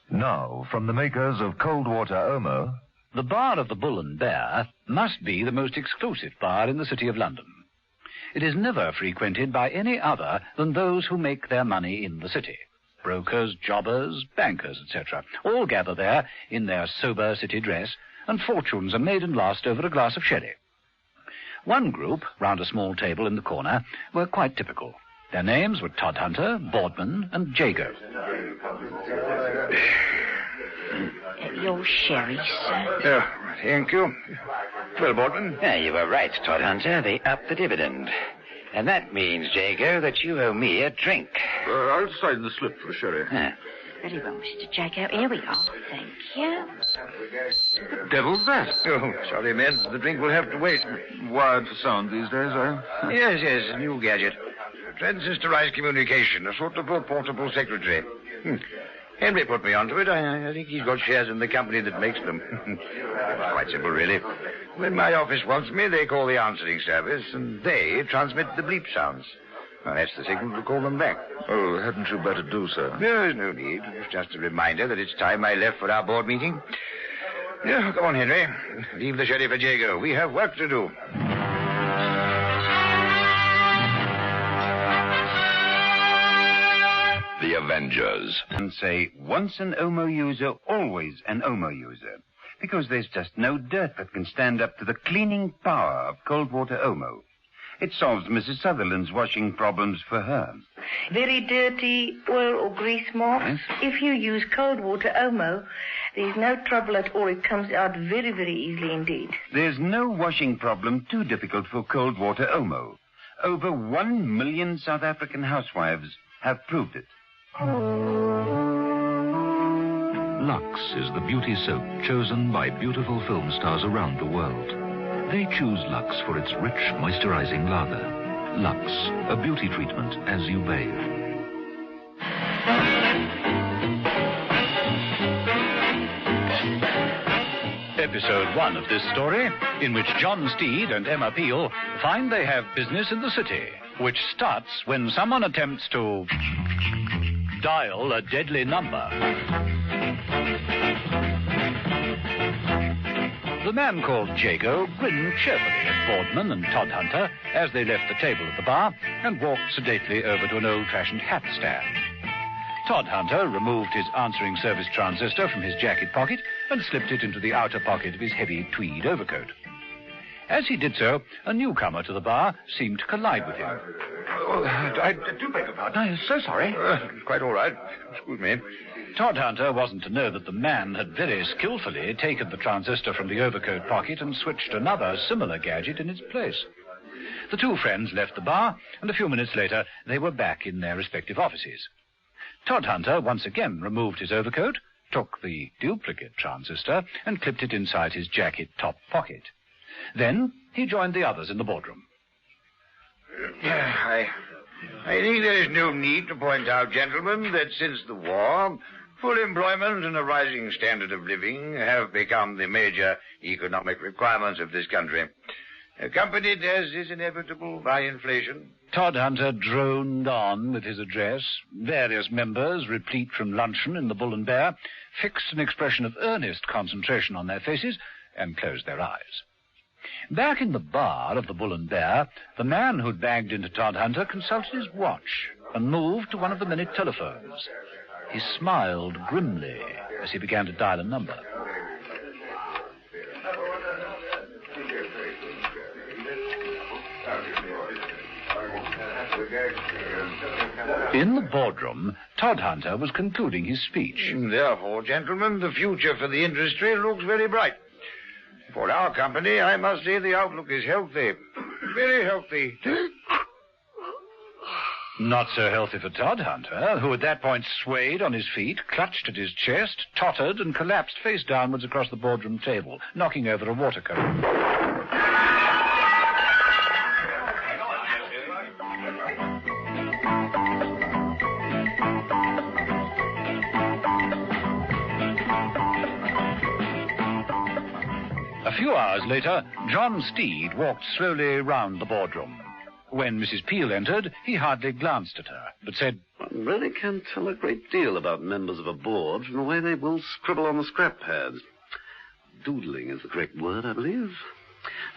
Now, from the makers of cold water Omo... The bar of the Bull and Bear must be the most exclusive bar in the City of London. It is never frequented by any other than those who make their money in the city. Brokers, jobbers, bankers, etc. all gather there in their sober city dress, and fortunes are made and lost over a glass of sherry. One group, round a small table in the corner, were quite typical. Their names were Todhunter, Boardman, and Jago. Your sherry, sir. Oh, thank you. Well, Boardman? Yeah, you were right, Todhunter. They upped the dividend. And that means, Jago, that you owe me a drink. I'll sign the slip for sherry. Huh. Very well, Mr. Jago. Here we are. Thank you. The devil's that? Oh, sorry, men. The drink will have to wait. Wired for sound these days, eh? Yes, a new gadget. Transistorized communication, a sort of a portable secretary. Henry put me onto it. I think he's got shares in the company that makes them. It's quite simple, really. When my office wants me, they call the answering service, and they transmit the bleep sounds. Well, that's the signal to call them back. Oh, hadn't you better do so? There's no need. It's just a reminder that it's time I left for our board meeting. Yeah, come on, Henry. Leave the sherry for Jago. We have work to do. The Avengers. And say, once an Omo user, always an Omo user. Because there's just no dirt that can stand up to the cleaning power of cold water Omo. It solves Mrs. Sutherland's washing problems for her. Very dirty oil or grease marks. Yes? If you use cold water Omo, there's no trouble at all. It comes out very, very easily indeed. There's no washing problem too difficult for cold water Omo. Over 1 million South African housewives have proved it. Lux is the beauty soap chosen by beautiful film stars around the world. They choose Lux for its rich, moisturizing lather. Lux, a beauty treatment as you bathe. Episode 1 of this story, in which John Steed and Emma Peel find they have business in the city, which starts when someone attempts to dial a deadly number. The man called Jago grinned cheerfully at Boardman and Todhunter as they left the table at the bar and walked sedately over to an old-fashioned hat stand. Todhunter removed his answering service transistor from his jacket pocket and slipped it into the outer pocket of his heavy tweed overcoat. As he did so, a newcomer to the bar seemed to collide with him. Oh, I do beg your pardon. I'm so sorry. Quite all right. Excuse me. Todhunter wasn't to know that the man had very skillfully taken the transistor from the overcoat pocket and switched another similar gadget in its place. The two friends left the bar, and a few minutes later they were back in their respective offices. Todhunter once again removed his overcoat, took the duplicate transistor, and clipped it inside his jacket top pocket. Then he joined the others in the boardroom. I think there is no need to point out, gentlemen, that since the war, full employment and a rising standard of living have become the major economic requirements of this country, accompanied, as is inevitable, by inflation. Todhunter droned on with his address. Various members, replete from luncheon in the Bull and Bear, fixed an expression of earnest concentration on their faces and closed their eyes. Back in the bar of the Bull and Bear, the man who'd bagged into Todhunter consulted his watch and moved to one of the minute telephones. He smiled grimly as he began to dial a number. In the boardroom, Todhunter was concluding his speech. Therefore, gentlemen, the future for the industry looks very bright. For our company, I must say the outlook is healthy. Very healthy. Not so healthy for Todhunter, who at that point swayed on his feet, clutched at his chest, tottered, and collapsed face downwards across the boardroom table, knocking over a water cone. A few hours later, John Steed walked slowly round the boardroom. When Mrs. Peel entered, he hardly glanced at her, but said, really can tell a great deal about members of a board from the way they will scribble on the scrap pads. Doodling is the correct word, I believe.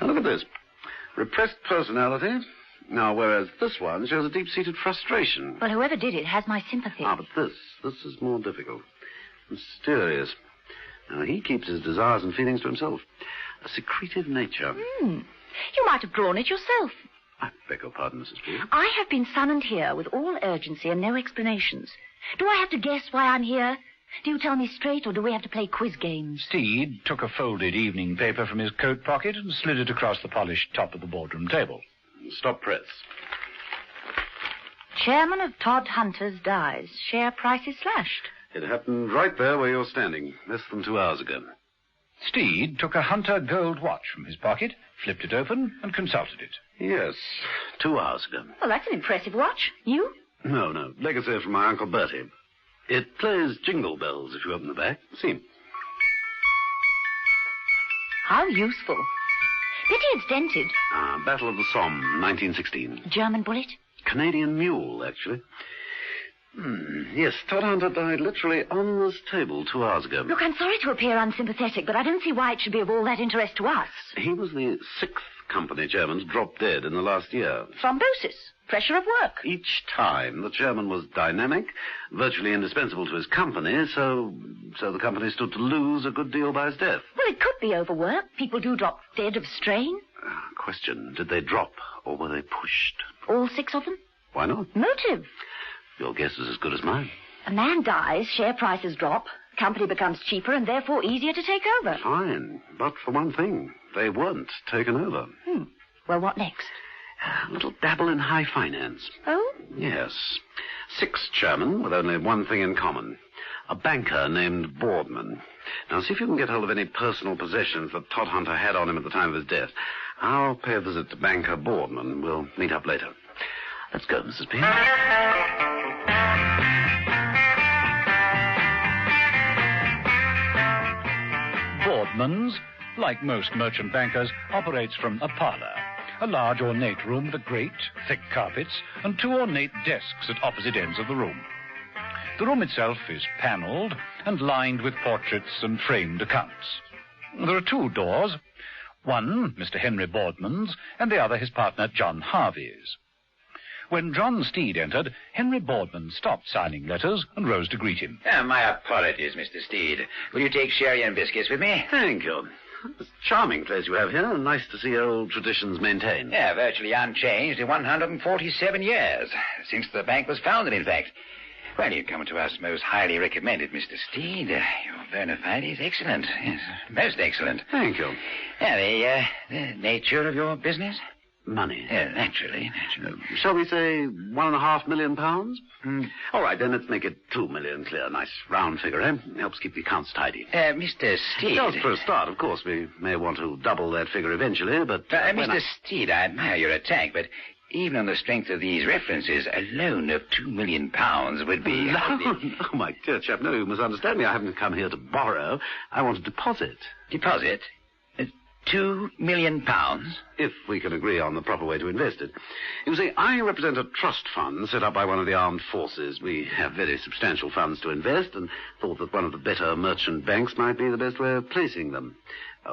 Now, look at this. Repressed personality. Now, whereas this one shows a deep-seated frustration. Well, whoever did it has my sympathy. But this is more difficult. Mysterious. Now, he keeps his desires and feelings to himself. A secretive nature. You might have drawn it yourself. I beg your pardon, Mrs. Steed. I have been summoned here with all urgency and no explanations. Do I have to guess why I'm here? Do you tell me straight, or do we have to play quiz games? Steed took a folded evening paper from his coat pocket and slid it across the polished top of the boardroom table. Stop press. Chairman of Todd Hunters dies. Share prices slashed. It happened right there where you're standing, less than 2 hours ago. Steed took a Hunter gold watch from his pocket, flipped it open, and consulted it. Yes, 2 hours ago. Well, that's an impressive watch. You? No. Legacy from my Uncle Bertie. It plays jingle bells if you open the back. See. How useful. Pity it's dented. Battle of the Somme, 1916. German bullet? Canadian mule, actually. Yes, Todd Hunter died literally on this table 2 hours ago. Look, I'm sorry to appear unsympathetic, but I don't see why it should be of all that interest to us. He was the 6th company chairman to drop dead in the last year. Thrombosis. Pressure of work. Each time, the chairman was dynamic, virtually indispensable to his company, so the company stood to lose a good deal by his death. Well, it could be overwork. People do drop dead of strain. Question, did they drop, or were they pushed? All 6 of them? Why not? Motive. Your guess is as good as mine. A man dies, share prices drop, company becomes cheaper and therefore easier to take over. Fine, but for one thing, they weren't taken over. Well, what next? A little dabble in high finance. Oh? Yes. 6 chairmen with only one thing in common. A banker named Boardman. Now, see if you can get hold of any personal possessions that Todd Hunter had on him at the time of his death. I'll pay a visit to Banker Boardman. We'll meet up later. Let's go, Mrs. P. Boardman's, like most merchant bankers, operates from a parlour. A large ornate room with a grate, thick carpets, and 2 ornate desks at opposite ends of the room. The room itself is panelled and lined with portraits and framed accounts. There are 2 doors, one Mr. Henry Boardman's, and the other his partner John Harvey's. When John Steed entered, Henry Boardman stopped signing letters and rose to greet him. My apologies, Mr. Steed. Will you take sherry and biscuits with me? Thank you. It's a charming place you have here. Nice to see old traditions maintained. Yeah, virtually unchanged in 147 years. Since the bank was founded, in fact. Well, you come to us most highly recommended, Mr. Steed. Your bona fide is excellent. Yes, most excellent. Thank you. Yeah, the nature of your business? Money. Yeah, naturally. Shall we say £1.5 million? All right, then let's make it 2 million clear. Nice round figure, eh? Helps keep the accounts tidy. Mr. Steed. Just for a start, of course. We may want to double that figure eventually, but... Mr. Steed, I admire your attack, but even on the strength of these references, a loan of £2 million would be... Oh, my dear chap, no, you misunderstand me. I haven't come here to borrow. I want a deposit. Deposit? £2 million? If we can agree on the proper way to invest it. You see, I represent a trust fund set up by one of the armed forces. We have very substantial funds to invest and thought that one of the better merchant banks might be the best way of placing them.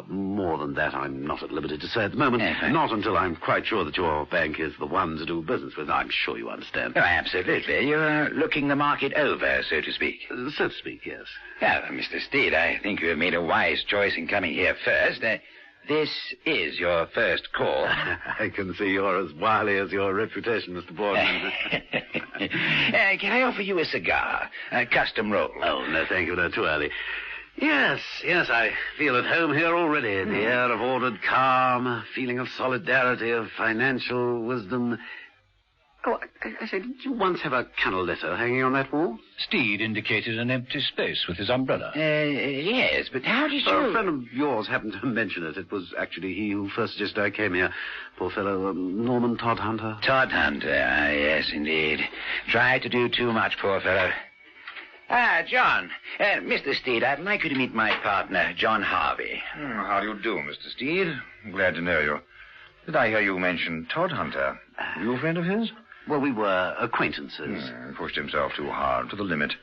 More than that, I'm not at liberty to say at the moment. Not until I'm quite sure that your bank is the one to do business with. I'm sure you understand. Oh, absolutely. You're looking the market over, so to speak. So to speak, yes. Well, Mr. Steed, I think you have made a wise choice in coming here first. This is your first call. I can see you're as wily as your reputation, Mr. Boardman. Can I offer you a cigar? A custom roll? Oh, no, thank you. No, too early. Yes, I feel at home here already. The air of ordered calm, a feeling of solidarity, of financial wisdom. Oh, I say, did you once have a candeletta hanging on that wall? Steed indicated an empty space with his umbrella. Yes, but how did you... A friend of yours happened to mention it. It was actually he who first suggested I came here. Poor fellow, Norman Todd Hunter. Todd Hunter, yes, indeed. Tried to do too much, poor fellow. John. Mr. Steed, I'd like you to meet my partner, John Harvey. How do you do, Mr. Steed? Glad to know you. Did I hear you mention Todd Hunter? You a friend of his? Well, we were acquaintances. Pushed himself too hard, to the limit.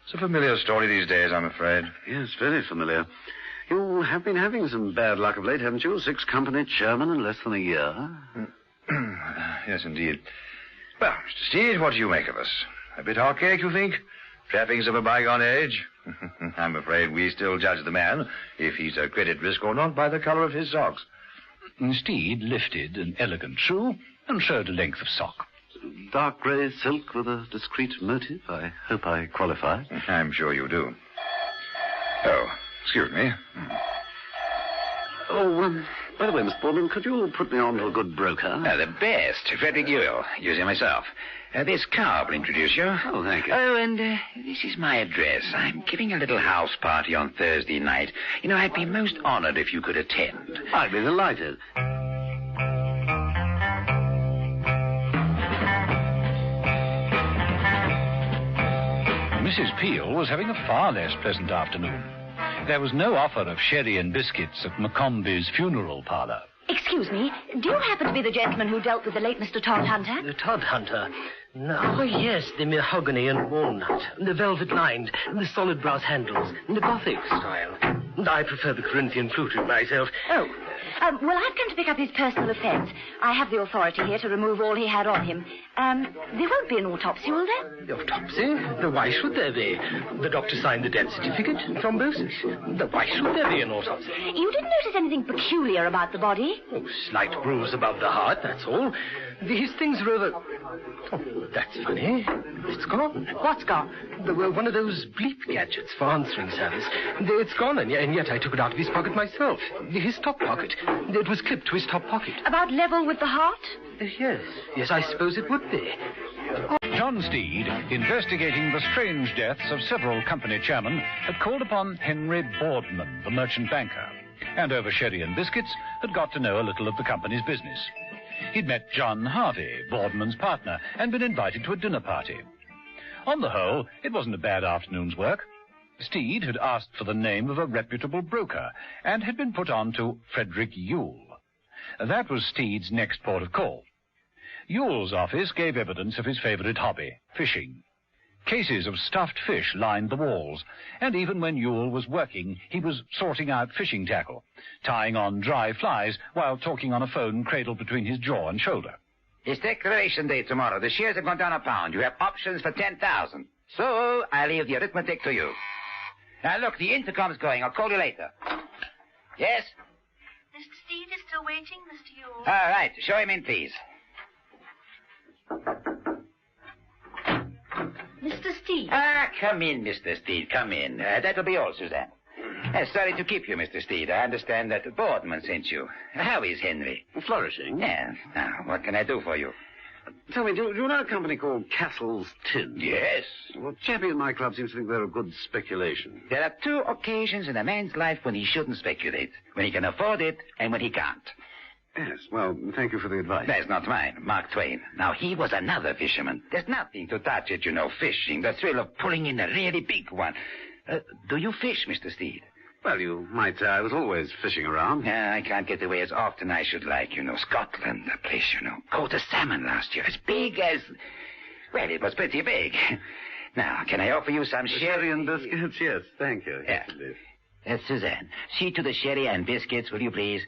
It's a familiar story these days, I'm afraid. Yes, very familiar. You have been having some bad luck of late, haven't you? 6 company chairman in less than a year. Yes, indeed. Well, Mr. Steed, what do you make of us? A bit archaic, you think? Trappings of a bygone age? I'm afraid we still judge the man, if he's a credit risk or not, by the colour of his socks. Steed lifted an elegant shoe and showed a length of sock. Dark grey silk with a discreet motive. I hope I qualify. I'm sure you do. Oh, excuse me. Oh, by the way, Miss Boardman, could you put me on to a good broker? The best. Frederick Ewell. Using myself. This car will introduce you. Oh, thank you. Oh, and this is my address. I'm giving a little house party on Thursday night. You know, I'd be most honored if you could attend. I'd be delighted. Mrs. Peel was having a far less pleasant afternoon. There was no offer of sherry and biscuits at Macombe's funeral parlour. Excuse me, do you happen to be the gentleman who dealt with the late Mr. Todd Hunter? The Todd Hunter? Oh, yes, the mahogany and walnut, the velvet lined, the solid brass handles, the Gothic style. I prefer the Corinthian fluted myself. Oh. Well, I've come to pick up his personal effects. I have the authority here to remove all he had on him. There won't be an autopsy, will there? The autopsy? Why should there be? The doctor signed the death certificate. Thrombosis. Why should there be an autopsy? You didn't notice anything peculiar about the body? Oh, slight bruise above the heart, that's all. These things are over... Oh, that's funny. It's gone. What's gone? One of those bleep gadgets for answering service. It's gone, and yet I took it out of his pocket myself. His top pocket. It was clipped to his top pocket. About level with the heart? Yes, I suppose it would be. John Steed, investigating the strange deaths of several company chairmen, had called upon Henry Boardman, the merchant banker, and over sherry and biscuits had got to know a little of the company's business. He'd met John Harvey, Boardman's partner, and been invited to a dinner party. On the whole, it wasn't a bad afternoon's work. Steed had asked for the name of a reputable broker and had been put on to Frederick Ewell. That was Steed's next port of call. Ewell's office gave evidence of his favourite hobby, fishing. Cases of stuffed fish lined the walls, and even when Ewell was working, he was sorting out fishing tackle, tying on dry flies while talking on a phone cradled between his jaw and shoulder. It's declaration day tomorrow. The shares have gone down £1. You have options for 10,000. So I leave the arithmetic to you. Now, look, the intercom's going. I'll call you later. Yes? Mr. Steed is still waiting, Mr. Ewell. All right. Show him in, please. Mr. Steed. Come in, Mr. Steed. Come in. That'll be all, Suzanne. Sorry to keep you, Mr. Steed. I understand that Boardman sent you. How is Henry? Flourishing. Yeah. Now, what can I do for you? Tell me, do you know a company called Castle's Tin? Yes. Well, Chappie in my club seems to think they're a good speculation. There are 2 occasions in a man's life when he shouldn't speculate. When he can afford it and when he can't. Yes, well, thank you for the advice. That's not mine. Mark Twain. Now, he was another fisherman. There's nothing to touch it, you know, fishing. The thrill of pulling in a really big one. Do you fish, Mr. Steed? Well, you might say I was always fishing around. Yeah, I can't get away as often as I should like, you know. Scotland, the place, you know. Caught a salmon last year, as big as... Well, it was pretty big. Now, can I offer you some sherry and biscuits? Yes, thank you. Yeah. Suzanne, see to the sherry and biscuits, will you please?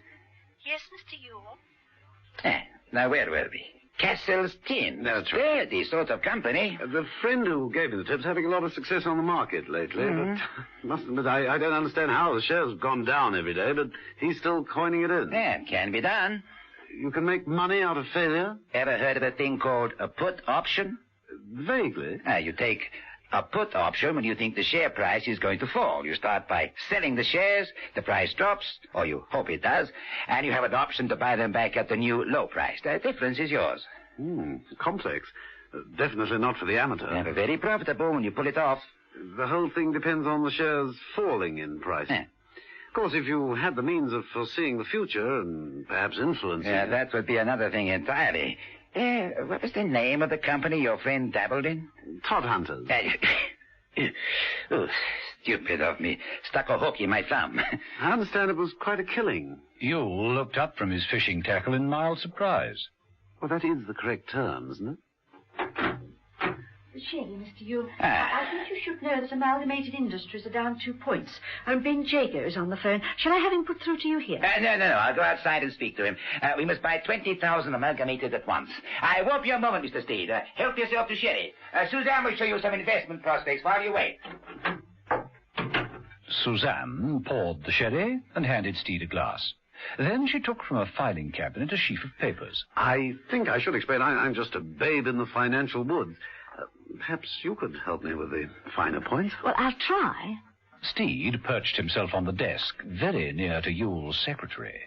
Yes, Mr. Ewell. Now, where were we? Castle's Tin. That's right. Sturdy sort of company. The friend who gave me the tip's having a lot of success on the market lately, but must admit I don't understand how the shares have gone down every day, but he's still coining it in. Yeah, can be done. You can make money out of failure? Ever heard of a thing called a put option? Vaguely. You take a put option when you think the share price is going to fall. You start by selling the shares, the price drops, or you hope it does, and you have an option to buy them back at the new low price. The difference is yours. Complex. Definitely not for the amateur. Yeah, very profitable when you pull it off. The whole thing depends on the shares falling in price. Yeah. Of course, if you had the means of foreseeing the future and perhaps influencing it... that would be another thing entirely. What was the name of the company your friend dabbled in? Todd Hunters. Stupid of me. Stuck a hook in my thumb. I understand it was quite a killing. Ewell looked up from his fishing tackle in mild surprise. Well, that is the correct term, isn't it? Sherry, Mr. Yule. Ah. I think you should know that Amalgamated Industries are down 2 points. Ben Jago is on the phone. Shall I have him put through to you here? No. I'll go outside and speak to him. We must buy 20,000 Amalgamated at once. I won't be a moment, Mr. Steed. Help yourself to Sherry. Suzanne will show you some investment prospects while you wait. Suzanne poured the sherry and handed Steed a glass. Then she took from a filing cabinet a sheaf of papers. I think I should explain I'm just a babe in the financial woods. Perhaps you could help me with the finer points. Well, I'll try. Steed perched himself on the desk, very near to Yule's secretary.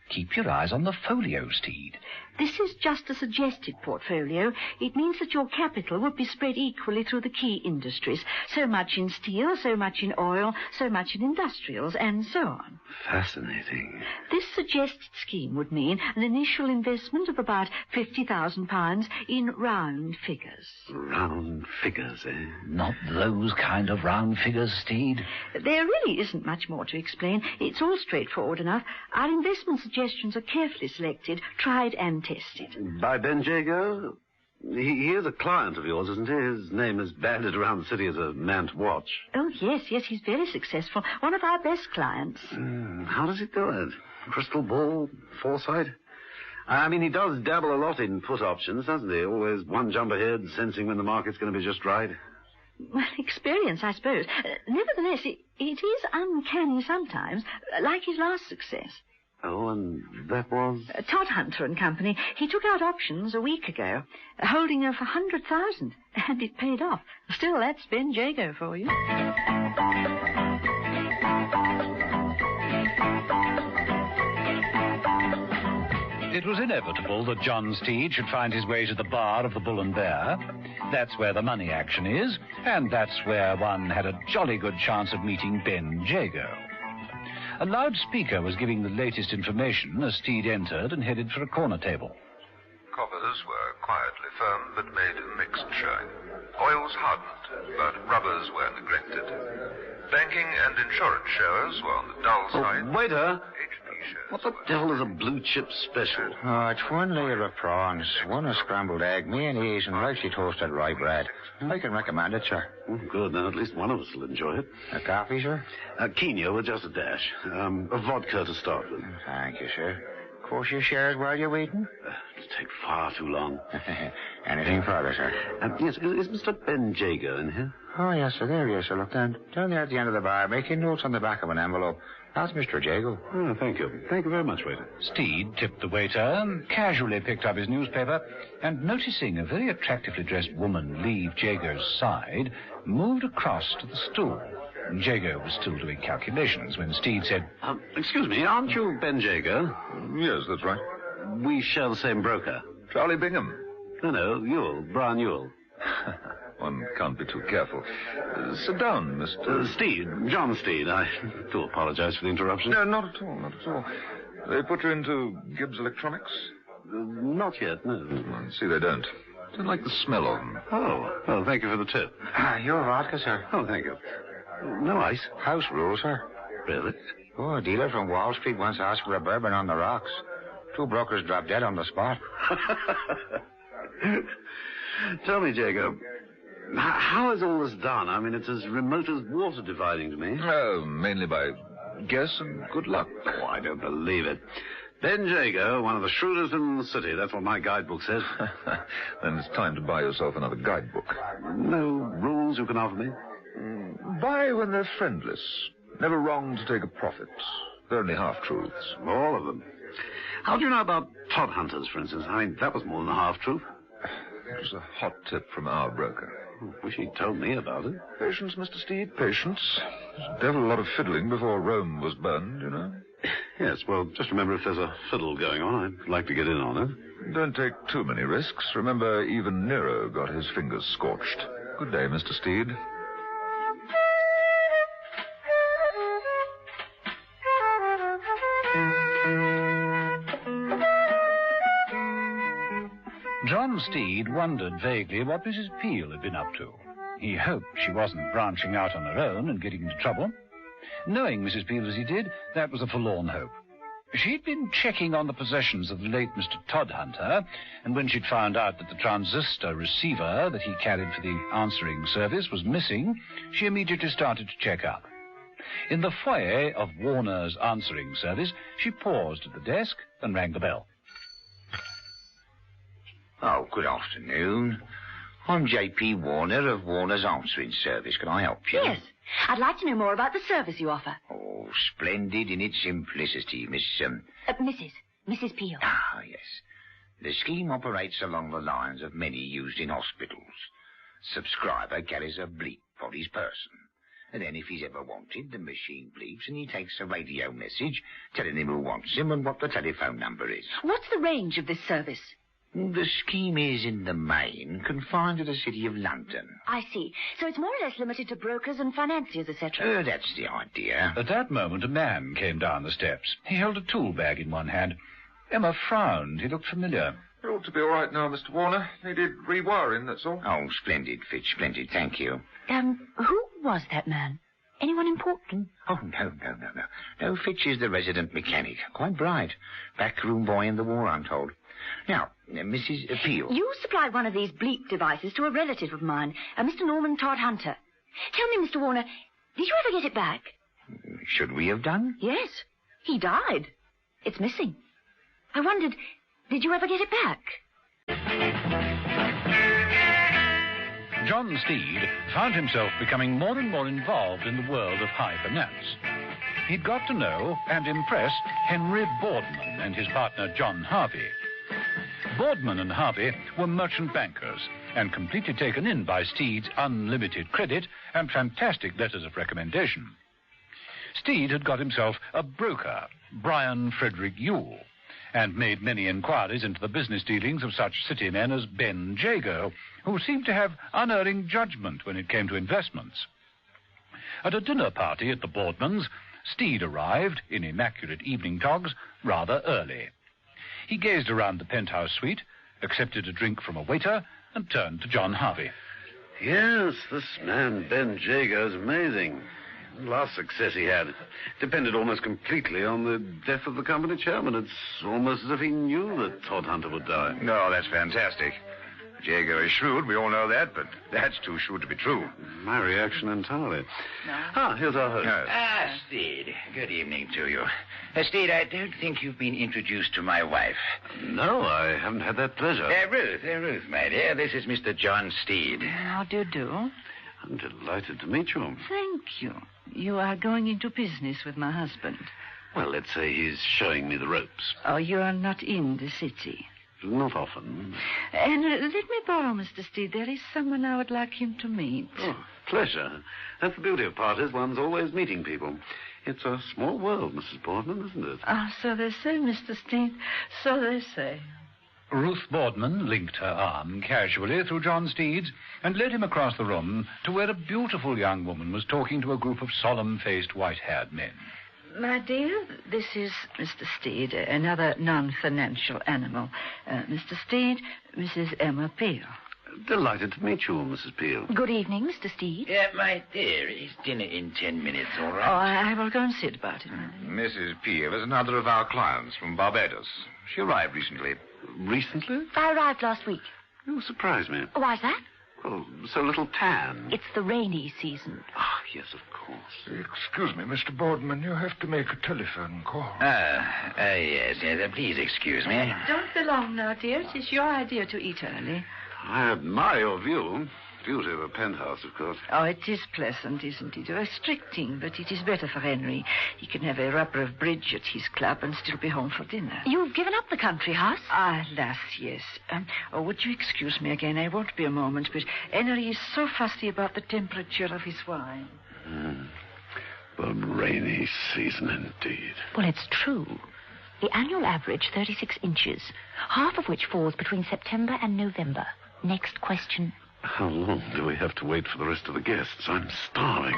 Keep your eyes on the folio, Steed. This is just a suggested portfolio. It means that your capital would be spread equally through the key industries. So much in steel, so much in oil, so much in industrials, and so on. Fascinating. This suggested scheme would mean an initial investment of about £50,000 in round figures. Round figures, eh? Not those kind of round figures, Steed. There really isn't much more to explain. It's all straightforward enough. Our investment suggestions are carefully selected, tried and tested. By Ben Jago? He is a client of yours, isn't he? His name is banded around the city as a man to watch. Oh, yes, he's very successful. One of our best clients. How does he do it? Crystal ball? Foresight? I mean, he does dabble a lot in put options, doesn't he? Always one jump ahead, sensing when the market's going to be just right. Well, experience, I suppose. Nevertheless, it is uncanny sometimes, like his last success. Oh, and that was? Todd Hunter and Company. He took out options a week ago, holding her for 100,000, and it paid off. Still, that's Ben Jago for you. It was inevitable that John Steed should find his way to the bar of the Bull and Bear. That's where the money action is, and that's where one had a jolly good chance of meeting Ben Jago. A loudspeaker was giving the latest information as Steed entered and headed for a corner table. Coppers were quietly firm but made a mixed showing. Oils hardened, but rubbers were neglected. Banking and insurance showers were on the dull side. Waiter! HP shares What the devil is a blue chip special? Oh, it's one layer of prawns, one a scrambled egg, mayonnaise, and lightly toasted rye bread. I can recommend it, sir. Good, now at least one of us will enjoy it. A coffee, sir? Quinoa with just a dash. A vodka to start with. Thank you, sir. Of course, your shares while you're waiting? It'll take far too long. Anything further, sir? Yes, is Mr. Ben Jago in here? Oh, yes, sir. There he is, sir. Look, down there at the end of the bar, making notes on the back of an envelope. That's Mr. Jago. Oh, thank you. Thank you very much, waiter. Steed tipped the waiter, casually picked up his newspaper, and noticing a very attractively dressed woman leave Jago's side, moved across to the stool. Jago was still doing calculations when Steed said, Excuse me, aren't you Ben Jago? Yes, that's right. We share the same broker. Charlie Bingham. No, Ewell, Brian Ewell. One can't be too careful. Sit down, Mr. Steed, John Steed. I do apologize for the interruption. No, not at all, not at all. They put you into Gibbs Electronics? Not yet, no. See, they don't. Don't like the smell of them. Oh, well, thank you for the tip. Your vodka, sir. Oh, thank you. No ice. House rule, sir. Really? Oh, a dealer from Wall Street once asked for a bourbon on the rocks. 2 brokers dropped dead on the spot. Tell me, Jago, how is all this done? I mean, it's as remote as water dividing to me. Oh, mainly by guess and good luck. Oh, I don't believe it. Ben Jago, one of the shrewdest in the city. That's what my guidebook says. Then it's time to buy yourself another guidebook. No rules you can offer me? Buy when they're friendless. Never wrong to take a profit. They're only half-truths. All of them. How do you know about Todd Hunters, for instance? I mean, that was more than a half-truth. It was a hot tip from our broker. Wish he'd told me about it. Patience, Mr. Steed, patience. There's a devil a lot of fiddling before Rome was burned, you know. Yes, well, just remember if there's a fiddle going on, I'd like to get in on it. Don't take too many risks. Remember, even Nero got his fingers scorched. Good day, Mr. Steed. John Steed wondered vaguely what Mrs. Peel had been up to. He hoped she wasn't branching out on her own and getting into trouble. Knowing Mrs. Peel as he did, that was a forlorn hope. She'd been checking on the possessions of the late Mr. Todhunter, and when she'd found out that the transistor receiver that he carried for the answering service was missing, she immediately started to check up. In the foyer of Warner's answering service, she paused at the desk and rang the bell. Oh, good afternoon. I'm J.P. Warner of Warner's answering service. Can I help you? Yes. I'd like to know more about the service you offer. Oh, splendid in its simplicity, Mrs. Peel. Ah, yes. The scheme operates along the lines of many used in hospitals. Subscriber carries a bleep for his person. And then if he's ever wanted, the machine bleeps and he takes a radio message telling him who wants him and what the telephone number is. What's the range of this service? The scheme is, in the main, confined to the city of London. I see. So it's more or less limited to brokers and financiers, etc. That's the idea. At that moment, a man came down the steps. He held a tool bag in one hand. Emma frowned. He looked familiar. It ought to be all right now, Mr. Warner. Needed rewiring, that's all. Oh, splendid, Fitch, splendid. Thank you. Who was that man? Anyone important? Oh, no. No, Fitch is the resident mechanic. Quite bright. Backroom boy in the war, I'm told. Now, Mrs. Peel. You supplied one of these bleep devices to a relative of mine, Mr. Norman Todhunter. Tell me, Mr. Warner, did you ever get it back? Should we have done? Yes. He died. It's missing. I wondered, did you ever get it back? John Steed found himself becoming more and more involved in the world of high finance. He'd got to know and impress Henry Boardman and his partner John Harvey. Boardman and Harvey were merchant bankers and completely taken in by Steed's unlimited credit and fantastic letters of recommendation. Steed had got himself a broker, Brian Frederick Yule, and made many inquiries into the business dealings of such city men as Ben Jago, who seemed to have unerring judgment when it came to investments. At a dinner party at the Boardmans, Steed arrived, in immaculate evening togs, rather early. He gazed around the penthouse suite, accepted a drink from a waiter, and turned to John Harvey. Yes, this man, Ben Jago, is amazing. The last success he had depended almost completely on the death of the company chairman. It's almost as if he knew that Todhunter would die. No, that's fantastic. Jago is shrewd, we all know that, but that's too shrewd to be true. My reaction entirely. Here's our host. Yes. Steed, good evening to you. Steed, I don't think you've been introduced to my wife. No, I haven't had that pleasure. Ruth, my dear. This is Mr. John Steed. How do you do? I'm delighted to meet you. Thank you. You are going into business with my husband. Well, let's say he's showing me the ropes. Oh, you are not in the city. Not often. And let me borrow, Mr. Steed. There is someone I would like him to meet. Oh, pleasure. That's the beauty of parties. One's always meeting people. It's a small world, Mrs. Boardman, isn't it? So they say, Mr. Steed. So they say. Ruth Boardman linked her arm casually through John Steed's and led him across the room to where a beautiful young woman was talking to a group of solemn-faced, white-haired men. My dear, this is Mr. Steed, another non-financial animal. Mr. Steed, Mrs. Emma Peel. Delighted to meet you, Mrs. Peel. Good evening, Mr. Steed. My dear, is dinner in 10 minutes, all right? Oh, I will go and see about it. Mrs. Peel is another of our clients from Barbados. She arrived recently. Recently? I arrived last week. You surprise me. Why's that? Well, so little tan. It's the rainy season. Yes, of course. Excuse me, Mr. Boardman. You have to make a telephone call. Yes. Please excuse me. Don't be long now, dear. It is your idea to eat early. I admire your view. Beauty of a penthouse, of course. Oh, it is pleasant, isn't it? Restricting, but it is better for Henry. He can have a rubber of bridge at his club and still be home for dinner. You've given up the country house? Alas, yes. Would you excuse me again? I won't be a moment, but Henry is so fussy about the temperature of his wine. The rainy season, indeed. Well, it's true. The annual average, 36 inches, half of which falls between September and November. Next question. How long do we have to wait for the rest of the guests? I'm starving.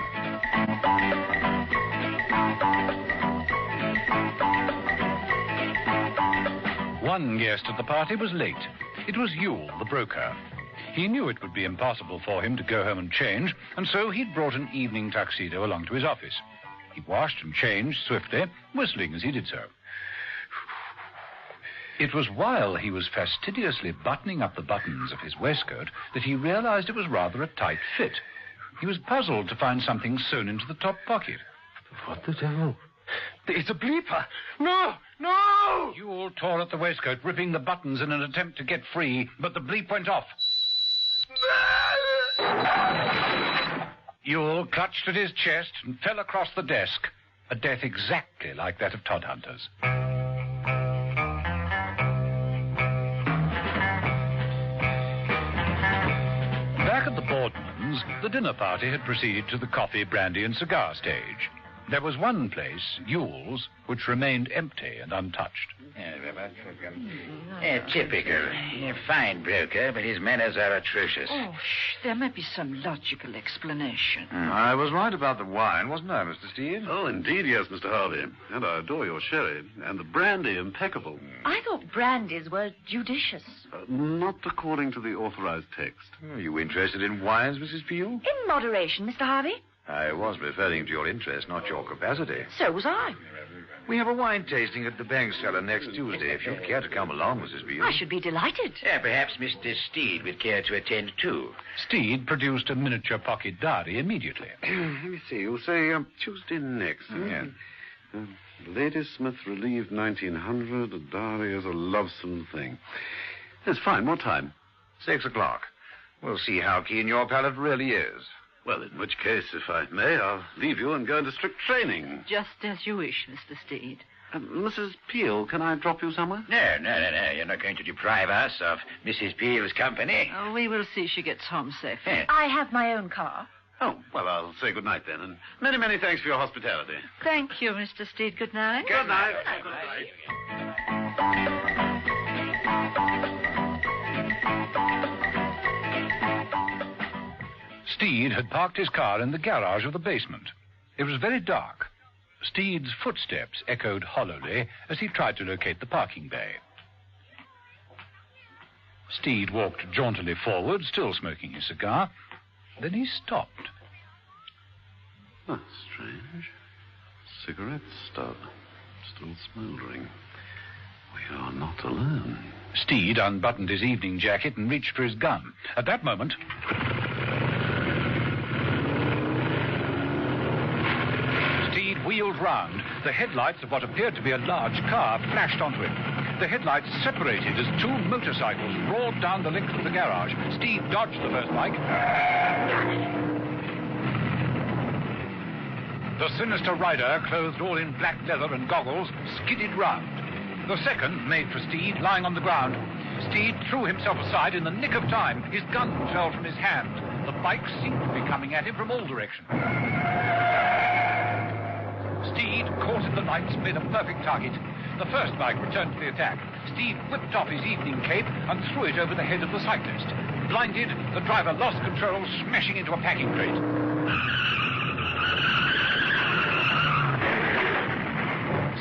One guest at the party was late. It was Yule, the broker. He knew it would be impossible for him to go home and change, and so he'd brought an evening tuxedo along to his office. He washed and changed swiftly, whistling as he did so. It was while he was fastidiously buttoning up the buttons of his waistcoat that he realized it was rather a tight fit. He was puzzled to find something sewn into the top pocket. What the devil? It's a bleeper. No! No! Yule tore at the waistcoat, ripping the buttons in an attempt to get free, but the bleep went off. Yule clutched at his chest and fell across the desk, a death exactly like that of Todhunter's. Back at the Boardman's, the dinner party had proceeded to the coffee, brandy, and cigar stage. There was one place, Yule's, which remained empty and untouched. Typical. A fine broker, but his manners are atrocious. Oh, there may be some logical explanation. I was right about the wine, wasn't I, Mr. Steed? Oh, indeed, yes, Mr. Harvey. And I adore your sherry. And the brandy, impeccable. I thought brandies were judicious. Not according to the authorized text. Are you interested in wines, Mrs. Peel? In moderation, Mr. Harvey. I was referring to your interest, not your capacity. So was I. We have a wine tasting at the bank cellar next Tuesday. If you'd care to come along, Mrs. Peel. I should be delighted. Perhaps Mr. Steed would care to attend, too. Steed produced a miniature pocket diary immediately. Let me see. You'll say Tuesday next. Yeah. Ladysmith relieved 1900. A diary is a lovesome thing. That's fine. What time? 6 o'clock. We'll see how keen your palate really is. Well, in which case, if I may, I'll leave you and go into strict training. Just as you wish, Mr. Steed. Mrs. Peel, can I drop you somewhere? No. You're not going to deprive us of Mrs. Peel's company. Oh, we will see she gets home safely. I have my own car. Oh, well, I'll say good night then, and many, many thanks for your hospitality. Thank you, Mr. Steed. Good night. Good night. Good night. Steed had parked his car in the garage of the basement. It was very dark. Steed's footsteps echoed hollowly as he tried to locate the parking bay. Steed walked jauntily forward, still smoking his cigar. Then he stopped. That's strange. Cigarette stub. Still smouldering. We are not alone. Steed unbuttoned his evening jacket and reached for his gun. At that moment... Steed wheeled round. The headlights of what appeared to be a large car flashed onto him. The headlights separated as two motorcycles roared down the length of the garage. Steed dodged the first bike. The sinister rider, clothed all in black leather and goggles, skidded round. The second made for Steed, lying on the ground. Steed threw himself aside in the nick of time. His gun fell from his hand. The bikes seemed to be coming at him from all directions. Steed, caught in the lights, made a perfect target. The first bike returned to the attack. Steed whipped off his evening cape and threw it over the head of the cyclist. Blinded, the driver lost control, smashing into a packing crate.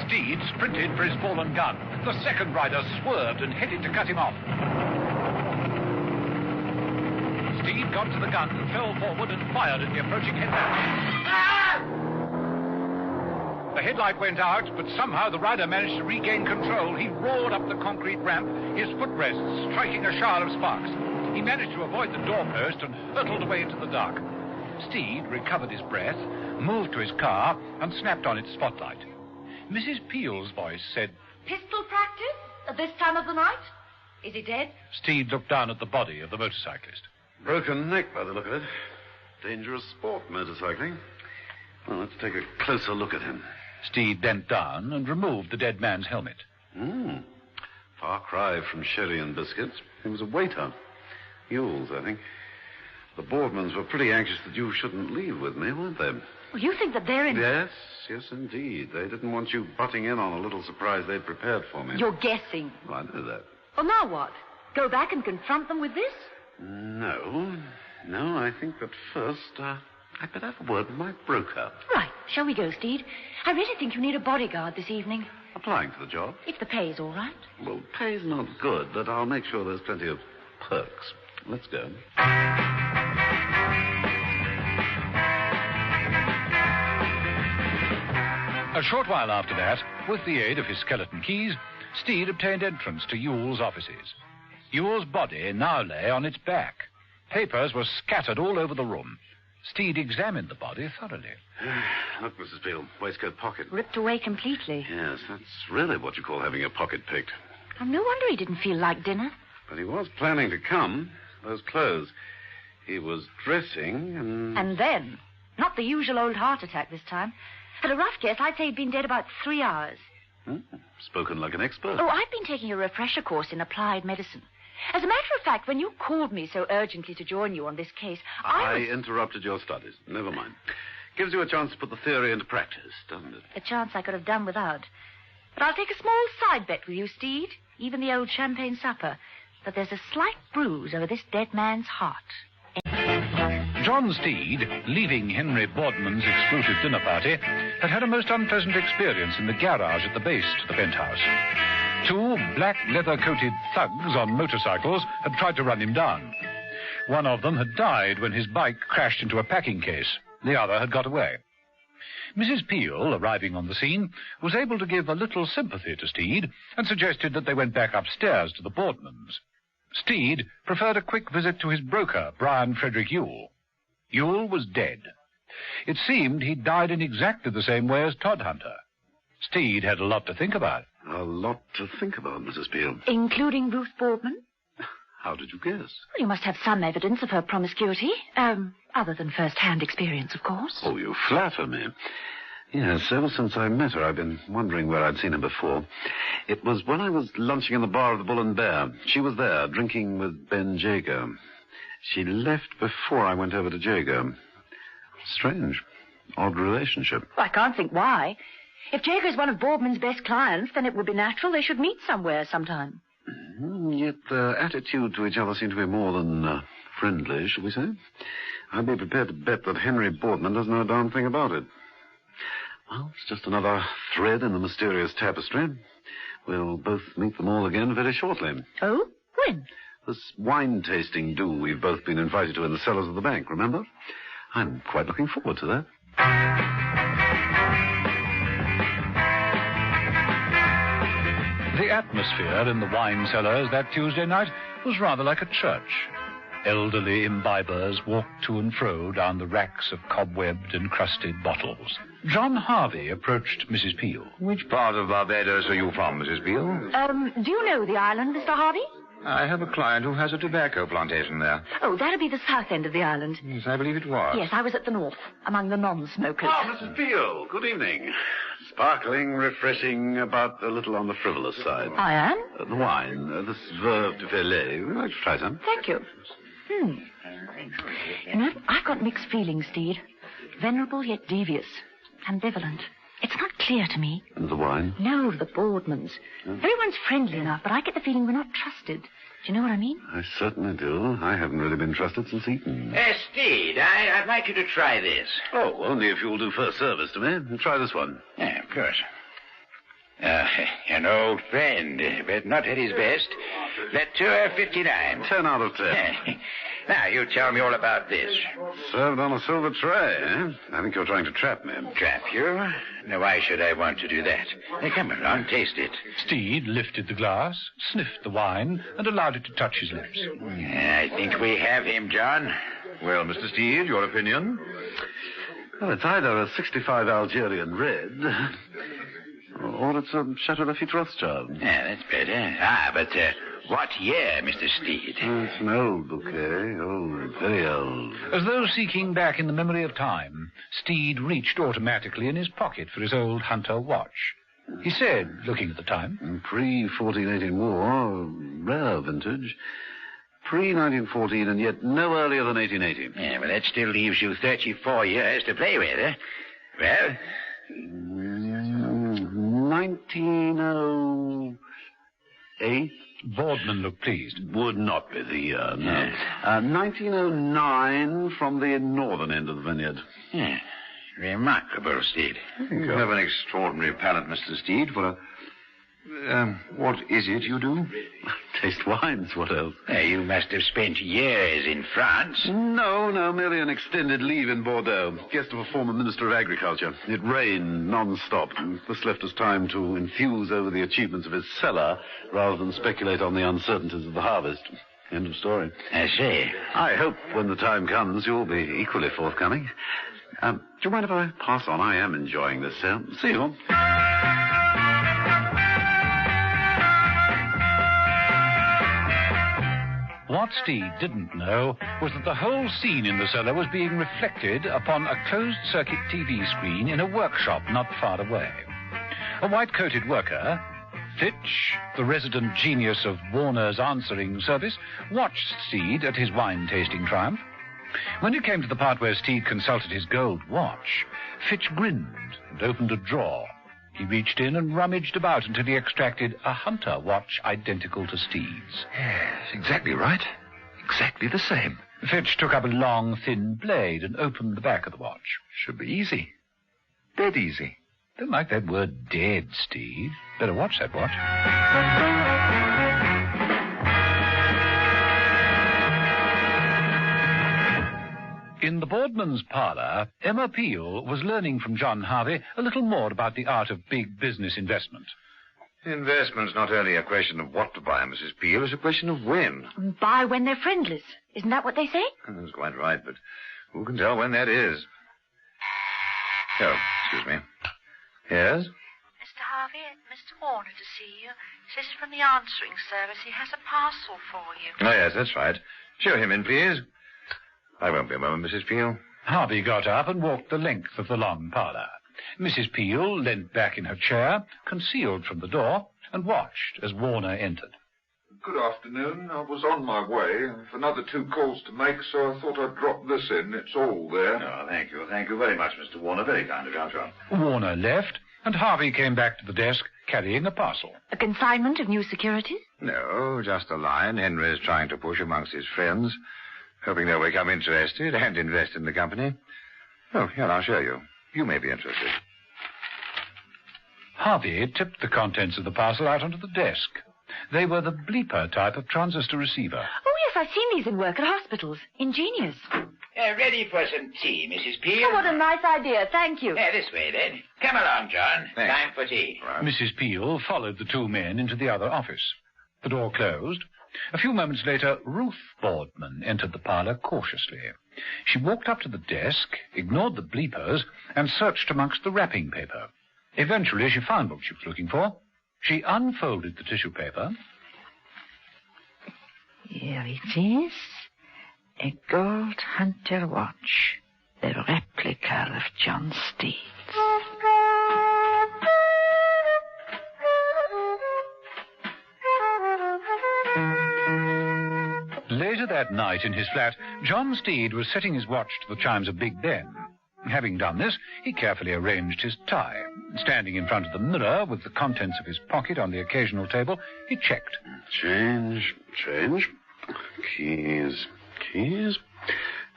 Steed sprinted for his fallen gun. The second rider swerved and headed to cut him off. Steed got to the gun, fell forward and fired at the approaching headlight. The headlight went out, but somehow the rider managed to regain control. He roared up the concrete ramp, his footrests striking a shower of sparks. He managed to avoid the doorpost and hurtled away into the dark. Steed recovered his breath, moved to his car, and snapped on its spotlight. Mrs. Peel's voice said, Pistol practice at this time of the night? Is he dead? Steed looked down at the body of the motorcyclist. Broken neck by the look of it. Dangerous sport, motorcycling. Well, let's take a closer look at him. Steed bent down and removed the dead man's helmet. Far cry from sherry and biscuits. He was a waiter. Yule's, I think. The Boardmans were pretty anxious that you shouldn't leave with me, weren't they? Well, you think that they're in... Yes, indeed. They didn't want you butting in on a little surprise they'd prepared for me. You're guessing. Well, I know that. Well, now what? Go back and confront them with this? No, I think that first, I'd better have a word with my broker. Right. Shall we go, Steed? I really think you need a bodyguard this evening. Applying for the job? If the pay's all right. Well, pay's not good, but I'll make sure there's plenty of perks. Let's go. A short while after that, with the aid of his skeleton keys, Steed obtained entrance to Yule's offices. Yule's body now lay on its back. Papers were scattered all over the room. Steed examined the body thoroughly. Look, Mrs. Peel, waistcoat pocket. Ripped away completely. Yes, that's really what you call having your pocket picked. Oh, no wonder he didn't feel like dinner. But he was planning to come. Those clothes. He was dressing And then, not the usual old heart attack this time. At a rough guess, I'd say he'd been dead about 3 hours. Spoken like an expert. Oh, I've been taking a refresher course in applied medicine. As a matter of fact, when you called me so urgently to join you on this case, I interrupted your studies. Never mind. Gives you a chance to put the theory into practice, doesn't it? A chance I could have done without. But I'll take a small side bet with you, Steed. Even the old champagne supper. That there's a slight bruise over this dead man's heart. John Steed, leaving Henry Boardman's exclusive dinner party, had a most unpleasant experience in the garage at the base to the penthouse. 2 black leather-coated thugs on motorcycles had tried to run him down. One of them had died when his bike crashed into a packing case. The other had got away. Mrs. Peel, arriving on the scene, was able to give a little sympathy to Steed and suggested that they went back upstairs to the Boardmans. Steed preferred a quick visit to his broker, Brian Frederick Yule. Yule was dead. It seemed he'd died in exactly the same way as Todhunter. Steed had a lot to think about. A lot to think about, Mrs. Peel. Including Ruth Boardman? How did you guess? Well, you must have some evidence of her promiscuity. Other than first-hand experience, of course. Oh, you flatter me. Yes, ever since I met her, I've been wondering where I'd seen her before. It was when I was lunching in the bar of the Bull and Bear. She was there, drinking with Ben Jago. She left before I went over to Jago. Strange. Odd relationship. Well, I can't think why. If Jago's one of Boardman's best clients, then it would be natural they should meet somewhere sometime. Yet their attitude to each other seemed to be more than friendly, shall we say? I'd be prepared to bet that Henry Boardman doesn't know a darn thing about it. Well, it's just another thread in the mysterious tapestry. We'll both meet them all again very shortly. Oh? When? This wine tasting do we've both been invited to in the cellars of the bank, remember? I'm quite looking forward to that. The atmosphere in the wine cellars that Tuesday night was rather like a church. Elderly imbibers walked to and fro down the racks of cobwebbed and crusted bottles. John Harvey approached Mrs. Peel. Which part of Barbados are you from, Mrs. Peel? Do you know the island, Mr. Harvey? I have a client who has a tobacco plantation there. Oh, that'd be the south end of the island. Yes, I believe it was. Yes, I was at the north, among the non-smokers. Oh, Mrs. Peel, good evening. Sparkling, refreshing, about a little on the frivolous side. I am? The wine, this Veuve de Velay. Would you like to try some? Thank you. You know, I've got mixed feelings, Steed. Venerable yet devious. Ambivalent. It's not clear to me. And the wine? No, the Boardmans. Everyone's friendly enough, but I get the feeling we're not trusted. Do you know what I mean? I certainly do. I haven't really been trusted since Eton. Steed, I'd like you to try this. Oh, only if you'll do first service to me. Try this one. Yeah, of course. An old friend, but not at his best. Let 259. 10 out of 10. Now, you tell me all about this. Served on a silver tray, eh? I think you're trying to trap me. Trap you? Now, why should I want to do that? Hey, come along, taste it. Steed lifted the glass, sniffed the wine, and allowed it to touch his lips. I think we have him, John. Well, Mr. Steed, your opinion? Well, it's either a 65 Algerian red, or it's a Chateau Lafite Rothschild. Yeah, that's better. But what year, Mr. Steed? It's an old bouquet. Old, very old. As though seeking back in the memory of time, Steed reached automatically in his pocket for his old Hunter watch. He said, looking at the time, Pre-1418 war, rare vintage. Pre-1914 and yet no earlier than 1880. Yeah, well, that still leaves you 34 years to play with, eh? Well? 1908. Boardman looked pleased. Would not be the year, no. 1909 from the northern end of the vineyard. Yeah. Remarkable, Steed. You have an extraordinary palate, Mr. Steed, for What is it you do? Taste wines, what else? You must have spent years in France. No, merely an extended leave in Bordeaux. Guest of a former Minister of Agriculture. It rained non-stop. This left us time to enthuse over the achievements of his cellar rather than speculate on the uncertainties of the harvest. End of story. I see. I hope when the time comes you'll be equally forthcoming. Do you mind if I pass on? I am enjoying this. See you. What Steed didn't know was that the whole scene in the cellar was being reflected upon a closed-circuit TV screen in a workshop not far away. A white-coated worker, Fitch, the resident genius of Warner's answering service, watched Steed at his wine-tasting triumph. When it came to the part where Steed consulted his gold watch, Fitch grinned and opened a drawer. He reached in and rummaged about until he extracted a hunter watch identical to Steed's. Yes, exactly right. Exactly the same. Fitch took up a long, thin blade and opened the back of the watch. Should be easy. Dead easy. Don't like that word dead, Steed. Better watch that watch. In the boardman's parlour, Emma Peel was learning from John Harvey a little more about the art of big business investment. Investment's not only a question of what to buy, Mrs. Peel, it's a question of when. Buy when they're friendless. Isn't that what they say? That's quite right, but who can tell when that is? Oh, excuse me. Yes? Mr. Harvey, Mr. Warner to see you. Says from the answering service he has a parcel for you. Oh, yes, that's right. Show him in, please. I won't be a moment, Mrs. Peel. Harvey got up and walked the length of the long parlour. Mrs. Peel leant back in her chair, concealed from the door, and watched as Warner entered. Good afternoon. I was on my way. I've another 2 calls to make, so I thought I'd drop this in. It's all there. Oh, thank you. Thank you very much, Mr. Warner. Very kind of you, I'm sure. Warner left, and Harvey came back to the desk carrying a parcel. A consignment of new securities? No, just a line Henry's trying to push amongst his friends, hoping they'll become interested and invest in the company. Oh, here, I'll show you. You may be interested. Harvey tipped the contents of the parcel out onto the desk. They were the bleeper type of transistor receiver. Oh, yes, I've seen these in work at hospitals. Ingenious. Ready for some tea, Mrs. Peel? Oh, what a nice idea. Thank you. This way, then. Come along, John. Thanks. Time for tea. Right. Mrs. Peel followed the 2 men into the other office. The door closed. A few moments later, Ruth Boardman entered the parlour cautiously. She walked up to the desk, ignored the bleepers, and searched amongst the wrapping paper. Eventually, she found what she was looking for. She unfolded the tissue paper. Here it is. A gold hunter watch. The replica of John Steed. Later that night in his flat, John Steed was setting his watch to the chimes of Big Ben. Having done this, he carefully arranged his tie. Standing in front of the mirror with the contents of his pocket on the occasional table, he checked. Change. Keys.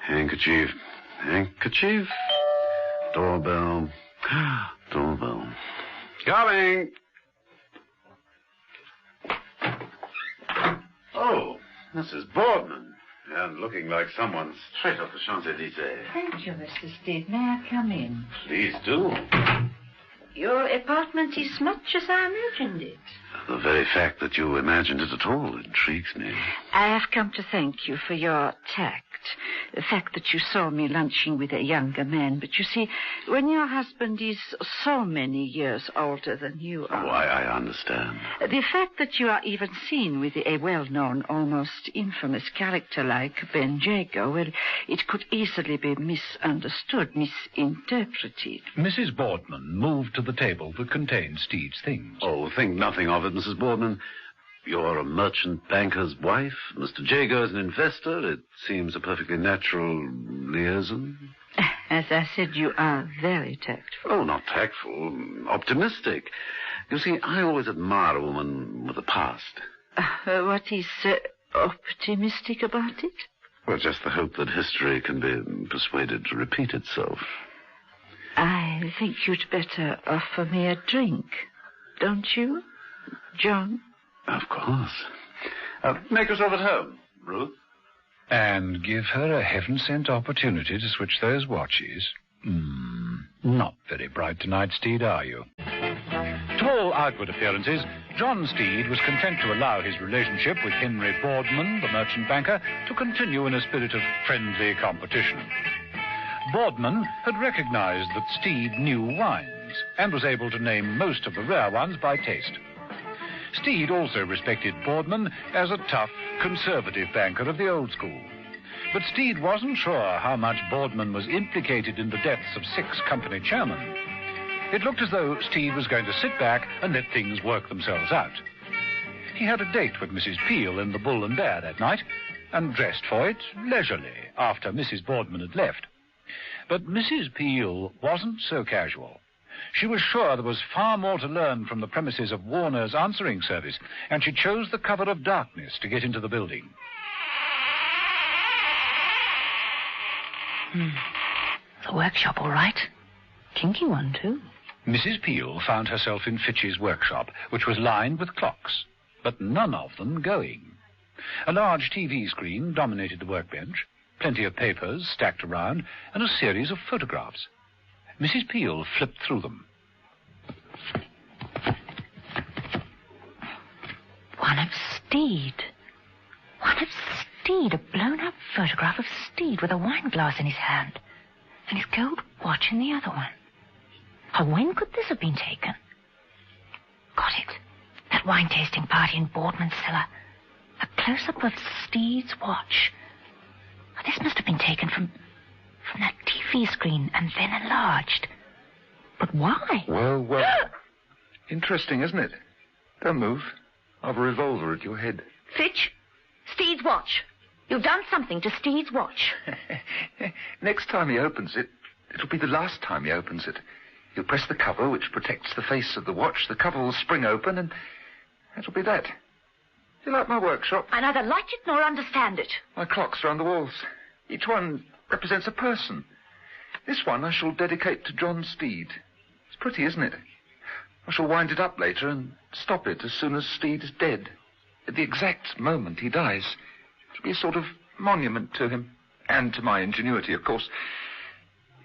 Handkerchief. Doorbell. Coming! Oh, Mrs. Boardman. And looking like someone straight off the Champs-Élysées. Thank you, Mr. Steed. May I come in? Please do. Your apartment is much as I imagined it. The very fact that you imagined it at all intrigues me. I have come to thank you for your tact. The fact that you saw me lunching with a younger man. But you see, when your husband is so many years older than you are... Why, I understand. The fact that you are even seen with a well-known, almost infamous character like Ben Jago, well, it could easily be misunderstood, misinterpreted. Mrs. Boardman moved to the table that contained Steed's things. Oh, think nothing of it, Mrs. Boardman. You're a merchant banker's wife. Mr. Jago is an investor. It seems a perfectly natural liaison. As I said, you are very tactful. Oh, not tactful. Optimistic. You see, I always admire a woman with a past. What is optimistic about it? Well, just the hope that history can be persuaded to repeat itself. I think you'd better offer me a drink, don't you? John? Of course. Make yourself at home, Ruth. And give her a heaven-sent opportunity to switch those watches? Not very bright tonight, Steed, are you? To all outward appearances, John Steed was content to allow his relationship with Henry Boardman, the merchant banker, to continue in a spirit of friendly competition. Boardman had recognized that Steed knew wines and was able to name most of the rare ones by taste. Steed also respected Boardman as a tough, conservative banker of the old school. But Steed wasn't sure how much Boardman was implicated in the deaths of 6 company chairmen. It looked as though Steed was going to sit back and let things work themselves out. He had a date with Mrs. Peel in the Bull and Bear that night and dressed for it leisurely after Mrs. Boardman had left. But Mrs. Peel wasn't so casual. She was sure there was far more to learn from the premises of Warner's answering service, and she chose the cover of darkness to get into the building. The workshop, all right. Kinky one, too. Mrs. Peel found herself in Fitch's workshop, which was lined with clocks, but none of them going. A large TV screen dominated the workbench, plenty of papers stacked around, and a series of photographs. Mrs. Peel flipped through them. One of Steed. A blown-up photograph of Steed with a wine glass in his hand and his gold watch in the other one. Oh, when could this have been taken? Got it. That wine-tasting party in Boardman's cellar. A close-up of Steed's watch. Oh, this must have been taken from that TV screen and then enlarged. But why? Well. Interesting, isn't it? Don't move. I've a revolver at your head. Fitch, Steed's watch. You've done something to Steed's watch. Next time he opens it, it'll be the last time he opens it. He'll press the cover, which protects the face of the watch. The cover will spring open, and that'll be that. Do you like my workshop? I neither like it nor understand it. My clocks are on the walls. Each one represents a person. This one I shall dedicate to John Steed. It's pretty, isn't it? I shall wind it up later and stop it as soon as Steed is dead. At the exact moment he dies. It'll be a sort of monument to him. And to my ingenuity, of course.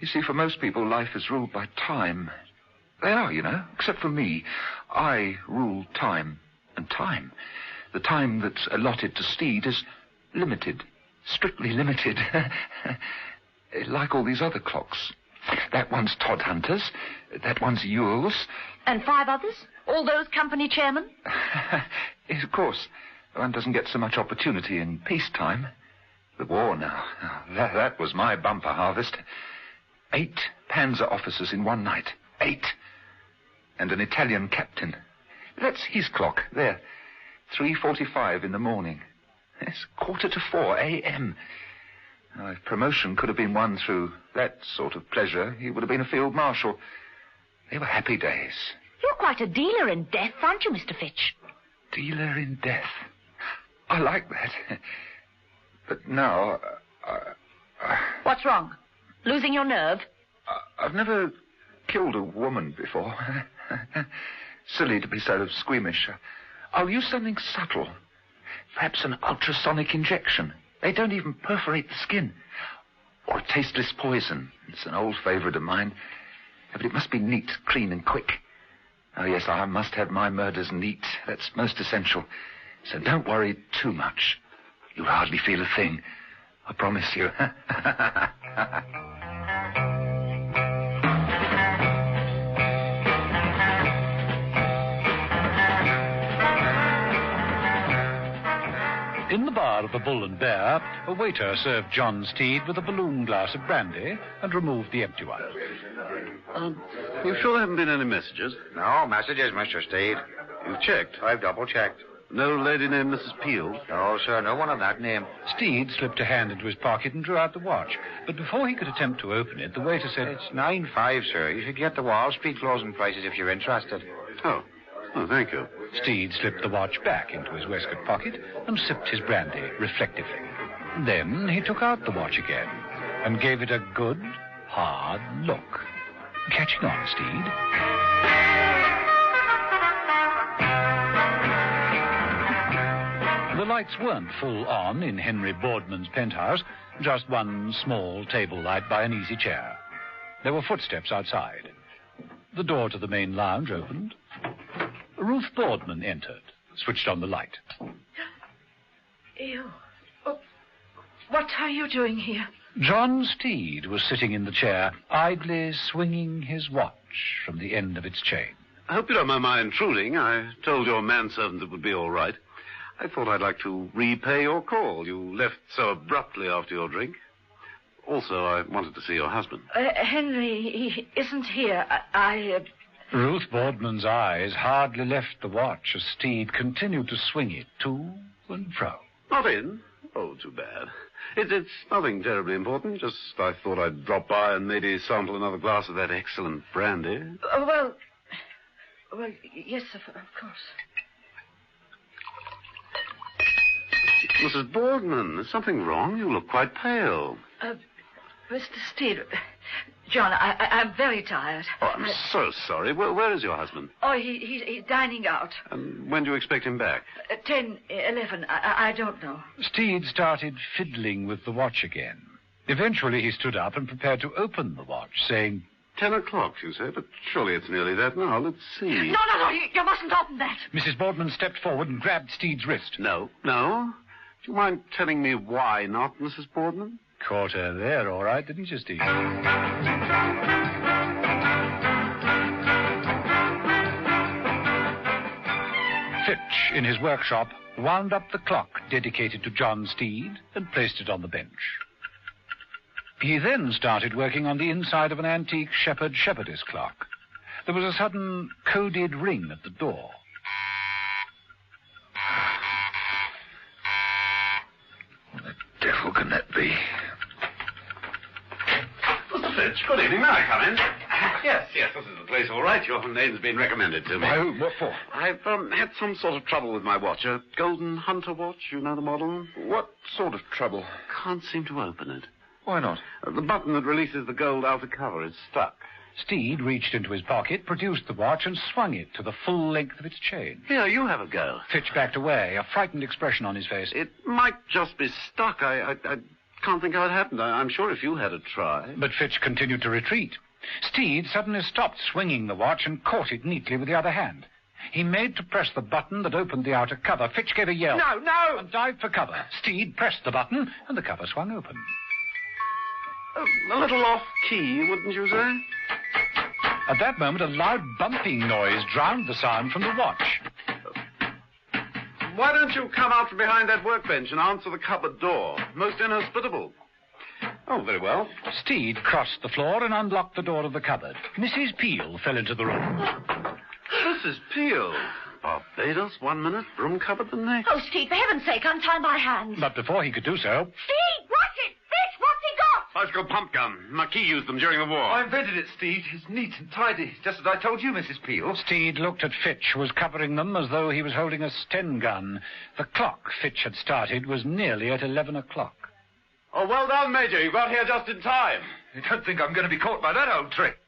You see, for most people, life is ruled by time. They are, you know, except for me. I rule time. And time, the time that's allotted to Steed, is limited. Strictly limited. Like all these other clocks. That one's Todd Hunter's. That one's Ewell's. And 5 others? All those company chairmen? Yes, of course. One doesn't get so much opportunity in peacetime. The war now. That was my bumper harvest. 8 panzer officers in one night. 8. And an Italian captain. That's his clock. There. 3:45 in the morning. Yes, 3:45 a.m. Now, if promotion could have been won through that sort of pleasure, he would have been a field marshal. They were happy days. You're quite a dealer in death, aren't you, Mr. Fitch? Dealer in death. I like that. But now... What's wrong? Losing your nerve? I've never killed a woman before. Silly to be so squeamish. I'll use something subtle. Perhaps an ultrasonic injection. They don't even perforate the skin. Or a tasteless poison. It's an old favourite of mine. But it must be neat, clean and quick. Oh, yes, I must have my murders neat. That's most essential. So don't worry too much. You'll hardly feel a thing. I promise you. In the bar of the Bull and Bear, a waiter served John Steed with a balloon glass of brandy and removed the empty one. You sure there haven't been any messages? No messages, Mr. Steed. You've checked? I've double-checked. No lady named Mrs. Peel? No, sir, no one of that name. Steed slipped a hand into his pocket and drew out the watch. But before he could attempt to open it, the waiter said... It's 9.5, sir. You should get the Wall Street closing prices if you're interested. Oh, thank you. Steed slipped the watch back into his waistcoat pocket and sipped his brandy reflectively. Then he took out the watch again and gave it a good, hard look. Catching on, Steed? lights weren't full on in Henry Boardman's penthouse, just one small table light by an easy chair. There were footsteps outside. The door to the main lounge opened. Ruth Boardman entered, switched on the light. You... Oh, what are you doing here? John Steed was sitting in the chair, idly swinging his watch from the end of its chain. I hope you don't mind my intruding. I told your manservant it would be all right. I thought I'd like to repay your call. You left so abruptly after your drink. Also, I wanted to see your husband. Henry, he isn't here. Ruth Boardman's eyes hardly left the watch as Steed continued to swing it to and fro. Not in? Oh, too bad. It's nothing terribly important. Just I thought I'd drop by and maybe sample another glass of that excellent brandy. Well, yes, of course. Mrs. Boardman, is something wrong? You look quite pale. Mr. Steed, John, I'm very tired. Oh, I'm so sorry. Where is your husband? Oh, he's dining out. And when do you expect him back? 10, 11, I don't know. Steed started fiddling with the watch again. Eventually he stood up and prepared to open the watch, saying, 10 o'clock, you say, but surely it's nearly that now. Let's see. No, you mustn't open that. Mrs. Boardman stepped forward and grabbed Steed's wrist. No. Do you mind telling me why not, Mrs. Boardman? Caught her there, all right, didn't you, Steed? Fitch, in his workshop, wound up the clock dedicated to John Steed and placed it on the bench. He then started working on the inside of an antique shepherdess clock. There was a sudden coded ring at the door. What the devil can that be? Mr. Fitch, good evening. May I come in? Yes, this is the place, all right. Your name's been recommended to me. Oh, what for? I've had some sort of trouble with my watch. A golden hunter watch, you know the model? What sort of trouble? Can't seem to open it. Why not? The button that releases the gold outer cover is stuck. Steed reached into his pocket, produced the watch, and swung it to the full length of its chain. Here, you have a go. Fitch backed away, a frightened expression on his face. It might just be stuck. I can't think how it happened. I'm sure if you had a try. But Fitch continued to retreat. Steed suddenly stopped swinging the watch and caught it neatly with the other hand. He made to press the button that opened the outer cover. Fitch gave a yell. No! And dived for cover. Steed pressed the button, and the cover swung open. A little off-key, wouldn't you say? At that moment, a loud bumping noise drowned the sound from the watch. Why don't you come out from behind that workbench and answer the cupboard door? Most inhospitable. Oh, very well. Steed crossed the floor and unlocked the door of the cupboard. Mrs. Peel fell into the room. Mrs. Peel. Barbados 1 minute, broom cupboard the next. Oh, Steed, for heaven's sake, untie my hands. But before he could do so... Steed, watch it! Fitch, what's he got? Bicycle pump gun. Marquis used them during the war. I invented it, Steed. It's neat and tidy, just as I told you, Mrs. Peel. Steed looked at Fitch, who was covering them as though he was holding a Sten gun. The clock Fitch had started was nearly at 11 o'clock. Oh, well done, Major. You got here just in time. You don't think I'm going to be caught by that old trick?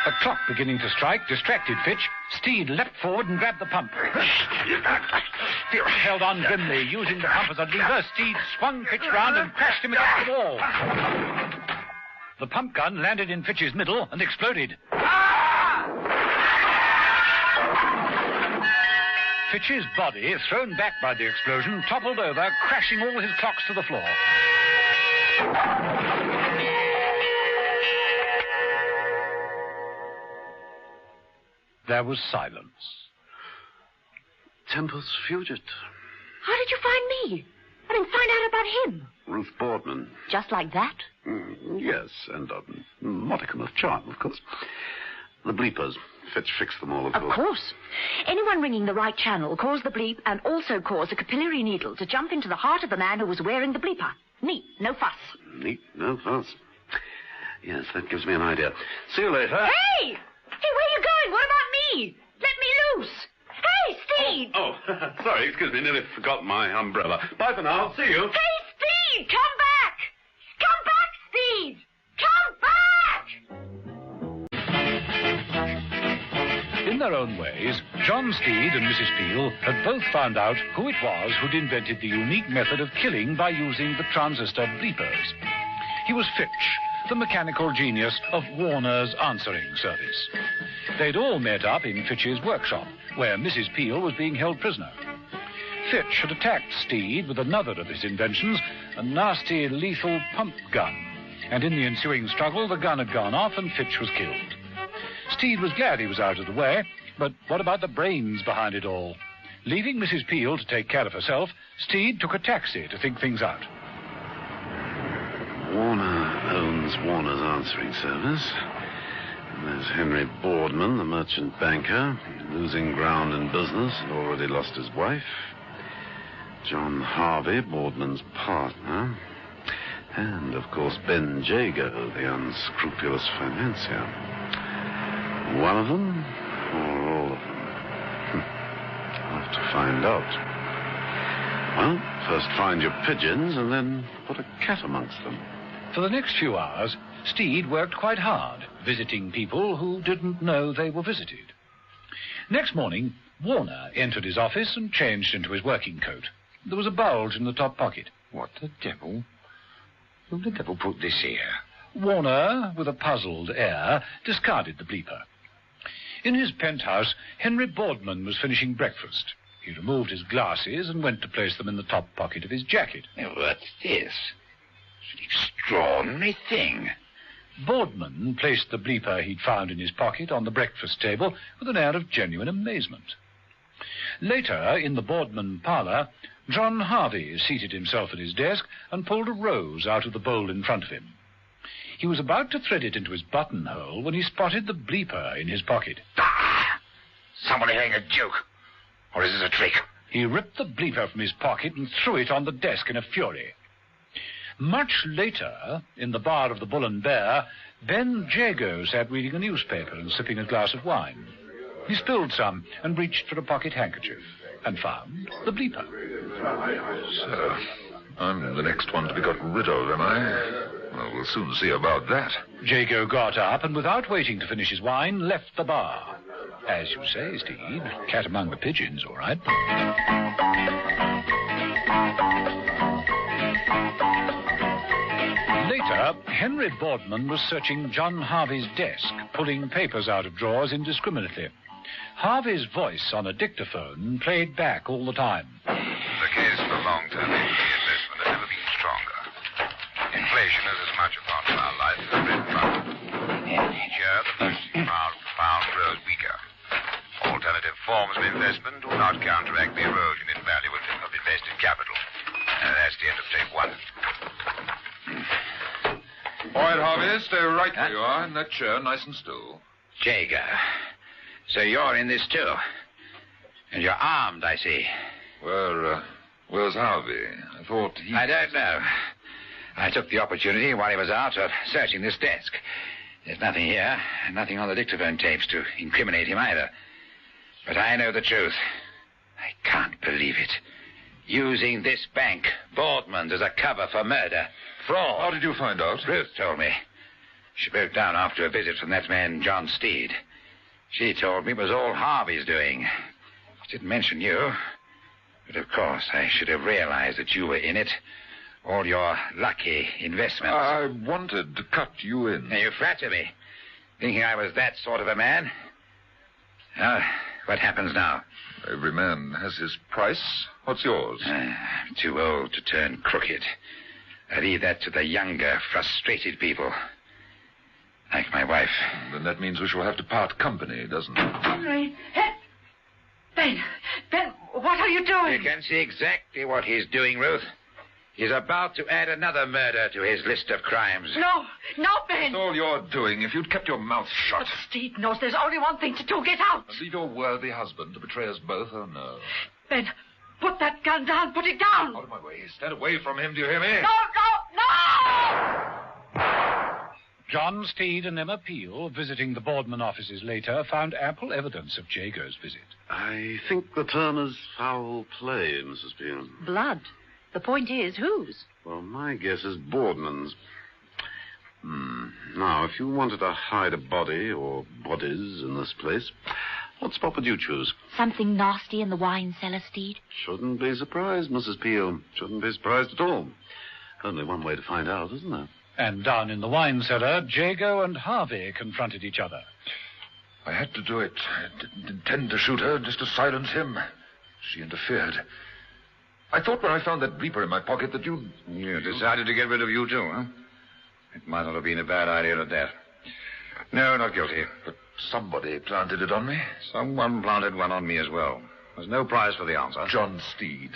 A clock beginning to strike distracted Fitch. Steed leapt forward and grabbed the pump. Fitch held on grimly, using the pump as a lever. Steed swung Fitch round and crashed him against the wall. The pump gun landed in Fitch's middle and exploded. Fitch's body, thrown back by the explosion, toppled over, crashing all his clocks to the floor. There was silence. Tempus fugit. How did you find me? I didn't find out about him. Ruth Boardman. Just like that? Yes, and a modicum of charm, of course. The bleepers. Fitch fixed them all, of course. Of course. Anyone ringing the right channel caused the bleep and also caused a capillary needle to jump into the heart of the man who was wearing the bleeper. Neat, no fuss. Neat, no fuss. Yes, that gives me an idea. See you later. Hey! Hey, where are you going? What about me? Let me loose. Hey, Steed! Oh, sorry, excuse me. Nearly forgot my umbrella. Bye for now. See you. Hey, Steed! Come back! Come back, Steed! Come back! In their own own ways, John Steed and Mrs. Peel had both found out who it was who'd invented the unique method of killing by using the transistor bleepers. He was Fitch, the mechanical genius of Warner's answering service. They'd all met up in Fitch's workshop, where Mrs. Peel was being held prisoner. Fitch had attacked Steed with another of his inventions, a nasty, lethal pump gun. And in the ensuing struggle, the gun had gone off and Fitch was killed. Steed was glad he was out of the way, but what about the brains behind it all? Leaving Mrs. Peel to take care of herself, Steed took a taxi to think things out. Warner owns Warner's answering service. And there's Henry Boardman, the merchant banker, losing ground in business and already lost his wife. John Harvey, Boardman's partner. And, of course, Ben Jago, the unscrupulous financier. One of them, or all of them? I'll have to find out. Well, first find your pigeons and then put a cat amongst them. For the next few hours, Steed worked quite hard, visiting people who didn't know they were visited. Next morning, Warner entered his office and changed into his working coat. There was a bulge in the top pocket. What the devil? Who the devil put this here? Warner, with a puzzled air, discarded the bleeper. In his penthouse, Henry Boardman was finishing breakfast. He removed his glasses and went to place them in the top pocket of his jacket. What's this? It's an extraordinary thing. Boardman placed the bleeper he'd found in his pocket on the breakfast table with an air of genuine amazement. Later, in the Boardman parlour, John Harvey seated himself at his desk and pulled a rose out of the bowl in front of him. He was about to thread it into his buttonhole when he spotted the bleeper in his pocket. Ah! Somebody having a joke. Or is this a trick? He ripped the bleeper from his pocket and threw it on the desk in a fury. Much later, in the bar of the Bull and Bear, Ben Jago sat reading a newspaper and sipping a glass of wine. He spilled some and reached for a pocket handkerchief and found the bleeper. So, I'm the next one to be got rid of, am I? Well, we'll soon see about that. Jago got up and, without waiting to finish his wine, left the bar. As you say, Steed, cat among the pigeons, all right. Later, Henry Boardman was searching John Harvey's desk, pulling papers out of drawers indiscriminately. Harvey's voice on a dictaphone played back all the time. The case for long-term equity investment has never been stronger. Inflation is as much a part of our life as the bread and butter. Each year, the purchasing power of the pound grows weaker. Alternative forms of investment do not counteract the erosion in value of invested capital. And that's the end of tape one. All right, Harvey, stay right where you are, in that chair, nice and still. Jago. So you're in this too. And you're armed, I see. Where's Harvey? I thought he... I don't know. I took the opportunity while he was out of searching this desk. There's nothing here, nothing on the dictaphone tapes to incriminate him either. But I know the truth. I can't believe it. Using this bank, Boardman's, as a cover for murder. Fraud. How did you find out? Ruth told me. She broke down after a visit from that man, John Steed. She told me it was all Harvey's doing. She didn't mention you. But of course, I should have realized that you were in it. All your lucky investments. I wanted to cut you in. Now, you flatter me, thinking I was that sort of a man. What happens now? Every man has his price. What's yours? I'm too old to turn crooked. I leave that to the younger, frustrated people. Like my wife. Then that means we shall have to part company, doesn't it? Henry! Ben, what are you doing? You can see exactly what he's doing, Ruth. He's about to add another murder to his list of crimes. No, Ben! That's all you're doing. If you'd kept your mouth shut. But Steed knows there's only one thing to do. Get out! And leave your worthy husband to betray us both? Oh, no. Ben, put that gun down. Put it down. Out of my way. Stand away from him. Do you hear me? No! John Steed and Emma Peel, visiting the Boardman offices later, found ample evidence of Jago's visit. I think the term is foul play, Mrs. Peel. Blood. The point is, whose? Well, my guess is Boardman's. Now, if you wanted to hide a body or bodies in this place, What spot would you choose? Something nasty in the wine cellar, Steed? Shouldn't be surprised, Mrs. Peel. Shouldn't be surprised at all. Only one way to find out, isn't there? And down in the wine cellar, Jago and Harvey confronted each other. I had to do it. I didn't intend to shoot her, just to silence him. She interfered. I thought when I found that bleeper in my pocket that you... You decided to get rid of you, too, huh? It might not have been a bad idea at that. No, not guilty. But somebody planted it on me. Someone planted one on me as well. There's no prize for the answer. John Steed.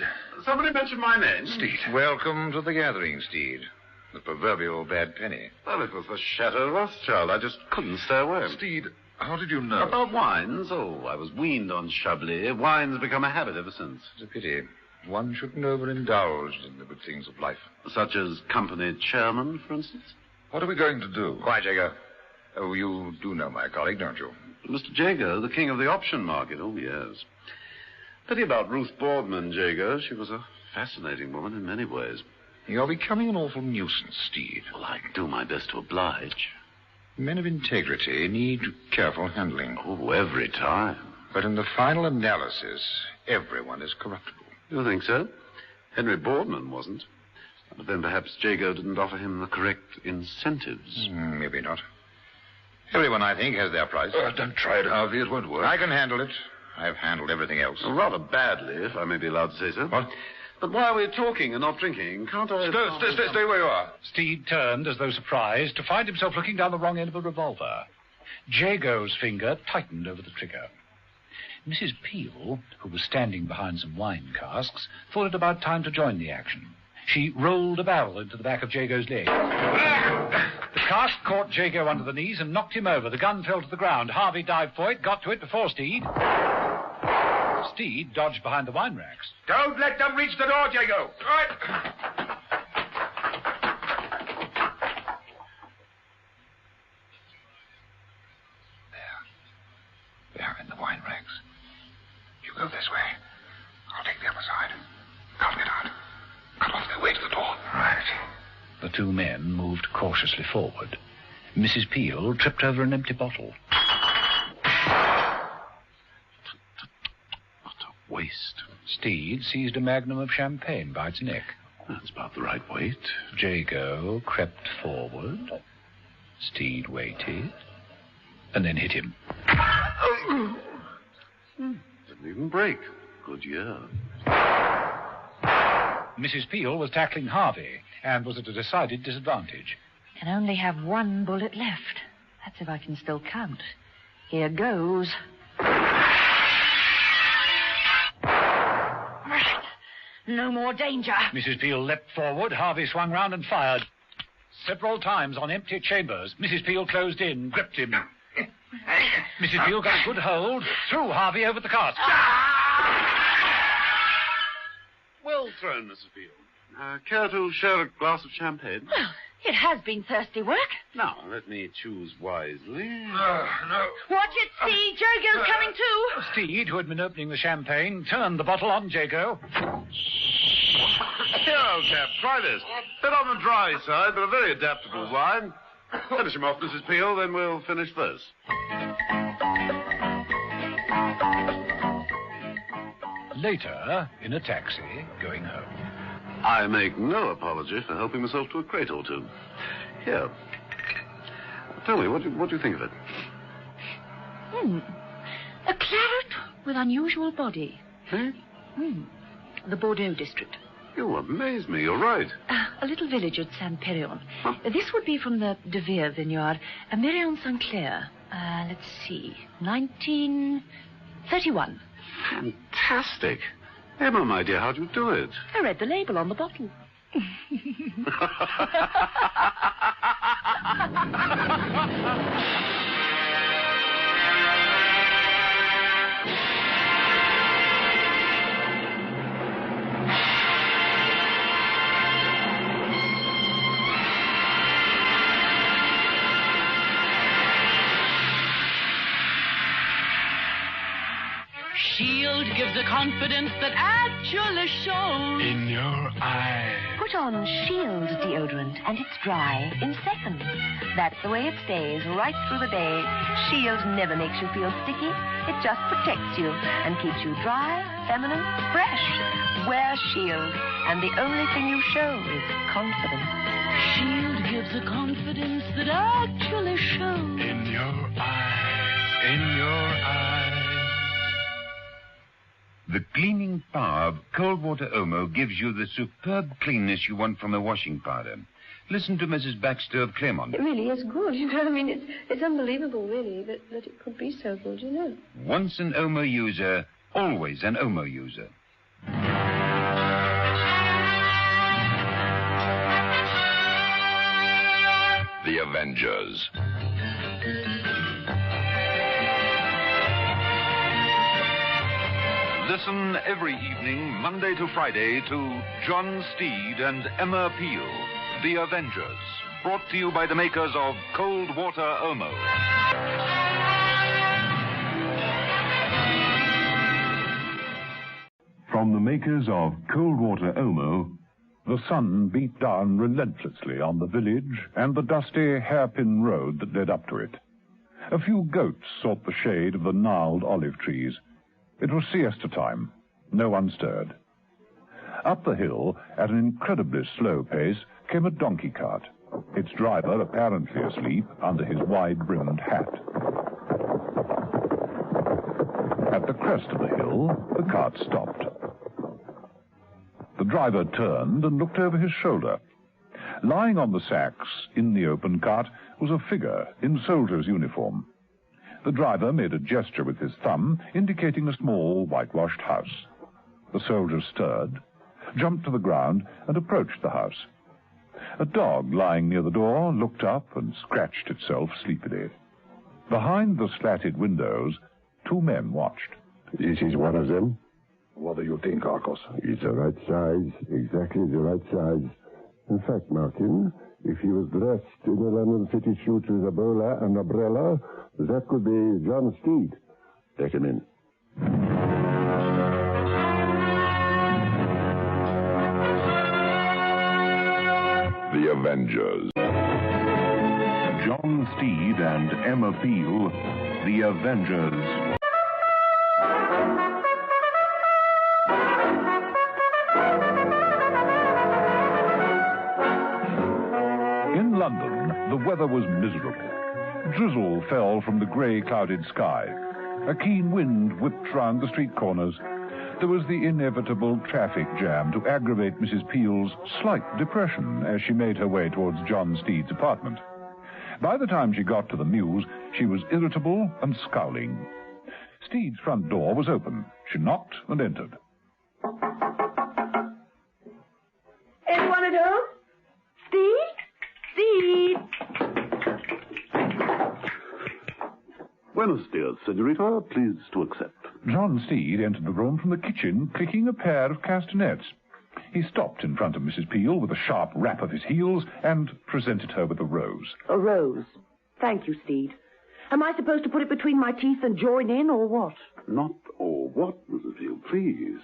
Somebody mentioned my name. Steed. Welcome to the gathering, Steed. The proverbial bad penny. Well, it was the Chateau Rothschild. I just couldn't stay away. Steed, how did you know? About wines? Oh, I was weaned on Chablis. Wine's become a habit ever since. It's a pity. One shouldn't overindulge in the good things of life. Such as company chairman, for instance? What are we going to do? Quiet, Jago. Oh, you do know my colleague, don't you? Mr. Jago, the king of the option market. Oh, yes. Pity about Ruth Boardman, Jago. She was a fascinating woman in many ways. You're becoming an awful nuisance, Steed. Well, I do my best to oblige. Men of integrity need careful handling. Oh, every time. But in the final analysis, everyone is corruptible. You think so? Henry Boardman wasn't. But then perhaps Jago didn't offer him the correct incentives. Maybe not. Everyone, I think, has their price. Don't try it, Harvey. It won't work. I can handle it. I've handled everything else. Well, rather badly, if I may be allowed to say so. What? But while we're talking and not drinking, can't I... Stay where you are. Steed turned, as though surprised, to find himself looking down the wrong end of a revolver. Jago's finger tightened over the trigger. Mrs. Peel, who was standing behind some wine casks, thought it about time to join the action. She rolled a barrel into the back of Jago's leg. The cask caught Jago under the knees and knocked him over. The gun fell to the ground. Harvey dived for it, got to it before Steed. Steed dodged behind the wine racks. Don't let them reach the door, Jago. Right. There, in the wine racks. You go this way. I'll take the other side. Can't get out. Cut off their way to the door. Right. The two men moved cautiously forward. Mrs. Peel tripped over an empty bottle. Waste. Steed seized a magnum of champagne by its neck. That's about the right weight. Jago crept forward. Steed waited, and then hit him. Didn't even break. Good year. Mrs. Peel was tackling Harvey and was at a decided disadvantage. Can only have one bullet left. That's if I can still count. Here goes. No more danger. Mrs. Peel leapt forward. Harvey swung round and fired. Several times on empty chambers. Mrs. Peel closed in, gripped him. Mrs. Peel got a good hold, threw Harvey over the cask. Well thrown, Mrs. Peel. Care to share a glass of champagne? Well, it has been thirsty work. Now, let me choose wisely. No. Watch it, Steed. Jago's coming too. Steed, who had been opening the champagne, turned the bottle on Jago. Here, old chap, try this. Bit on the dry side, but a very adaptable wine. Finish him off, Mrs. Peel, then we'll finish this. Later, in a taxi, going home. I make no apology for helping myself to a crate or two. Here. Tell me, what do you think of it? A claret with unusual body. Eh? The Bordeaux district. You amaze me. You're right. A little village at Saint-Péréon. Huh? This would be from the De Vere vineyard. Mérion-Saint-Clair. Let's see. 1931. Fantastic. Emma, my dear, how'd you do it? I read the label on the bottle. Shield gives a confidence that actually shows. In your eye. Put on Shield deodorant and it's dry in seconds. That's the way it stays right through the day. Shield never makes you feel sticky. It just protects you and keeps you dry, feminine, fresh. Wear Shield, and the only thing you show is confidence. Shield gives a confidence that actually shows. In your eye. In your eye. The cleaning power of cold water Omo gives you the superb cleanness you want from a washing powder. Listen to Mrs. Baxter of Claremont. It really is good, you know. I mean, it's unbelievable, really, that it could be so good, you know. Once an Omo user, always an Omo user. The Avengers. Listen every evening, Monday to Friday, to John Steed and Emma Peel, The Avengers, brought to you by the makers of Cold Water Omo. From the makers of Cold Water Omo, the sun beat down relentlessly on the village and the dusty hairpin road that led up to it. A few goats sought the shade of the gnarled olive trees. It was siesta time. No one stirred. Up the hill, at an incredibly slow pace, came a donkey cart, its driver apparently asleep under his wide-brimmed hat. At the crest of the hill, the cart stopped. The driver turned and looked over his shoulder. Lying on the sacks in the open cart was a figure in soldier's uniform. The driver made a gesture with his thumb, indicating a small, whitewashed house. The soldier stirred, jumped to the ground, and approached the house. A dog lying near the door looked up and scratched itself sleepily. Behind the slatted windows, two men watched. This is one of them. What do you think, Arcos? It's the right size, exactly the right size. In fact, Martin, if he was dressed in a London City suit with a bowler and umbrella, that could be John Steed. Take him in. The Avengers. John Steed and Emma Peel, The Avengers. In London, the weather was miserable. Drizzle fell from the grey, clouded sky. A keen wind whipped round the street corners. There was the inevitable traffic jam to aggravate Mrs. Peel's slight depression as she made her way towards John Steed's apartment. By the time she got to the Mews, she was irritable and scowling. Steed's front door was open. She knocked and entered. Anyone at home? Steed? Steed! Buenos dias, senorita. Pleased to accept. John Steed entered the room from the kitchen, clicking a pair of castanets. He stopped in front of Mrs. Peel with a sharp rap of his heels and presented her with a rose. A rose. Thank you, Steed. Am I supposed to put it between my teeth and join in, or what? Not or what, Mrs. Peel, please.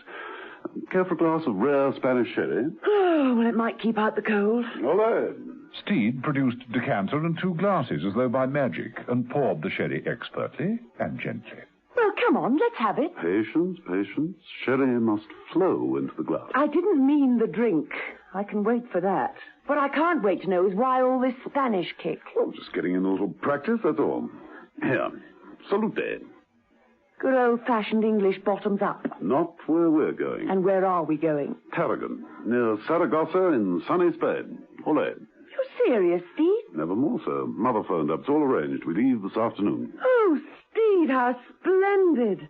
Care for a glass of rare Spanish sherry? Oh, well, it might keep out the cold. All right. Steed produced a decanter and two glasses as though by magic and poured the sherry expertly and gently. Well, come on, let's have it. Patience, patience. Sherry must flow into the glass. I didn't mean the drink. I can wait for that. What I can't wait to know is why all this Spanish kick. Oh, just getting in a little practice, that's all. Here, salute. Good old-fashioned English bottoms up. Not where we're going. And where are we going? Tarragon, near Saragossa in sunny Spain. Ole. You're serious, Steve? Never more, sir. Mother phoned up. It's all arranged. We leave this afternoon. Oh, Steve, how splendid.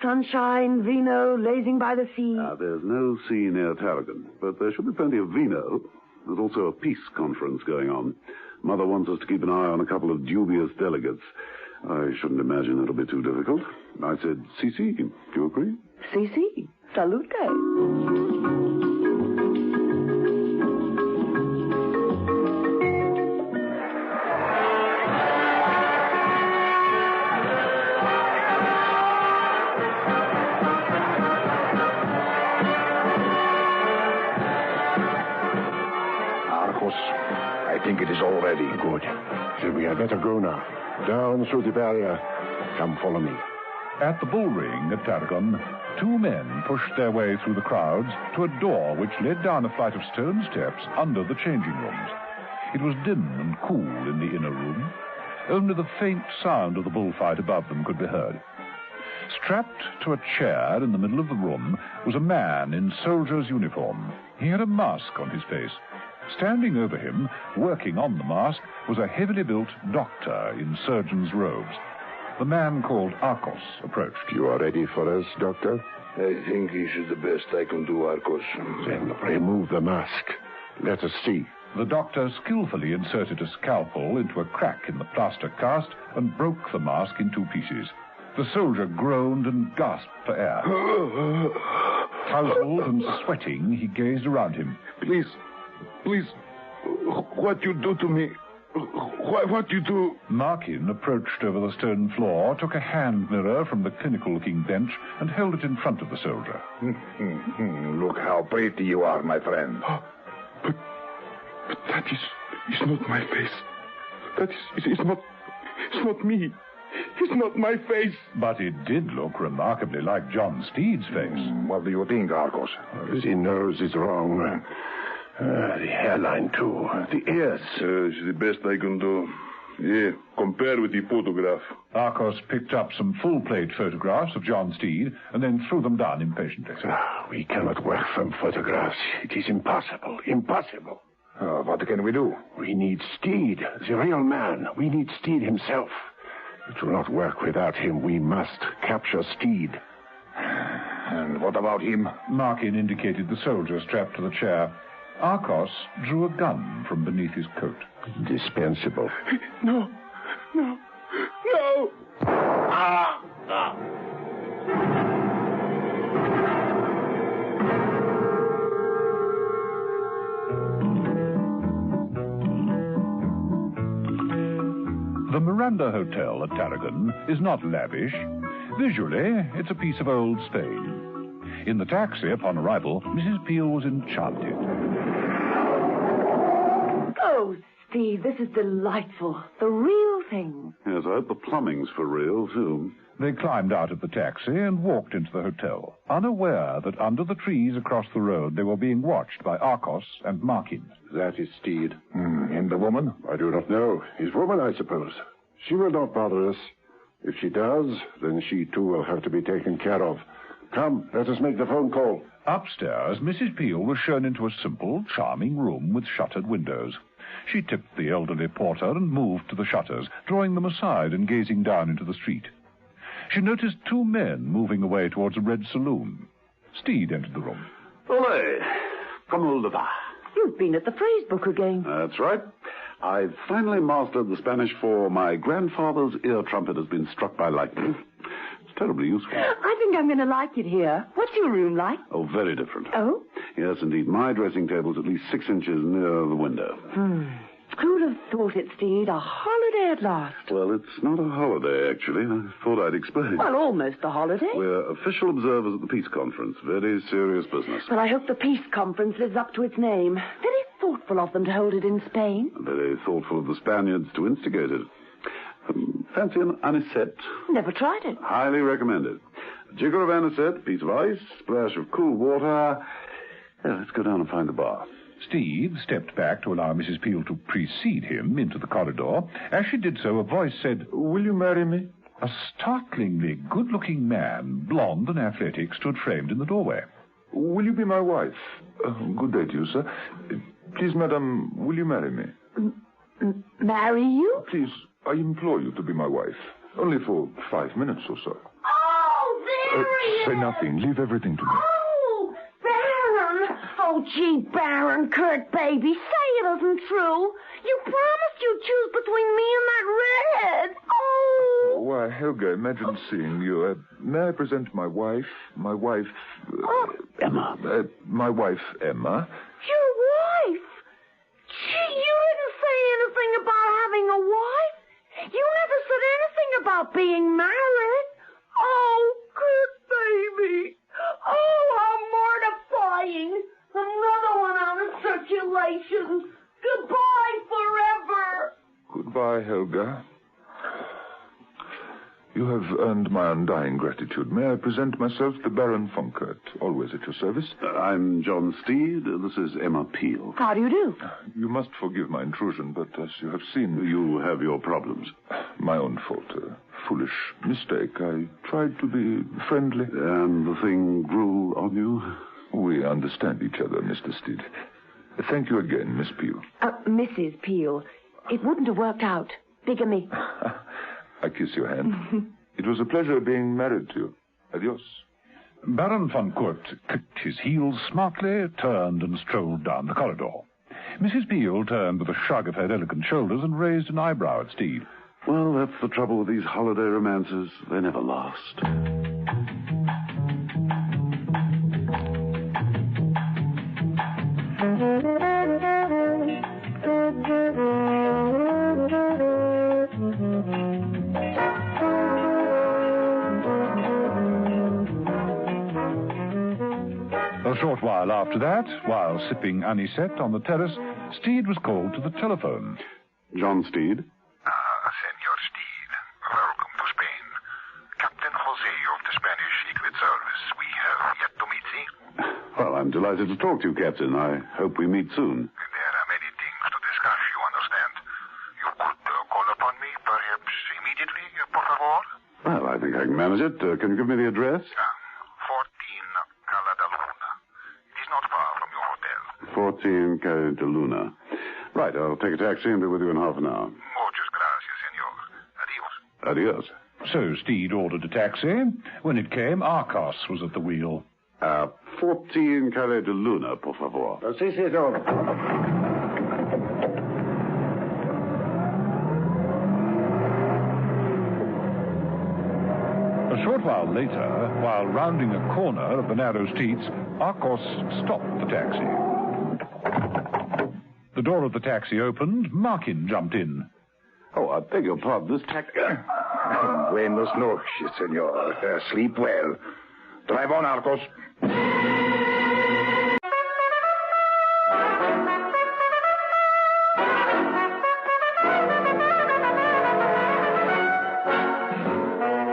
Sunshine, vino, lazing by the sea. There's no sea near Tarragon, but there should be plenty of vino. There's also a peace conference going on. Mother wants us to keep an eye on a couple of dubious delegates. I shouldn't imagine it'll be too difficult. I said, si. Do you agree? Si. Salute. Arcos. I think it is all ready. Good. Then we had better go now. Down through the barrier. Come, follow me. At the bull ring at Tarragon, two men pushed their way through the crowds to a door which led down a flight of stone steps under the changing rooms. It was dim and cool in the inner room. Only the faint sound of the bullfight above them could be heard. Strapped to a chair in the middle of the room was a man in soldier's uniform. He had a mask on his face. Standing over him, working on the mask, was a heavily built doctor in surgeon's robes. The man called Arcos approached. You are ready for us, Doctor? I think this is the best I can do, Arcos. Then remove the mask. Let us see. The doctor skillfully inserted a scalpel into a crack in the plaster cast and broke the mask in two pieces. The soldier groaned and gasped for air. Puzzled and sweating, he gazed around him. Please, what you do to me? What you do? Markin approached over the stone floor, took a hand mirror from the clinical-looking bench, and held it in front of the soldier. Look how pretty you are, my friend. But that is not my face. That is not me. It's not my face. But it did look remarkably like John Steed's face. What do you think, Arcos? The nose is wrong. The hairline, too. The ears. It's the best I can do. Yeah, compare with the photograph. Arcos picked up some full-plate photographs of John Steed and then threw them down impatiently. We cannot work from photographs. It is impossible. Impossible. What can we do? We need Steed, the real man. We need Steed himself. It will not work without him. We must capture Steed. And what about him? Markin indicated the soldier strapped to the chair. Arcos drew a gun from beneath his coat. Indispensable. No. The Miranda Hotel at Tarragon is not lavish. Visually, it's a piece of old Spain. In the taxi, upon arrival, Mrs. Peel was enchanted. Oh, Steve, this is delightful. The real thing. Yes, I hope the plumbing's for real, too. They climbed out of the taxi and walked into the hotel, unaware that under the trees across the road they were being watched by Arcos and Markin. That is Steed. And the woman? I do not know. His woman, I suppose. She will not bother us. If she does, then she too will have to be taken care of. Come, let us make the phone call. Upstairs, Mrs. Peel was shown into a simple, charming room with shuttered windows. She tipped the elderly porter and moved to the shutters, drawing them aside and gazing down into the street. She noticed two men moving away towards a red saloon. Steed entered the room. Ole, come over. You've been at the phrase book again. That's right. I've finally mastered the Spanish for my grandfather's ear trumpet has been struck by lightning. It's terribly useful. I think I'm going to like it here. What's your room like? Oh, very different. Oh? Yes, indeed. My dressing table's at least 6 inches near the window. Who'd have thought it, Steed? A holiday at last. Well, it's not a holiday, actually. I thought I'd explain. Well, almost a holiday. We're official observers at the peace conference. Very serious business. Well, I hope the peace conference lives up to its name. Very thoughtful of them to hold it in Spain. Very thoughtful of the Spaniards to instigate it. Fancy an anisette? Never tried it. Highly recommended. A jigger of anisette, a piece of ice, splash of cool water. Let's go down and find the bar. Steve stepped back to allow Mrs. Peel to precede him into the corridor. As she did so, a voice said, "Will you marry me?" A startlingly good-looking man, blond and athletic, stood framed in the doorway. "Will you be my wife?" Good day to you, sir. Please, madam, will you marry me? Marry you? Please, I implore you to be my wife. Only for 5 minutes or so. Oh, there he is! Say nothing. Leave everything to me. Oh, Baron! Oh, gee, Baron, Kurt, baby, say it isn't true. You promised you'd choose between me and that redhead. Oh! Why, Helga, imagine seeing you. May I present my wife? Emma. My wife, Emma. Your wife? Gee, you didn't say anything about having a wife. You never said anything about being married. Oh, Kurt, baby. Oh, how mortifying. Another one out of circulation. Goodbye, Helga. You have earned my undying gratitude. May I present myself, the Baron von Kurt, always at your service? I'm John Steed. This is Emma Peel. How do you do? You must forgive my intrusion, but as you have seen... You have your problems. My own fault. A foolish mistake. I tried to be friendly. And the thing grew on you? We understand each other, Mr. Steed. Thank you again, Miss Peel. Mrs. Peel. It wouldn't have worked out. Bigamy. I kiss your hand. It was a pleasure being married to you. Adios. Baron von Kurt clicked his heels smartly, turned and strolled down the corridor. Mrs. Peel turned with a shrug of her elegant shoulders and raised an eyebrow at Steed. Well, that's the trouble with these holiday romances. They never last. A short while after that, while sipping anisette on the terrace, Steed was called to the telephone. John Steed? Senor Steed. Welcome to Spain. Captain Jose of the Spanish Secret Service. We have yet to meet thee. Well, I'm delighted to talk to you, Captain. I hope we meet soon. There are many things to discuss, you understand. You could call upon me, perhaps immediately, por favor? Well, I think I can manage it. Can you give me the address? 14 Cala da Luna. It is not far from your hotel. 14 Calle de Luna. Right, I'll take a taxi and be with you in half an hour. Muchas gracias, senor. Adios. Adios. So Steed ordered a taxi. When it came, Arcos was at the wheel. 14 Calle de Luna, por favor. Sí, senor. A short while later, while rounding a corner of the narrow streets, Arcos stopped the taxi. The door of the taxi opened. Markin jumped in. Oh, I beg your pardon. This taxi... Buenos noches, senor. Sleep well. Drive on, Arcos.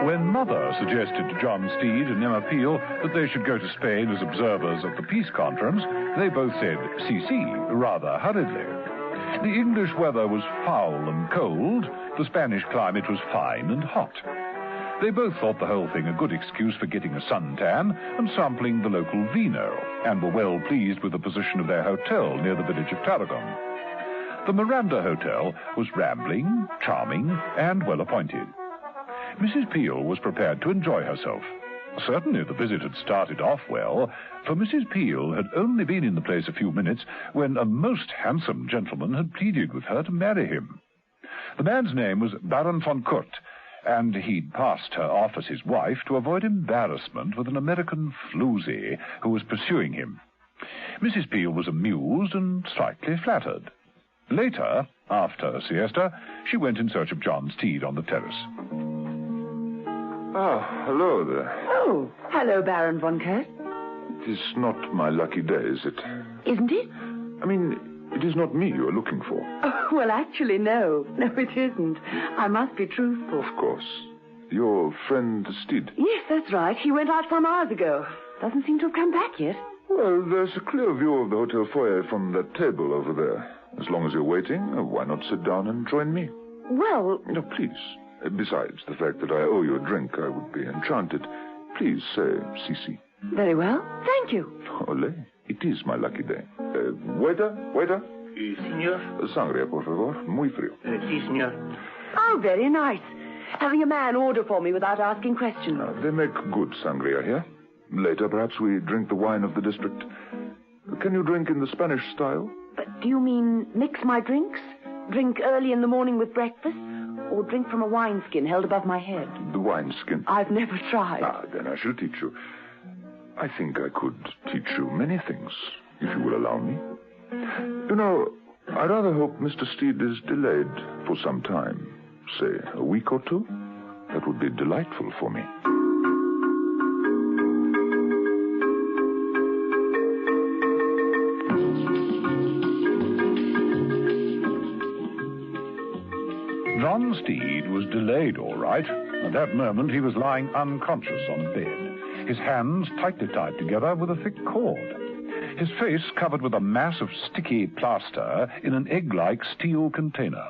When Mother suggested to John Steed and Emma Peel that they should go to Spain as observers of the peace conference, they both said si, rather hurriedly. The English weather was foul and cold. The Spanish climate was fine and hot. They both thought the whole thing a good excuse for getting a suntan and sampling the local vino, and were well pleased with the position of their hotel near the village of Tarragon. The Miranda Hotel was rambling, charming, and well appointed. Mrs. Peel was prepared to enjoy herself. Certainly the visit had started off well, for Mrs. Peel had only been in the place a few minutes when a most handsome gentleman had pleaded with her to marry him. The man's name was Baron von Kurt, and he'd passed her off as his wife to avoid embarrassment with an American floozy who was pursuing him. Mrs. Peel was amused and slightly flattered. Later, after a siesta, she went in search of John Steed on the terrace. Ah, hello there. Oh, hello, Baron von Kurt. It is not my lucky day, is it? Isn't it? I mean, it is not me you are looking for. Oh, well, actually, no. No, it isn't. I must be truthful. Of course. Your friend Steed. Yes, that's right. He went out some hours ago. Doesn't seem to have come back yet. Well, there's a clear view of the hotel foyer from that table over there. As long as you're waiting, why not sit down and join me? Well... No, please. Besides the fact that I owe you a drink, I would be enchanted. Please say si. Very well. Thank you. Ole, it is my lucky day. Waiter. Senor? Sangria, por favor. Muy frío. Si, senor. Oh, very nice. Having a man order for me without asking questions. They make good sangria here. Later, perhaps we drink the wine of the district. Can you drink in the Spanish style? But do you mean mix my drinks? Drink early in the morning with breakfast? Or drink from a wineskin held above my head? The wineskin? I've never tried. Then I shall teach you. I think I could teach you many things, if you will allow me. You know, I rather hope Mr. Steed is delayed for some time. Say, a week or two? That would be delightful for me. John Steed was delayed, all right. At that moment, he was lying unconscious on a bed, his hands tightly tied together with a thick cord, his face covered with a mass of sticky plaster in an egg-like steel container.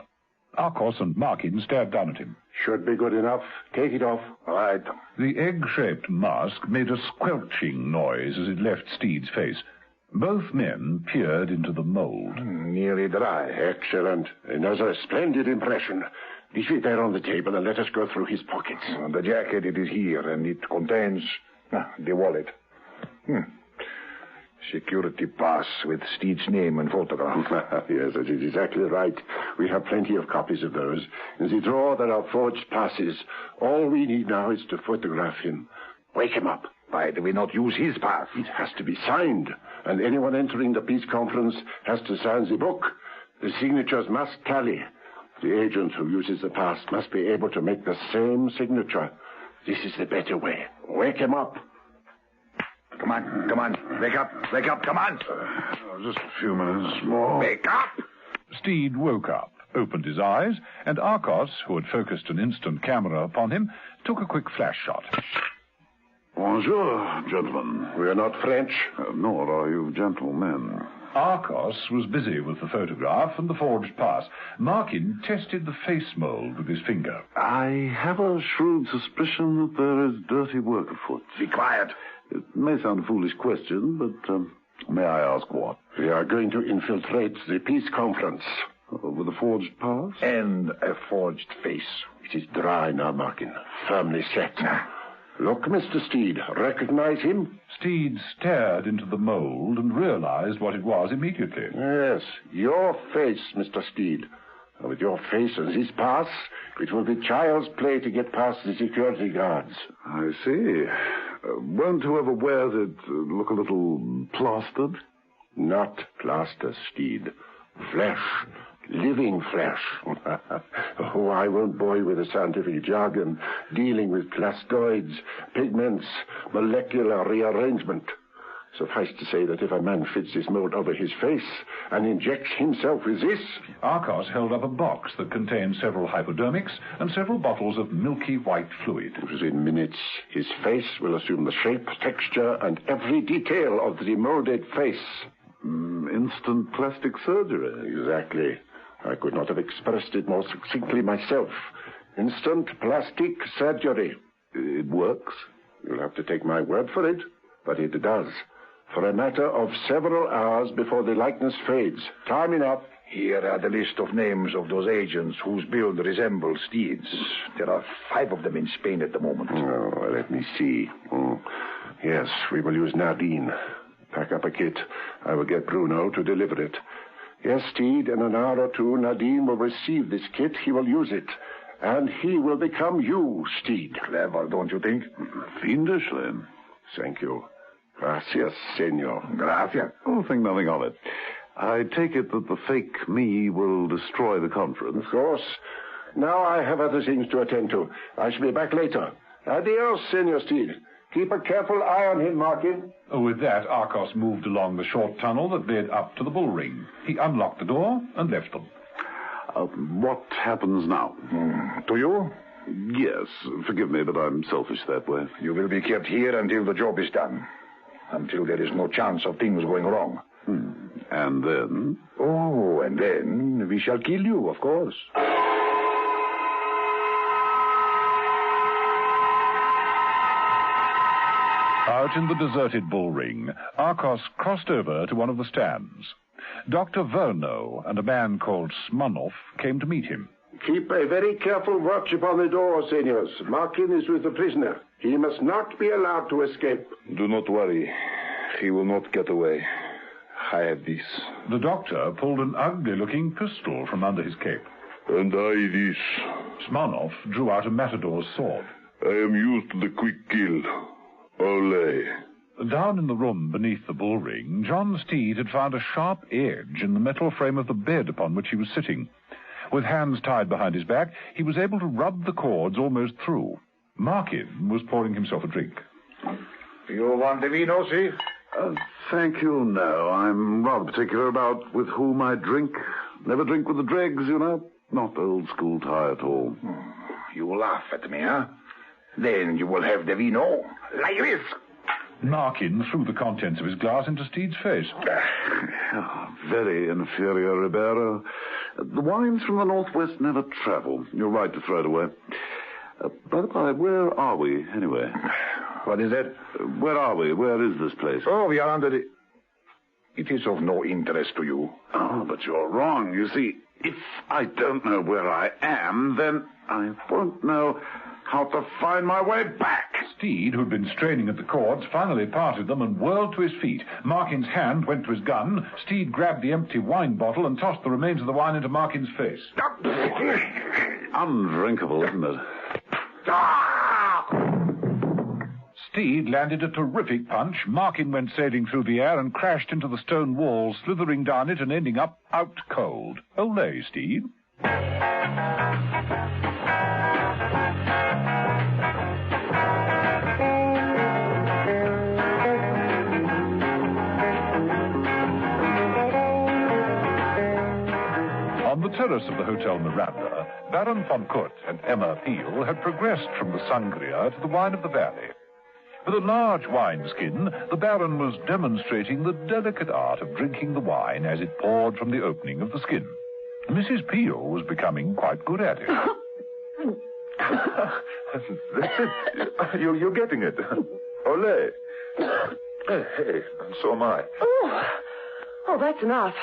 Arcos and Markin stared down at him. Should be good enough. Take it off. All right. The egg-shaped mask made a squelching noise as it left Steed's face. Both men peered into the mold. Nearly dry. Excellent. Another splendid impression. Leave it there on the table and let us go through his pockets. The jacket, it is here, and it contains the wallet. Security pass with Steed's name and photograph. Yes, that is exactly right. We have plenty of copies of those. In the drawer there are forged passes. All we need now is to photograph him. Wake him up. Why do we not use his pass? It has to be signed, and anyone entering the peace conference has to sign the book. The signatures must tally. The agent who uses the pass must be able to make the same signature. This is the better way. Wake him up. Come on. Wake up, come on. Just a few minutes more. Wake up! Steed woke up, opened his eyes, and Arcos, who had focused an instant camera upon him, took a quick flash shot. Bonjour, gentlemen. We are not French. Nor are you gentlemen. Arcos was busy with the photograph and the forged pass. Markin tested the face mold with his finger. I have a shrewd suspicion that there is dirty work afoot. Be quiet. It may sound a foolish question, but may I ask what? We are going to infiltrate the peace conference. With a forged pass? And a forged face. It is dry now, Markin. Firmly set. Look, Mr. Steed. Recognize him? Steed stared into the mold and realized what it was immediately. Yes, your face, Mr. Steed. With your face and this pass, it will be child's play to get past the security guards. I see. Won't whoever wears it look a little plastered? Not plaster, Steed. Flesh. Living flesh. Oh, I won't bore you with the scientific jargon dealing with plastoids, pigments, molecular rearrangement. Suffice to say that if a man fits this mold over his face and injects himself with this... Arcos held up a box that contained several hypodermics and several bottles of milky white fluid. Within minutes, his face will assume the shape, texture, and every detail of the molded face. Instant plastic surgery. Exactly. I could not have expressed it more succinctly myself. Instant plastic surgery. It works? You'll have to take my word for it, but it does. For a matter of several hours before the likeness fades. Time enough. Here are the list of names of those agents whose build resembles Steed's. There are 5 of them in Spain at the moment. Oh, let me see. Yes, we will use Nadine. Pack up a kit. I will get Bruno to deliver it. Yes, Steed, in an hour or two, Nadine will receive this kit. He will use it. And he will become you, Steed. Clever, don't you think? Fiendishly. Thank you. Gracias, senor. Gracias. Oh, think nothing of it. I take it that the fake me will destroy the conference. Of course. Now I have other things to attend to. I shall be back later. Adios, senor Steed. Keep a careful eye on him, Markin. With that, Arcos moved along the short tunnel that led up to the bull ring. He unlocked the door and left them. What happens now? To you? Yes. Forgive me, but I'm selfish that way. You will be kept here until the job is done. Until there is no chance of things going wrong. And then? Oh, and then we shall kill you, of course. Out in the deserted bull ring, Arcos crossed over to one of the stands. Dr. Verno and a man called Smirnov came to meet him. Keep a very careful watch upon the door, senors. Markin is with the prisoner. He must not be allowed to escape. Do not worry. He will not get away. I have this. The doctor pulled an ugly-looking pistol from under his cape. And I this. Smirnov drew out a matador's sword. I am used to the quick kill. Ole. Down in the room beneath the bull ring, John Steed had found a sharp edge in the metal frame of the bed upon which he was sitting. With hands tied behind his back, he was able to rub the cords almost through. Markin was pouring himself a drink. You want the vino, see? Thank you, no. I'm rather particular about with whom I drink. Never drink with the dregs, you know. Not old school tie at all. You laugh at me, huh? Then you will have the vino like this. Markin threw the contents of his glass into Steed's face. Very inferior, Ribeiro. The wines from the northwest never travel. You're right to throw it away. By the by, where are we, anyway? What is that? Where are we? Where is this place? Oh, we are under the... It is of no interest to you. Oh, but you're wrong. You see, if I don't know where I am, then I won't know how to find my way back. Steed, who'd been straining at the cords, finally parted them and whirled to his feet. Markin's hand went to his gun. Steed grabbed the empty wine bottle and tossed the remains of the wine into Markin's face. Undrinkable, isn't it? Steed landed a terrific punch. Markin went sailing through the air and crashed into the stone wall, slithering down it and ending up out cold. Olé, Steed. On the terrace of the Hotel Miranda, Baron von Kurt and Emma Peel had progressed from the sangria to the wine of the valley. With a large wineskin, the Baron was demonstrating the delicate art of drinking the wine as it poured from the opening of the skin. Mrs. Peel was becoming quite good at it. That's it. You're getting it. Olé. Hey, so am I. Oh, that's enough.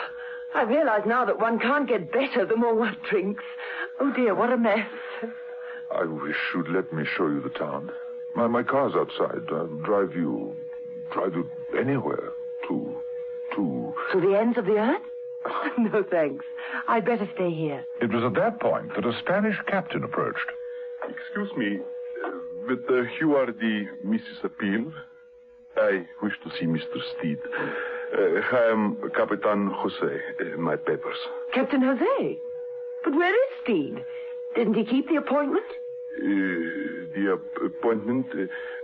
I realize now that one can't get better the more one drinks. Oh, dear, what a mess. I wish you'd let me show you the town. My car's outside. I'll drive you anywhere. To the ends of the earth? No, thanks. I'd better stay here. It was at that point that a Spanish captain approached. Excuse me, but you are the Mrs. Appeal? I wish to see Mr. Steed. I am Capitan Jose. My papers. Captain Jose? But where is Steed? Didn't he keep the appointment? The appointment?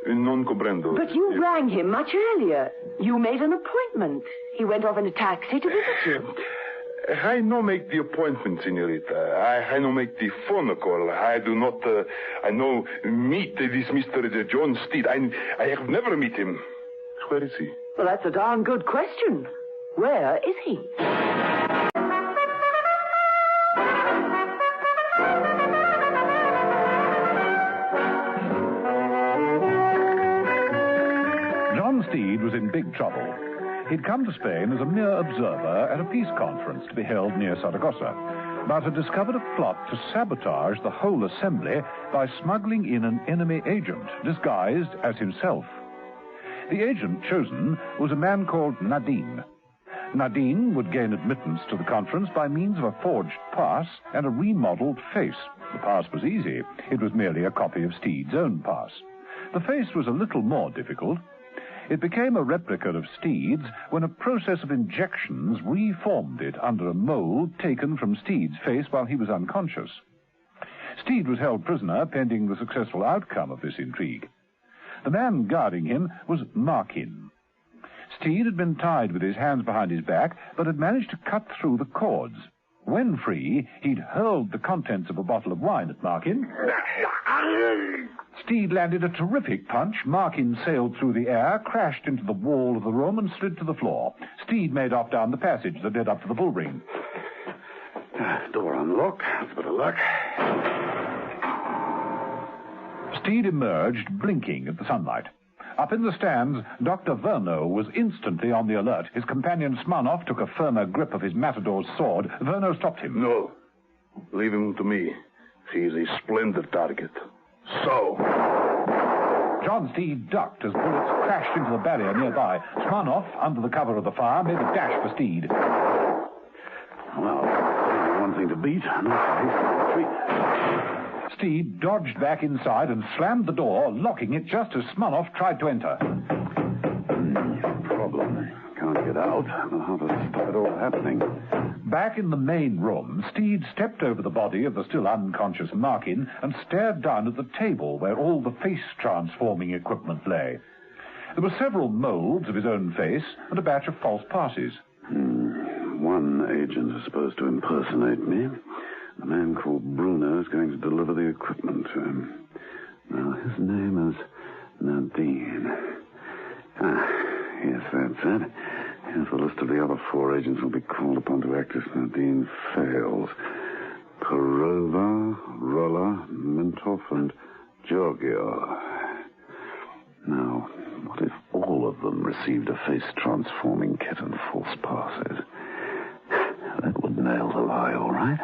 Non comprendo. But you rang him much earlier. You made an appointment. He went off in a taxi to visit you. I no make the appointment, senorita. I no make the phone call. I do not, I no meet this Mr. John Steed. I have never met him. Where is he? Well, that's a darn good question. Where is he? John Steed was in big trouble. He'd come to Spain as a mere observer at a peace conference to be held near Saragossa, but had discovered a plot to sabotage the whole assembly by smuggling in an enemy agent disguised as himself. The agent chosen was a man called Nadine. Nadine would gain admittance to the conference by means of a forged pass and a remodeled face. The pass was easy. It was merely a copy of Steed's own pass. The face was a little more difficult. It became a replica of Steed's when a process of injections reformed it under a mold taken from Steed's face while he was unconscious. Steed was held prisoner pending the successful outcome of this intrigue. The man guarding him was Markin. Steed had been tied with his hands behind his back, but had managed to cut through the cords. When free, he'd hurled the contents of a bottle of wine at Markin. Steed landed a terrific punch. Markin sailed through the air, crashed into the wall of the room, and slid to the floor. Steed made off down the passage that led up to the bull ring. Door unlocked. That's a bit of luck. Steed emerged, blinking at the sunlight. Up in the stands, Dr. Verno was instantly on the alert. His companion Smirnoff took a firmer grip of his matador's sword. Verno stopped him. No. Leave him to me. He is a splendid target. So. John Steed ducked as bullets crashed into the barrier nearby. Smirnoff, under the cover of the fire, made a dash for Steed. Well, only one thing to beat, not a hasty retreat. Steed dodged back inside and slammed the door, locking it just as Smirnoff tried to enter. Problem. Can't get out. I'll have to stop it all happening. Back in the main room, Steed stepped over the body of the still unconscious Markin and stared down at the table where all the face-transforming equipment lay. There were several molds of his own face and a batch of false passes. one agent is supposed to impersonate me. A man called Bruno is going to deliver the equipment to him. Now, his name is Nadine. Yes, that's it. Here's the list of the other 4 agents who'll be called upon to act if Nadine fails. Perova, Rolla, Mintoff, and Giorgio. Now, what if all of them received a face-transforming kit and false passes? That would nail the lie, all right.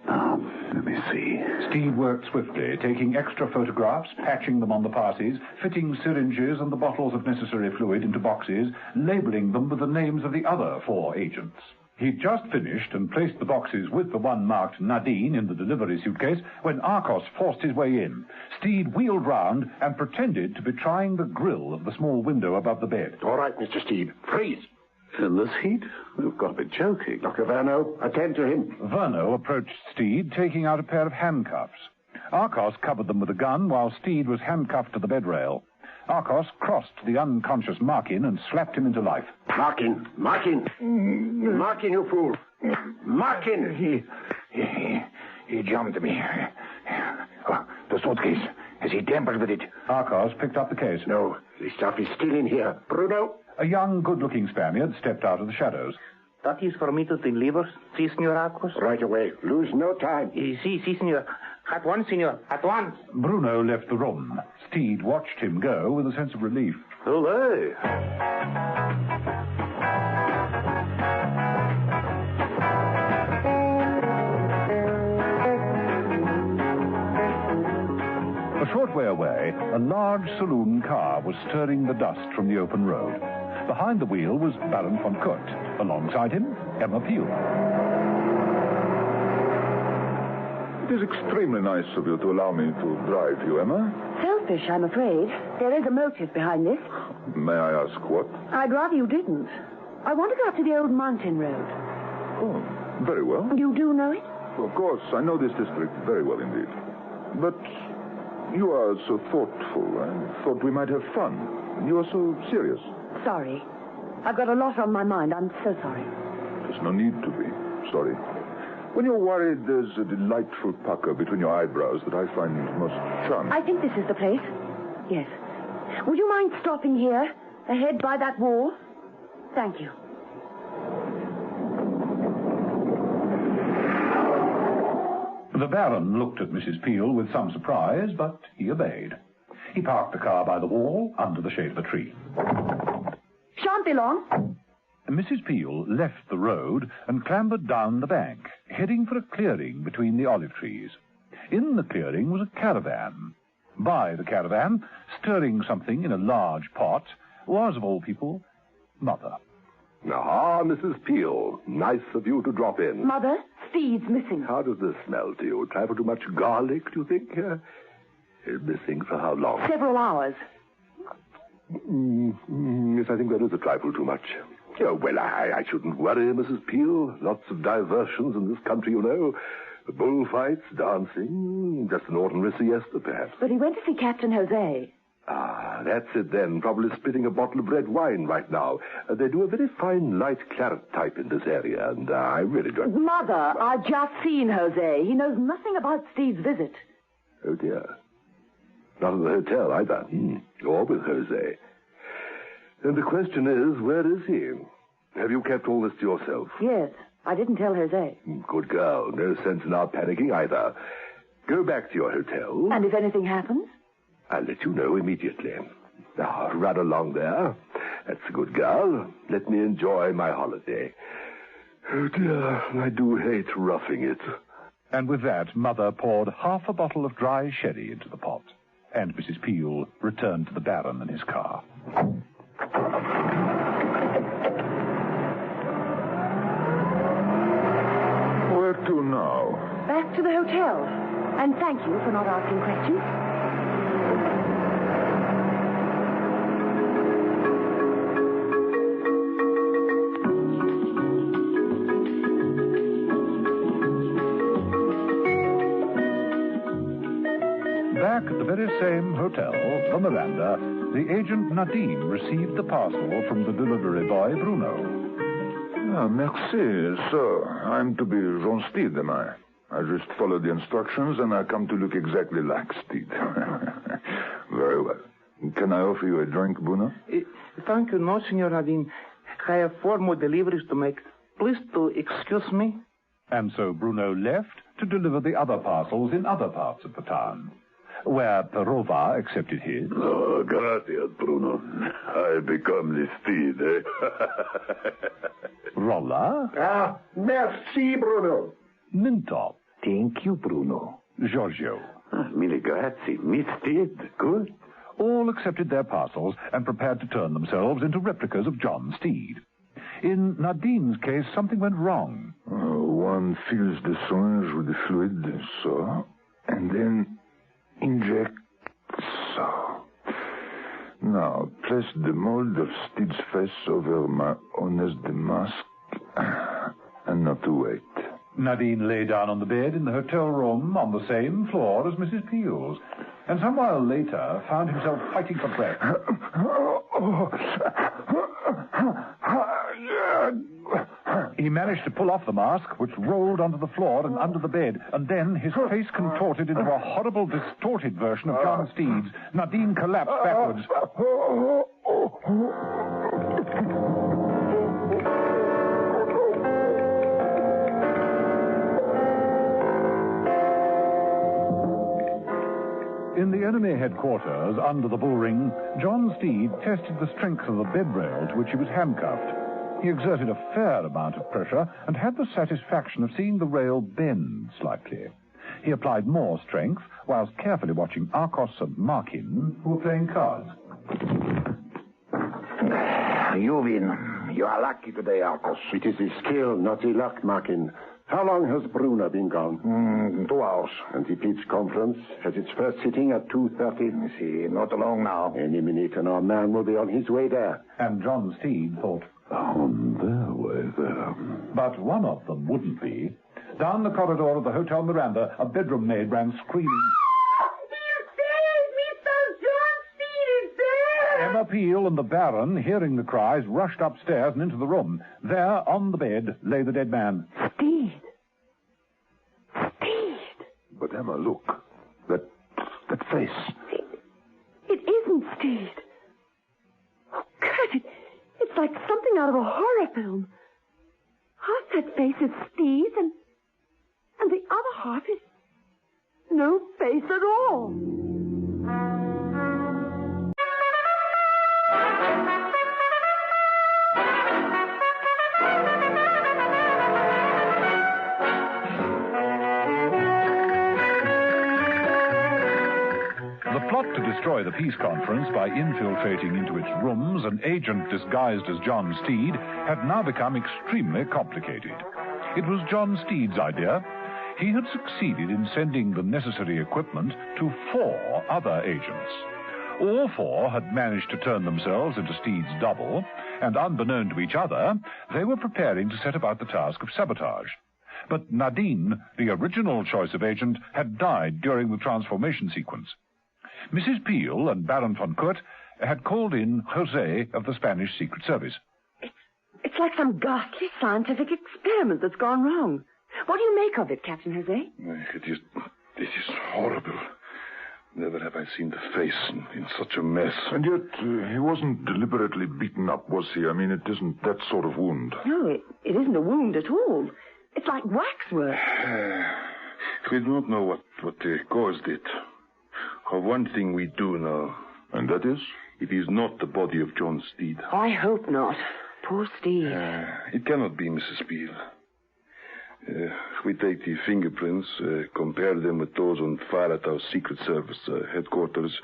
Now, let me see. Steed worked swiftly, taking extra photographs, patching them on the passes, fitting syringes and the bottles of necessary fluid into boxes, labeling them with the names of the other 4 agents. He'd just finished and placed the boxes with the one marked Nadine in the delivery suitcase when Arcos forced his way in. Steed wheeled round and pretended to be trying the grill of the small window above the bed. All right, Mr. Steed. Freeze. In this heat? You've got to be joking. Dr. Verno, attend to him. Verno approached Steed, taking out a pair of handcuffs. Arcos covered them with a gun while Steed was handcuffed to the bed rail. Arcos crossed the unconscious Markin and slapped him into life. Markin! Markin, you fool! Markin! He jumped me. Oh, the suitcase. Has he tampered with it? Arcos picked up the case. No, the stuff is still in here. Bruno? A young, good-looking Spaniard stepped out of the shadows. That is for me to deliver, si, Senor Arcos. Right away. Lose no time. Si, Senor. At once, Senor. At once. Bruno left the room. Steed watched him go with a sense of relief. Olé! A short way away, a large saloon car was stirring the dust from the open road. Behind the wheel was Baron von Kurt. Alongside him, Emma Peel. It is extremely nice of you to allow me to drive you, Emma. Selfish, I'm afraid. There is a motive behind this. May I ask what? I'd rather you didn't. I want to go up to the old mountain road. Oh, very well. You do know it? Of course, I know this district very well indeed. But you are so thoughtful. I thought we might have fun. You are so serious. Sorry. I've got a lot on my mind. I'm so sorry. There's no need to be sorry. When you're worried, there's a delightful pucker between your eyebrows that I find most charming. I think this is the place. Yes. Would you mind stopping here, ahead by that wall? Thank you. The Baron looked at Mrs. Peel with some surprise, but he obeyed. He parked the car by the wall, under the shade of a tree. Shan't be long. Mrs. Peel left the road and clambered down the bank, heading for a clearing between the olive trees. In the clearing was a caravan. By the caravan, stirring something in a large pot, was, of all people, Mother. Ah, Mrs. Peel. Nice of you to drop in. Mother, Steed's missing. How does this smell to you? Trifle too much garlic, do you think? Missing for how long? Several hours. Yes, I think that is a trifle too much. Oh, well, I shouldn't worry, Mrs. Peel. Lots of diversions in this country, you know. Bullfights, dancing, just an ordinary siesta, perhaps. But he went to see Captain Jose. Ah, that's it then. Probably spitting a bottle of red wine right now. They do a very fine light claret type in this area, and I really don't... Mother, I've just seen Jose. He knows nothing about Steed's visit. Oh, dear. Not at the hotel, either. Or with Jose. And the question is, where is he? Have you kept all this to yourself? Yes, I didn't tell Jose. Good girl. No sense in our panicking either. Go back to your hotel. And if anything happens? I'll let you know immediately. Now, run along there. That's a good girl. Let me enjoy my holiday. Oh, dear, I do hate roughing it. And with that, Mother poured half a bottle of dry sherry into the pot. And Mrs. Peel returned to the Baron and his car. Where to now? Back to the hotel. And thank you for not asking questions. Back at the very same hotel, the Miranda, the agent Nadine received the parcel from the delivery boy, Bruno. Ah, merci. So, I'm to be John Steed, am I? I just follow the instructions and I come to look exactly like Steed. Very well. Can I offer you a drink, Bruno? Thank you, no, Senor Nadine. I have 4 more deliveries to make. Please to excuse me. And so Bruno left to deliver the other parcels in other parts of the town, where Perova accepted his. Oh, gracias, Bruno. I become the Steed, eh? Rolla. Ah, merci, Bruno. Minto. Thank you, Bruno. Giorgio. Mille grazie. Miss Steed, good. All accepted their parcels and prepared to turn themselves into replicas of John Steed. In Nadine's case, something went wrong. One fills the syringe with the fluid, so, and then inject, so. Now, place the mold of Steed's face over my honest mask, and not to wait. Nadine lay down on the bed in the hotel room on the same floor as Mrs. Peel's, and some while later found himself fighting for breath. He managed to pull off the mask, which rolled onto the floor and under the bed, and then, his face contorted into a horrible, distorted version of John Steed's. Nadine collapsed backwards. In the enemy headquarters, under the bullring, John Steed tested the strength of the bed rail to which he was handcuffed. He exerted a fair amount of pressure and had the satisfaction of seeing the rail bend slightly. He applied more strength whilst carefully watching Arcos and Markin, who were playing cards. You win. You are lucky today, Arcos. It is the skill, not the luck, Markin. How long has Bruno been gone? 2 hours. And the pitch conference has its first sitting at 2:30? See, not long now. Any minute, and our man will be on his way there. And John Steed thought, on their way there. But one of them wouldn't be. Down the corridor of the Hotel Miranda, a bedroom maid ran screaming. Emma Peel and the Baron, hearing the cries, rushed upstairs and into the room. There, on the bed, lay the dead man. Steed. Steed. But Emma, look. That face. It isn't Steed. Oh, God, it's like something out of a horror film. Half that face is Steed's, and the other half is no face at all. The plot to destroy the peace conference by infiltrating into its rooms an agent disguised as John Steed had now become extremely complicated. It was John Steed's idea. He had succeeded in sending the necessary equipment to 4 other agents. All 4 had managed to turn themselves into Steed's double, and unbeknown to each other, they were preparing to set about the task of sabotage. But Nadine, the original choice of agent, had died during the transformation sequence. Mrs. Peel and Baron von Kurt had called in José of the Spanish Secret Service. It's like some ghastly scientific experiment that's gone wrong. What do you make of it, Captain José? It is horrible. Never have I seen the face in such a mess. And yet, he wasn't deliberately beaten up, was he? I mean, it isn't that sort of wound. No, it isn't a wound at all. It's like waxwork. We don't know what caused it. Of one thing we do know. And that is? It is not the body of John Steed. I hope not. Poor Steed. It cannot be, Mrs. Peel. If we take the fingerprints, compare them with those on file at our Secret Service headquarters.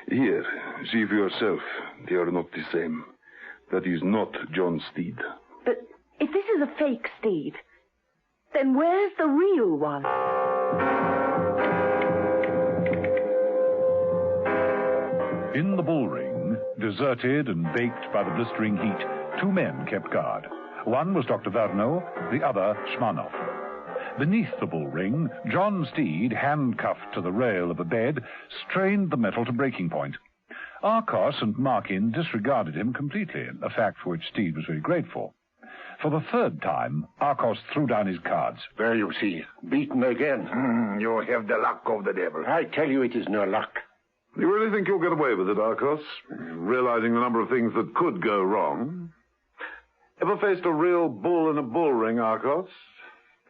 Here, see for yourself. They are not the same. That is not John Steed. But if this is a fake Steed, then where's the real one? In the bullring, deserted and baked by the blistering heat, 2 men kept guard. One was Dr. Verno, the other Schmanoff. Beneath the bullring, John Steed, handcuffed to the rail of a bed, strained the metal to breaking point. Arcos and Markin disregarded him completely, a fact for which Steed was very grateful. For the third time, Arcos threw down his cards. There you see. Beaten again. You have the luck of the devil. I tell you it is no luck. You really think you'll get away with it, Arcos? Realizing the number of things that could go wrong. Ever faced a real bull in a bull ring, Arcos?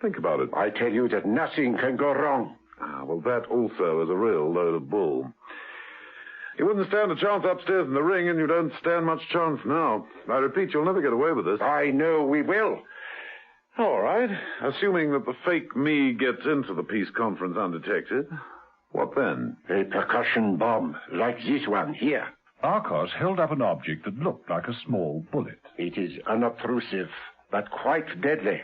Think about it. I tell you that nothing can go wrong. Well, that also is a real load of bull. You wouldn't stand a chance upstairs in the ring, and you don't stand much chance now. I repeat, you'll never get away with this. I know we will. All right. Assuming that the fake me gets into the peace conference undetected, what then? A percussion bomb, like this one here. Arcos held up an object that looked like a small bullet. It is unobtrusive, but quite deadly.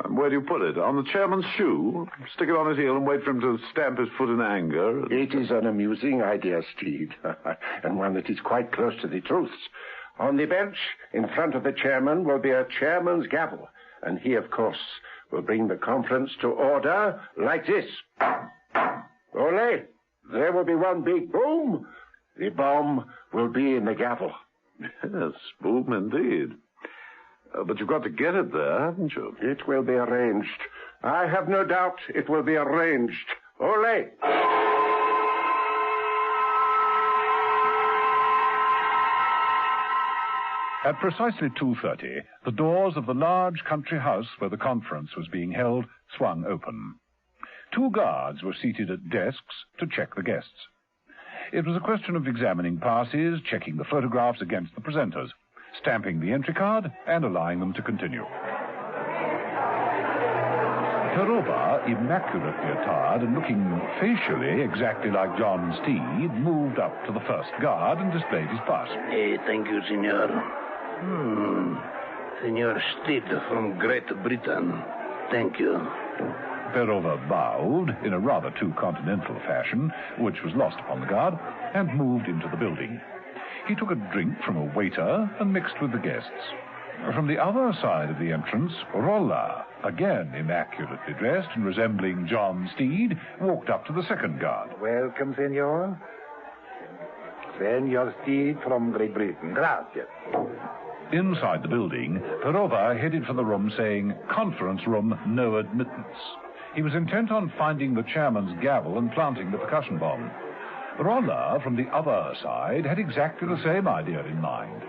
Where do you put it? On the chairman's shoe? Stick it on his heel and wait for him to stamp his foot in anger? It is an amusing idea, Steed, and one that is quite close to the truth. On the bench, in front of the chairman, will be a chairman's gavel, and he, of course, will bring the conference to order like this. Ole, there will be one big boom. The bomb will be in the gavel. Yes, boom indeed. But you've got to get it there, haven't you? It will be arranged. I have no doubt it will be arranged. Ole! At precisely 2:30, the doors of the large country house where the conference was being held swung open. 2 guards were seated at desks to check the guests. It was a question of examining passes, checking the photographs against the presenters, stamping the entry card, and allowing them to continue. Perova, immaculately attired and looking facially exactly like John Steed, moved up to the first guard and displayed his pass. Thank you, senor. Senor Steed from Great Britain. Thank you. Perova bowed in a rather too continental fashion, which was lost upon the guard, and moved into the building. He took a drink from a waiter and mixed with the guests. From the other side of the entrance, Rolla, again immaculately dressed and resembling John Steed, walked up to the second guard. Welcome, senor. Senor Steed from Great Britain. Gracias. Inside the building, Perova headed for the room saying, "Conference room, no admittance." He was intent on finding the chairman's gavel and planting the percussion bomb. Rolla, from the other side, had exactly the same idea in mind.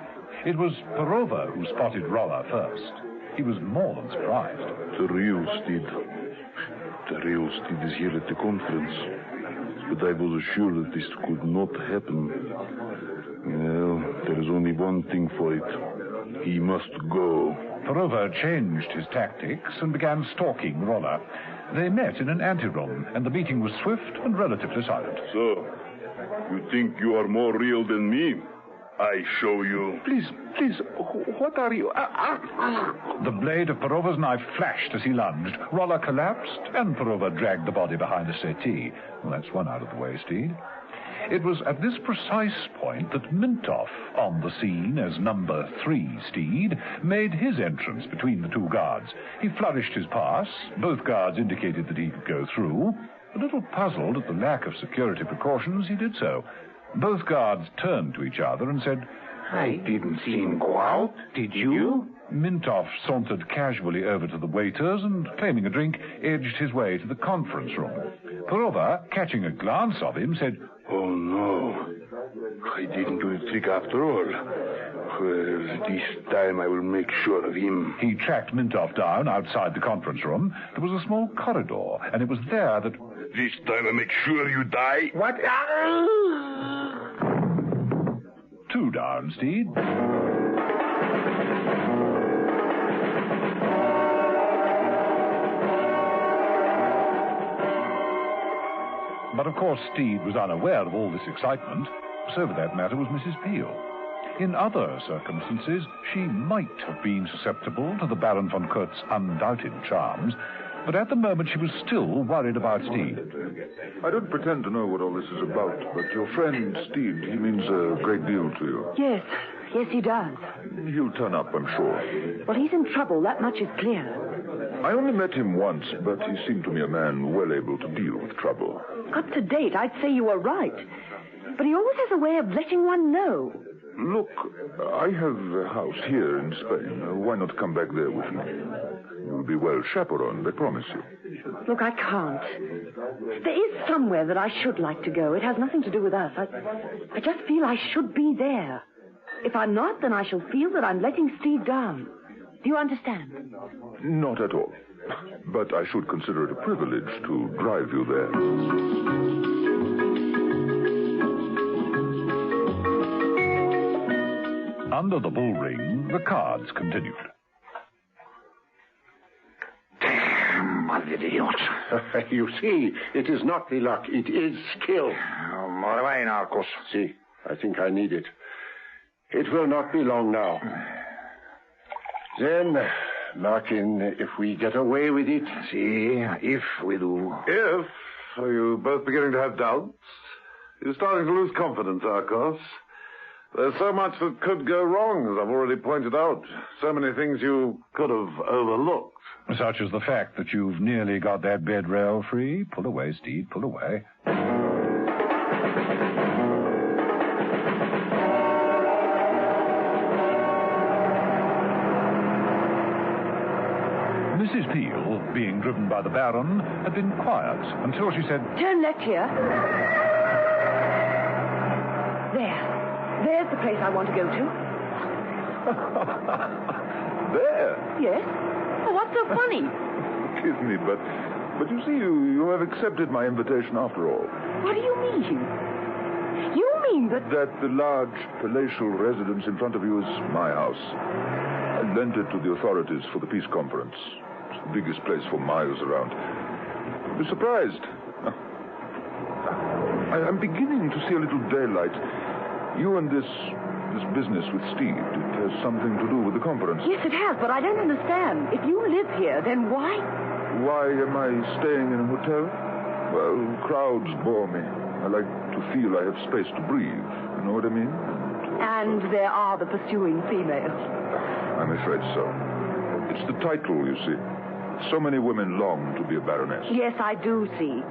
It was Perova who spotted Rolla first. He was more than surprised. The real Steed is here at the conference. But I was assured that this could not happen. Well, there is only one thing for it. He must go. Perova changed his tactics and began stalking Rolla. They met in an anteroom, and the meeting was swift and relatively silent. So, you think you are more real than me? I show you. Please, what are you? The blade of Perova's knife flashed as he lunged. Rolla collapsed, and Perova dragged the body behind a settee. Well, that's one out of the way, Steed. It was at this precise point that Mintoff, on the scene as number 3 Steed, made his entrance between the 2 guards. He flourished his pass. Both guards indicated that he could go through. A little puzzled at the lack of security precautions, he did so. Both guards turned to each other and said, "I didn't see him go out. Did you?" Mintoff sauntered casually over to the waiters and, claiming a drink, edged his way to the conference room. Perova, catching a glance of him, said, "Oh, no. I didn't do the trick after all. Well, this time I will make sure of him." He tracked Mintoff down outside the conference room. There was a small corridor, and it was there that... "This time I make sure you die." "What?" 2 down, Steed. But of course Steed was unaware of all this excitement. So for that matter was Mrs. Peel. In other circumstances, she might have been susceptible to the Baron von Kurtz's undoubted charms, but at the moment she was still worried about Steed. I don't pretend to know what all this is about, but your friend Steed, he means a great deal to you. Yes, he does. He'll turn up, I'm sure. Well, he's in trouble, that much is clear. I only met him once, but he seemed to me a man well able to deal with trouble. Up to date, I'd say you were right. But he always has a way of letting one know. Look, I have a house here in Spain. Why not come back there with me? You'll be well chaperoned, I promise you. Look, I can't. There is somewhere that I should like to go. It has nothing to do with us. I just feel I should be there. If I'm not, then I shall feel that I'm letting Steed down. Do you understand? Not at all. But I should consider it a privilege to drive you there. Under the bull ring, the cards continued. Idiot. You see, it is not the luck, it is skill. More away, Narcos. See, I think I need it. It will not be long now. Then, Martin, if we get away with it... See, if we do. If? Are you both beginning to have doubts? You're starting to lose confidence, Arcos. There's so much that could go wrong, as I've already pointed out. So many things you could have overlooked. Such as the fact that you've nearly got that bed rail free. Pull away, Steed, pull away. Mrs. Peel, being driven by the Baron, had been quiet until she said, Turn left here. There's the place I want to go to. There? Yes? Oh, what's so funny? Forgive me, but you see, you have accepted my invitation after all. What do you mean? You mean that... That the large palatial residence in front of you is my house. I lent it to the authorities for the peace conference. It's the biggest place for miles around. You're surprised. I'm beginning to see a little daylight. You and this business with Steed, it has something to do with the conference. Yes, it has, but I don't understand. If you live here, then why? Why am I staying in a hotel? Well, crowds bore me. I like to feel I have space to breathe. You know what I mean? And there are the pursuing females. I'm afraid so. It's the title, you see. So many women long to be a baroness. Yes, I do see.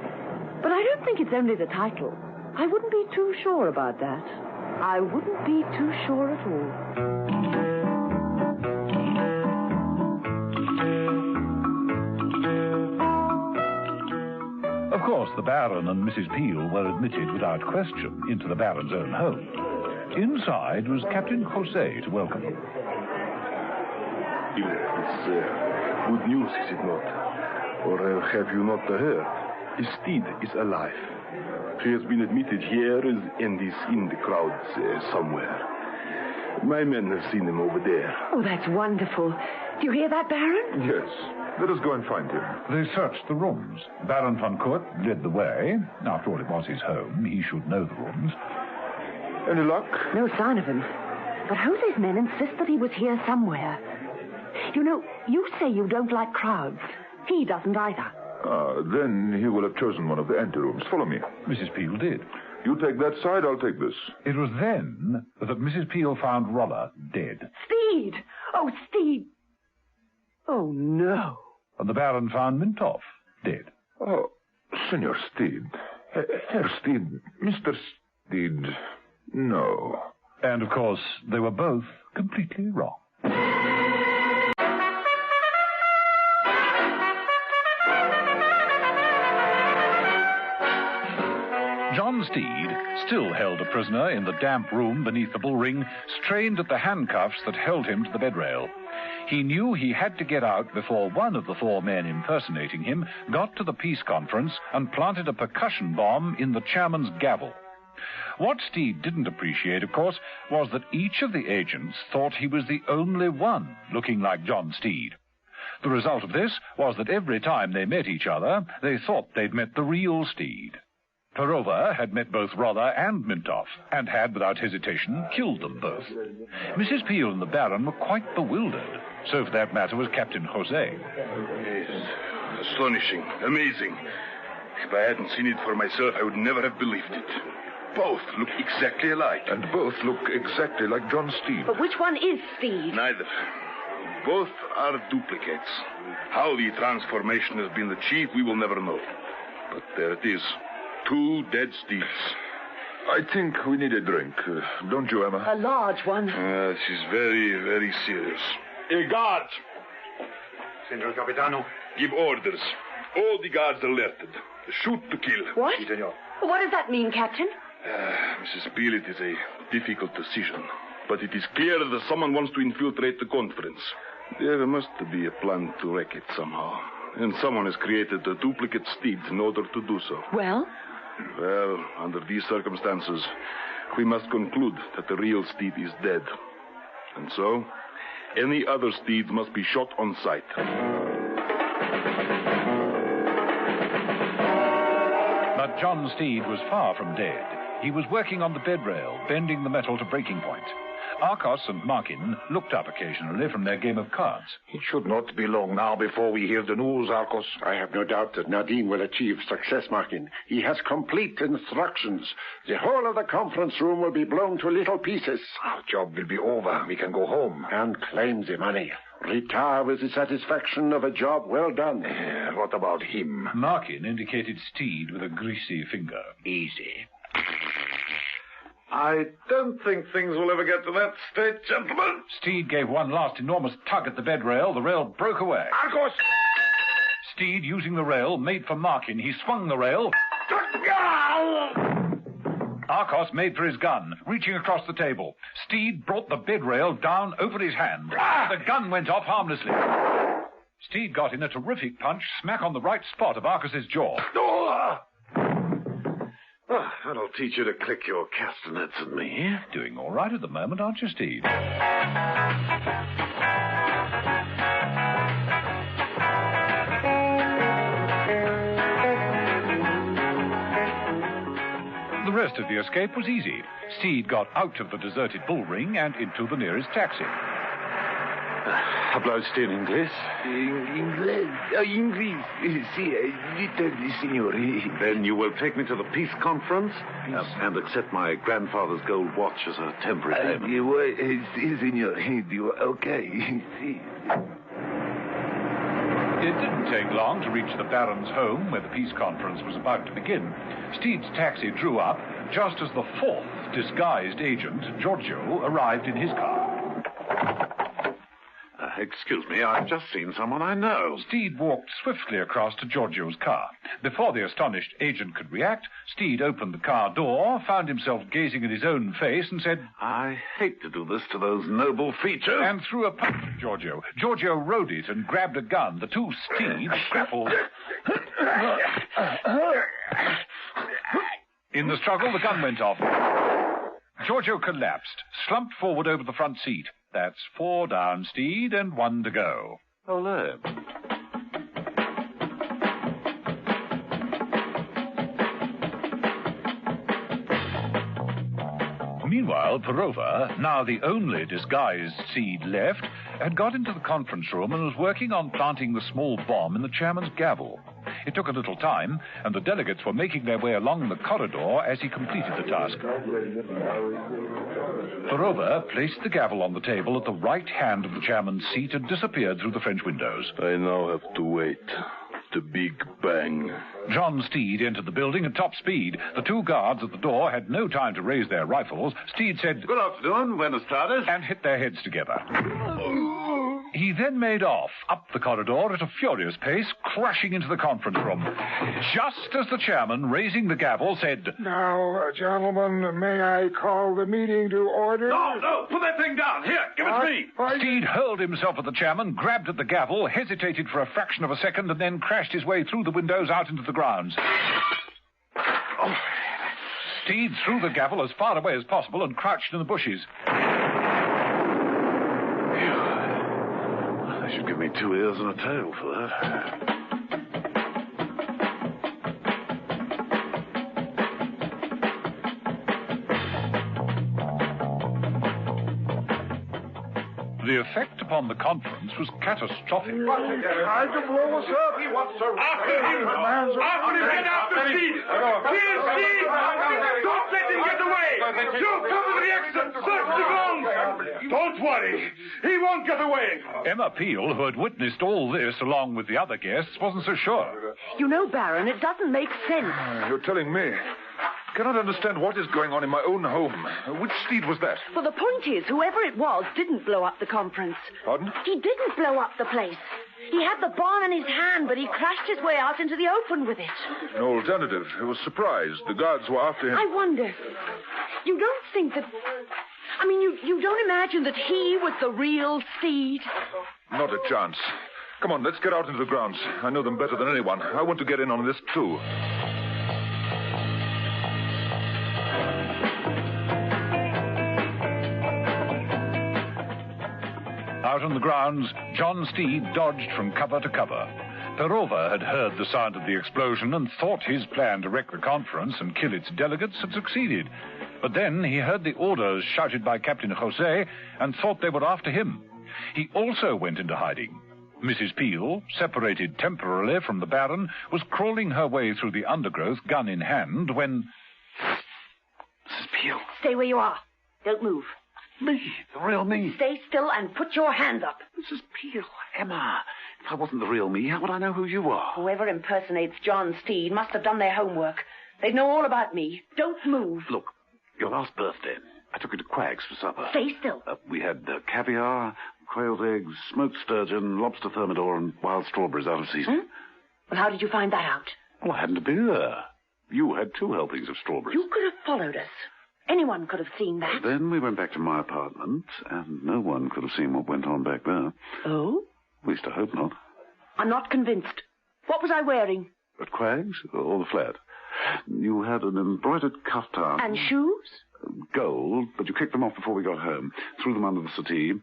But I don't think it's only the title. I wouldn't be too sure about that. I wouldn't be too sure at all. Of course, the Baron and Mrs. Peel were admitted without question into the Baron's own home. Inside was Captain Jose to welcome them. It's good news, is it not? Or have you not heard? Steed is alive. He has been admitted here and is in the crowds somewhere. My men have seen him over there. Oh, that's wonderful. Do you hear that, Baron? Yes. Let us go and find him. They searched the rooms. Baron von Kurt led the way. After all, it was his home. He should know the rooms. Any luck? No sign of him. But Jose's men insist that he was here somewhere. You know, you say you don't like crowds. He doesn't either. Then he will have chosen one of the anterooms. Follow me. Mrs. Peel did. You take that side, I'll take this. It was then that Mrs. Peel found Roller dead. Steed! Oh, Steed! Oh, no. And the Baron found Mintoff dead. Oh, Senor Steed. Herr Steed. Mr. Steed. No. And, of course, they were both completely wrong. John Steed, still held a prisoner in the damp room beneath the bull ring, strained at the handcuffs that held him to the bed rail. He knew he had to get out before one of the four men impersonating him got to the peace conference and planted a percussion bomb in the chairman's gavel. What Steed didn't appreciate, of course, was that each of the agents thought he was the only one looking like John Steed. The result of this was that every time they met each other, they thought they'd met the real Steed. Perova had met both Roller and Mintoff, and had, without hesitation, killed them both. Mrs. Peel and the Baron were quite bewildered. So, for that matter, was Captain Jose. Yes. Astonishing. Amazing. If I hadn't seen it for myself, I would never have believed it. Both look exactly alike. And both look exactly like John Steed. But which one is Steed? Neither. Both are duplicates. How the transformation has been achieved, we will never know. But there it is. 2 dead Steeds. I think we need a drink. Don't you, Emma? A large one. This is very, very serious. Guards! Senor Capitano. Give orders. All the guards alerted. Shoot to kill. What? Si, senor. What does that mean, Captain? Mrs. Peel, it is a difficult decision. But it is clear that someone wants to infiltrate the conference. There must be a plan to wreck it somehow. And someone has created a duplicate Steed in order to do so. Well? Well, under these circumstances, we must conclude that the real Steed is dead. And so, any other Steed must be shot on sight. But John Steed was far from dead. He was working on the bed rail, bending the metal to breaking point. Arcos and Markin looked up occasionally from their game of cards. It should not be long now before we hear the news, Arcos. I have no doubt that Nadine will achieve success, Markin. He has complete instructions. The whole of the conference room will be blown to little pieces. Our job will be over. We can go home. And claim the money. Retire with the satisfaction of a job well done. What about him? Markin indicated Steed with a greasy finger. Easy. I don't think things will ever get to that state, gentlemen. Steed gave one last enormous tug at the bed rail. The rail broke away. Arcos! Steed, using the rail, made for Markin. He swung the rail. Arcos made for his gun, reaching across the table. Steed brought the bed rail down over his hand. The gun went off harmlessly. Steed got in a terrific punch, smack on the right spot of Arcos's jaw. That'll teach you to click your castanets at me. Doing all right at the moment, aren't you, Steed? The rest of the escape was easy. Steed got out of the deserted bull ring and into the nearest taxi. Habla usted inglés? Inglés. Sí, little, signor. Then you will take me to the peace conference and accept my grandfather's gold watch as a temporary payment. Sí, signor. Okay. Sí. It didn't take long to reach the Baron's home, where the peace conference was about to begin. Steed's taxi drew up just as the fourth disguised agent, Giorgio, arrived in his car. Excuse me, I've just seen someone I know. Steed walked swiftly across to Giorgio's car. Before the astonished agent could react, Steed opened the car door, found himself gazing at his own face, and said, I hate to do this to those noble features. And threw a punch at Giorgio. Giorgio rode it and grabbed a gun. The two Steeds grappled. In the struggle, the gun went off. Giorgio collapsed, slumped forward over the front seat. That's 4 down, Steed, and 1 to go. Ole. Meanwhile, Perova, now the only disguised Steed left, had got into the conference room and was working on planting the small bomb in the chairman's gavel. It took a little time, and the delegates were making their way along the corridor as he completed the task. Perova placed the gavel on the table at the right hand of the chairman's seat and disappeared through the French windows. I now have to wait. The big bang. John Steed entered the building at top speed. The 2 guards at the door had no time to raise their rifles. Steed said, Good afternoon, buenas tardes, and hit their heads together. He then made off, up the corridor at a furious pace, crashing into the conference room. Just as the chairman, raising the gavel, said, Now, gentlemen, may I call the meeting to order? No, put that thing down. Here, give it to me. Steed hurled himself at the chairman, grabbed at the gavel, hesitated for a fraction of a second, and then crashed his way through the windows out into the grounds. Steed threw the gavel as far away as possible and crouched in the bushes. They should give me 2 ears and a tail for that. The effect upon the conference was catastrophic. He's trying to blow us up. He wants to... After him! Get after Steed! Kill Steed! Don't let him get away! You cover the exit! Search the grounds! Don't worry. He won't get away. Emma Peel, who had witnessed all this along with the other guests, wasn't so sure. You know, Baron, it doesn't make sense. You're telling me. cannot understand what is going on in my own home. Which Steed was that? Well, the point is, whoever it was didn't blow up the conference. Pardon? He didn't blow up the place. He had the bomb in his hand, but he crashed his way out into the open with it. No alternative. He was surprised. The guards were after him. I wonder. You don't think that... I mean, you don't imagine that he was the real Steed? Not a chance. Come on, let's get out into the grounds. I know them better than anyone. I want to get in on this, too. Out on the grounds, John Steed dodged from cover to cover. Perova had heard the sound of the explosion and thought his plan to wreck the conference and kill its delegates had succeeded. But then he heard the orders shouted by Captain Jose and thought they were after him. He also went into hiding. Mrs. Peel, separated temporarily from the Baron, was crawling her way through the undergrowth, gun in hand, when... Mrs. Peel. Stay where you are. Don't move. Me? The real me? Stay still and put your hands up. Mrs. Peel, Emma, if I wasn't the real me, how would I know who you are? Whoever impersonates John Steed must have done their homework. They'd know all about me. Don't move. Look, your last birthday, I took you to Quag's for supper. Stay still. We had caviar, quail's eggs, smoked sturgeon, lobster thermidor, and wild strawberries out of season. Well, how did you find that out? Well, I happened to be there. You had 2 helpings of strawberries. You could have followed us. Anyone could have seen that. Then we went back to my apartment, and no one could have seen what went on back there. Oh? At least I hope not. I'm not convinced. What was I wearing? At Quag's or the flat? You had an embroidered kaftan. And shoes? Gold, but you kicked them off before we got home. Threw them under the settee.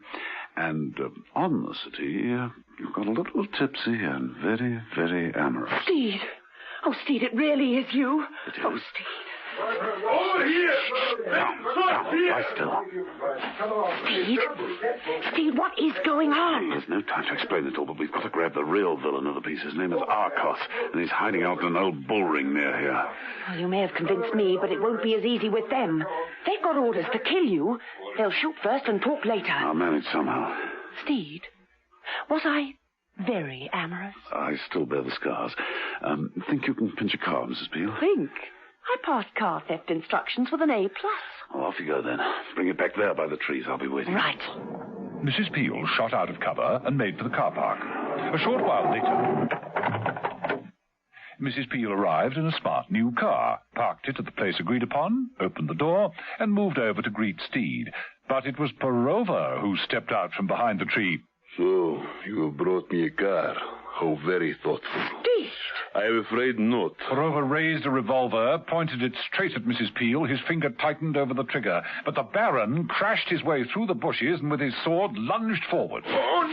And on the settee, you got a little tipsy and very, very amorous. Steed. Oh, Steed, it really is you. It is. Oh, Steed. Over here! Lie still. Steed? Steed, what is going on? There's no time to explain it all, but we've got to grab the real villain of the piece. His name is Arcos, and he's hiding out in an old bull ring near here. Well, you may have convinced me, but it won't be as easy with them. They've got orders to kill you. They'll shoot first and talk later. I'll manage somehow. Steed, was I very amorous? I still bear the scars. Think you can pinch a car, Mrs. Peel? Think? I passed car theft instructions with an A+. Well, off you go, then. Bring it back there by the trees. I'll be waiting. Right. Mrs. Peel shot out of cover and made for the car park. A short while later, Mrs. Peel arrived in a smart new car, parked it at the place agreed upon, opened the door, and moved over to greet Steed. But it was Perova who stepped out from behind the tree. So, you have brought me a car. How very thoughtful. Steed! I am afraid not. Perova raised a revolver, pointed it straight at Mrs. Peel. His finger tightened over the trigger. But the Baron crashed his way through the bushes and with his sword lunged forward. Oh,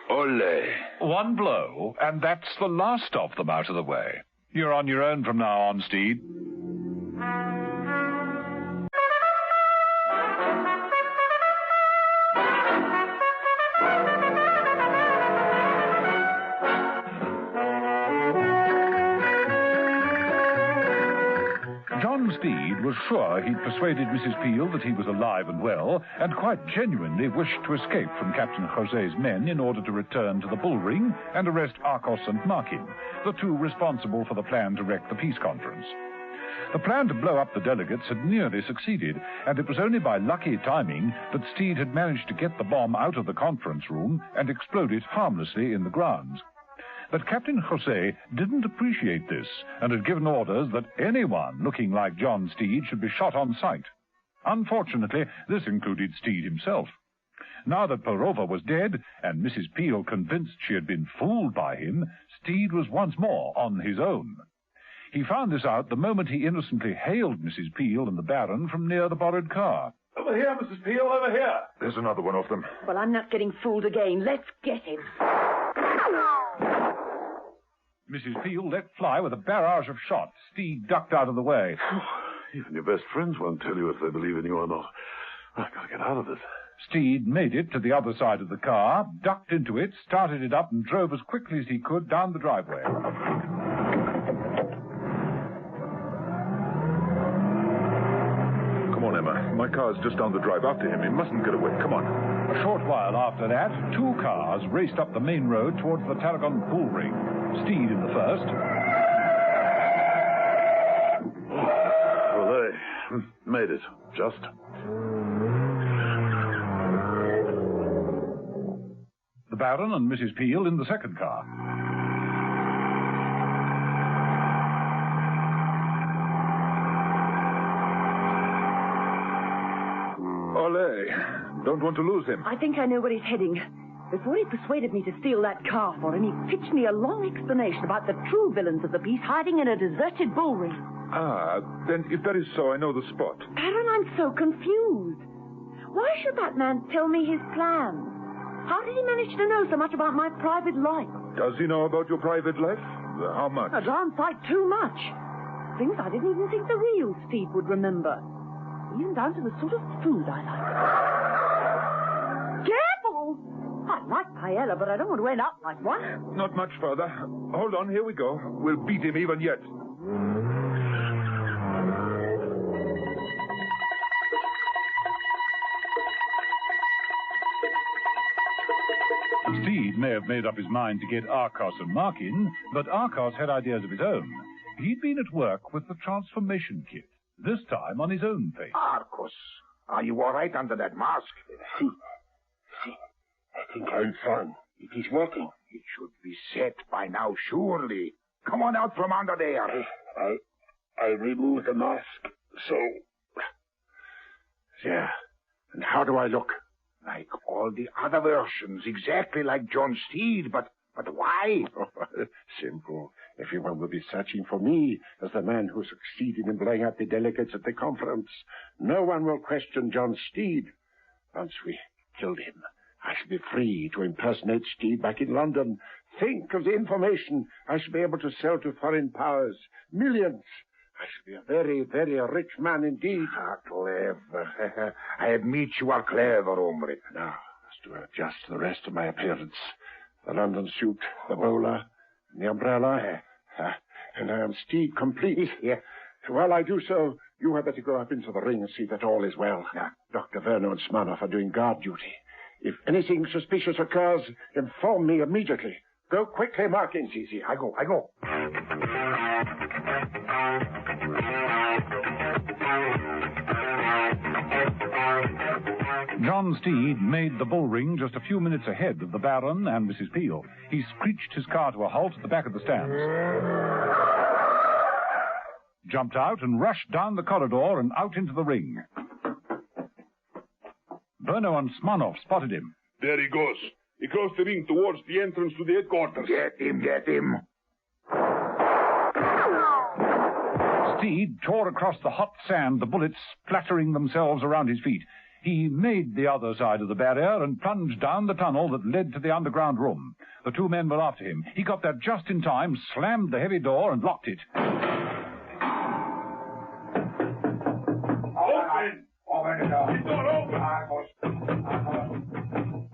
no! Ole. One blow, and that's the last of them out of the way. You're on your own from now on, Steed. John Steed was sure he'd persuaded Mrs. Peel that he was alive and well, and quite genuinely wished to escape from Captain Jose's men in order to return to the bull ring and arrest Arcos and Markin, the 2 responsible for the plan to wreck the peace conference. The plan to blow up the delegates had nearly succeeded, and it was only by lucky timing that Steed had managed to get the bomb out of the conference room and explode it harmlessly in the grounds. But Captain Jose didn't appreciate this and had given orders that anyone looking like John Steed should be shot on sight. Unfortunately, this included Steed himself. Now that Perova was dead and Mrs. Peel convinced she had been fooled by him, Steed was once more on his own. He found this out the moment he innocently hailed Mrs. Peel and the Baron from near the borrowed car. Over here, Mrs. Peel, over here. There's another one of them. Well, I'm not getting fooled again. Let's get him. Mrs. Peel let fly with a barrage of shots. Steed ducked out of the way. Even your best friends won't tell you if they believe in you or not. I've got to get out of this. Steed made it to the other side of the car, ducked into it, started it up, and drove as quickly as he could down the driveway. Come on, Emma. My car's just down the drive after him. He mustn't get away. Come on. A short while after that, 2 cars raced up the main road towards the Tarragon bull ring. Steed in the first, made it. Just. The Baron and Mrs. Peel in the second car. Ole, don't want to lose him. I think I know where he's heading. Before he persuaded me to steal that car for him, he pitched me a long explanation about the true villains of the piece hiding in a deserted bullring. Ah, then if that is so, I know the spot. Baron, I'm so confused. Why should that man tell me his plans? How did he manage to know so much about my private life? Does he know about your private life? How much? A darn sight too much. Things I didn't even think the real Steed would remember. Even down to the sort of food I like. Careful! I like paella, but I don't want to end up like one. Not much further. Hold on, here we go. We'll beat him even yet. Steed may have made up his mind to get Arcos and Markin, but Arcos had ideas of his own. He'd been at work with the transformation kit, this time on his own face. Arcos, are you all right under that mask? See, I think I'm fine. It is working. It should be set by now, surely. Come on out from under there. I remove the mask, so... There. And how do I look? Like all the other versions, exactly like John Steed, but why? Simple. Everyone will be searching for me as the man who succeeded in blowing out the delegates at the conference. No one will question John Steed. Once we killed him, I shall be free to impersonate Steed back in London. Think of the information I shall be able to sell to foreign powers. Millions. I shall be a very, very rich man indeed. Ah, clever. I admit you are clever, hombre. Now, as to adjust the rest of my appearance. The London suit, the bowler, the umbrella, and I am Steed complete. Yeah. While I do so, you had better go up into the ring and see that all is well. Dr. Verno and Smirnoff are doing guard duty. If anything suspicious occurs, inform me immediately. Go quickly, Markins. Easy. I go. John Steed made the bull ring just a few minutes ahead of the Baron and Mrs. Peel. He screeched his car to a halt at the back of the stands. Jumped out and rushed down the corridor and out into the ring. Verno and Smirnoff spotted him. There he goes. He crossed the ring towards the entrance to the headquarters. Get him. Steed tore across the hot sand, the bullets splattering themselves around his feet. He made the other side of the barrier and plunged down the tunnel that led to the underground room. The two men were after him. He got there just in time, slammed the heavy door and locked it.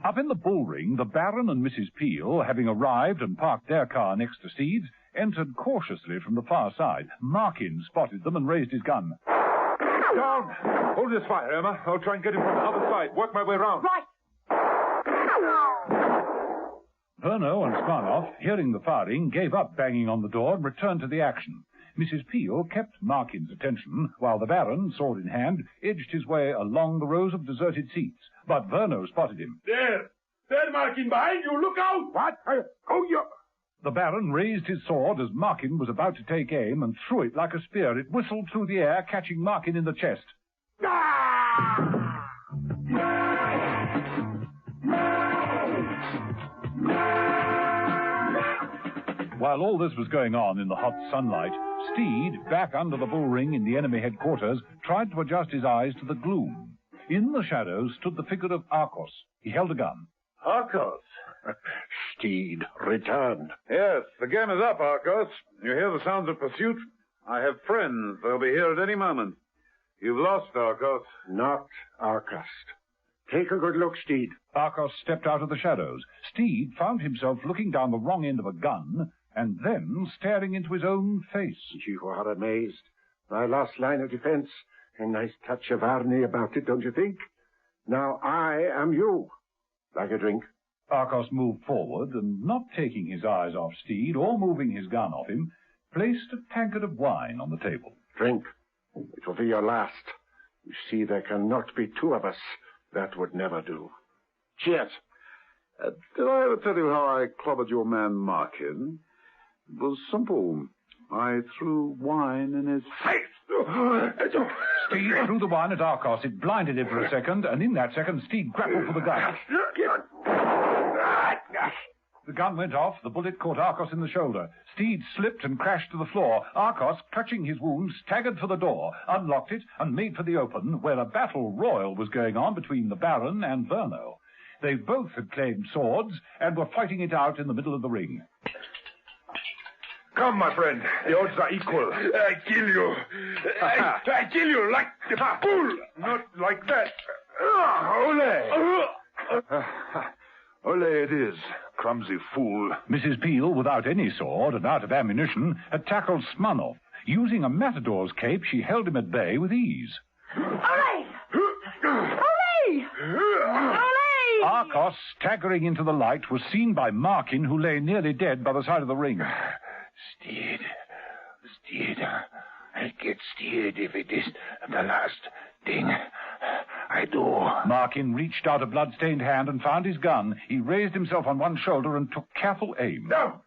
Up in the bull ring, the Baron and Mrs. Peel, having arrived and parked their car next to Steed's, entered cautiously from the far side. Markin spotted them and raised his gun. Down! Hold this fire, Emma. I'll try and get him from the other side. Work my way round. Right! Verno and Smirnoff, hearing the firing, gave up banging on the door and returned to the action. Mrs. Peel kept Markin's attention, while the Baron, sword in hand, edged his way along the rows of deserted seats. But Verno spotted him. There, Markin, behind you. Look out! What? You... The Baron raised his sword as Markin was about to take aim and threw it like a spear. It whistled through the air, catching Markin in the chest. While all this was going on in the hot sunlight, Steed, back under the bull ring in the enemy headquarters, tried to adjust his eyes to the gloom. In the shadows stood the figure of Arcos. He held a gun. Arcos! Steed returned. Yes, the game is up, Arcos. You hear the sounds of pursuit? I have friends. They'll be here at any moment. You've lost, Arcos. Not Arcos. Take a good look, Steed. Arcos stepped out of the shadows. Steed found himself looking down the wrong end of a gun and then staring into his own face. You are amazed. My last line of defense. A nice touch of Arnie about it, don't you think? Now I am you. Like a drink? Arcos moved forward and, not taking his eyes off Steed or moving his gun off him, placed a tankard of wine on the table. Drink. It will be your last. You see, there cannot be two of us. That would never do. Cheers. Did I ever tell you how I clobbered your man Markin? It was simple. I threw wine in his face. Steed threw the wine at Arcos. It blinded him for a second, and in that second, Steed grappled for the gun. The gun went off. The bullet caught Arcos in the shoulder. Steed slipped and crashed to the floor. Arcos, clutching his wounds, staggered for the door, unlocked it, and made for the open, where a battle royal was going on between the Baron and Verno. They both had claimed swords and were fighting it out in the middle of the ring. Come, my friend. The odds are equal. I kill you. I kill you like a fool. Not like that. Ole! Ole it is, clumsy fool. Mrs. Peel, without any sword and out of ammunition, had tackled Smirnov. Using a matador's cape, she held him at bay with ease. Ole! Ole! Ole! Arcos, staggering into the light, was seen by Markin, who lay nearly dead by the side of the ring. Steed. I'll get Steed if it is the last thing I do. Markin reached out a blood-stained hand and found his gun. He raised himself on one shoulder and took careful aim. No,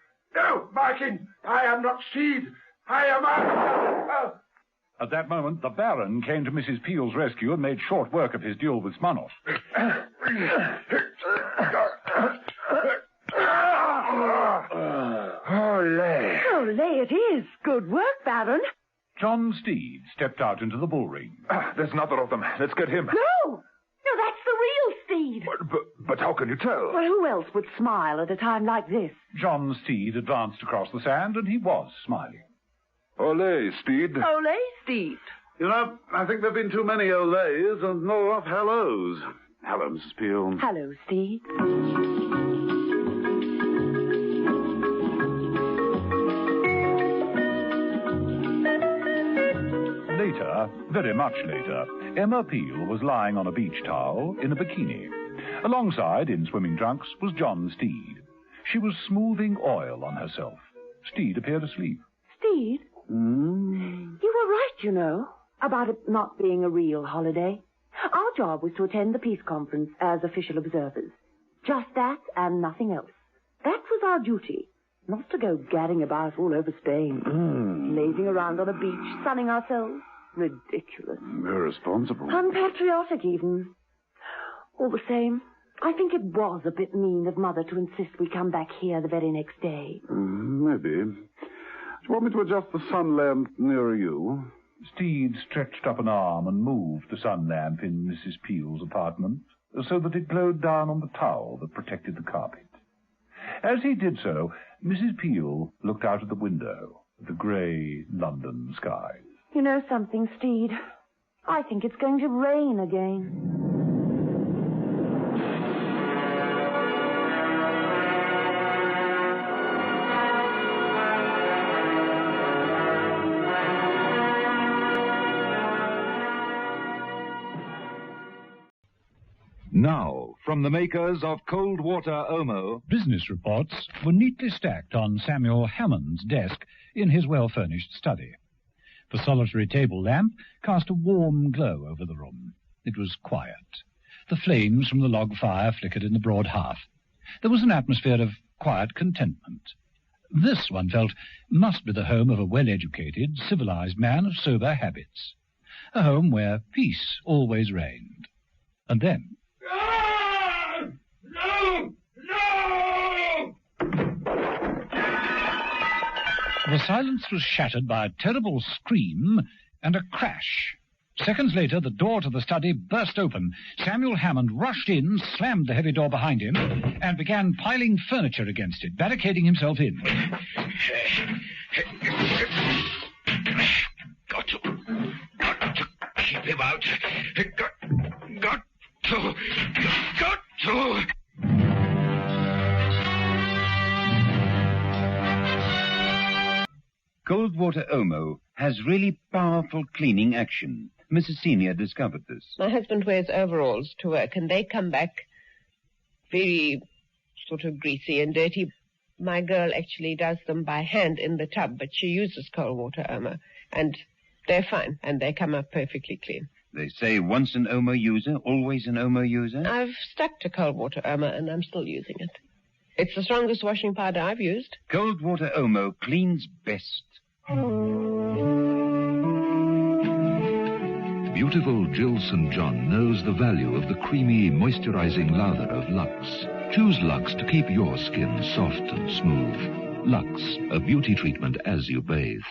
Markin, I am not Steed. I am Arcos. At that moment, the Baron came to Mrs. Peel's rescue and made short work of his duel with Smirnov. Ole, it is. Good work, Baron. John Steed stepped out into the bull ring. There's another of them. Let's get him. No, that's the real Steed. But how can you tell? Well, who else would smile at a time like this? John Steed advanced across the sand, and he was smiling. Ole, Steed. Ole, Steed. You know, I think there have been too many Oles and not enough hellos. Hello, Mrs. Peel. Hello, Steed. Later, very much later, Emma Peel was lying on a beach towel in a bikini. Alongside, in swimming trunks, was John Steed. She was smoothing oil on herself. Steed appeared asleep. Steed? You were right, you know, about it not being a real holiday. Our job was to attend the peace conference as official observers. Just that and nothing else. That was our duty. Not to go gadding about all over Spain. Lazing around on a beach, sunning ourselves. Ridiculous. Irresponsible. Unpatriotic, even. All the same, I think it was a bit mean of Mother to insist we come back here the very next day. Maybe. Do you want me to adjust the sun lamp nearer you? Steed stretched up an arm and moved the sun lamp in Mrs. Peel's apartment so that it glowed down on the towel that protected the carpet. As he did so, Mrs. Peel looked out of the window at the grey London skies. You know something, Steed? I think it's going to rain again. Now, from the makers of Cold Water Omo... Business reports were neatly stacked on Samuel Hammond's desk in his well-furnished study. The solitary table lamp cast a warm glow over the room. It was quiet. The flames from the log fire flickered in the broad hearth. There was an atmosphere of quiet contentment. This, one felt, must be the home of a well-educated, civilized man of sober habits. A home where peace always reigned. And then... The silence was shattered by a terrible scream and a crash. Seconds later, the door to the study burst open. Samuel Hammond rushed in, slammed the heavy door behind him, and began piling furniture against it, barricading himself in. Got to keep him out. Got to. Cold Water Omo has really powerful cleaning action. Mrs. Senior discovered this. My husband wears overalls to work, and they come back very sort of greasy and dirty. My girl actually does them by hand in the tub, but she uses Cold Water Omo, and they're fine, and they come up perfectly clean. They say once an Omo user, always an Omo user. I've stuck to cold water Omo, and I'm still using it. It's the strongest washing powder I've used. Cold water Omo cleans best. Beautiful Jill St. John knows the value of the creamy, moisturizing lather of Lux. Choose Lux to keep your skin soft and smooth. Lux, a beauty treatment as you bathe.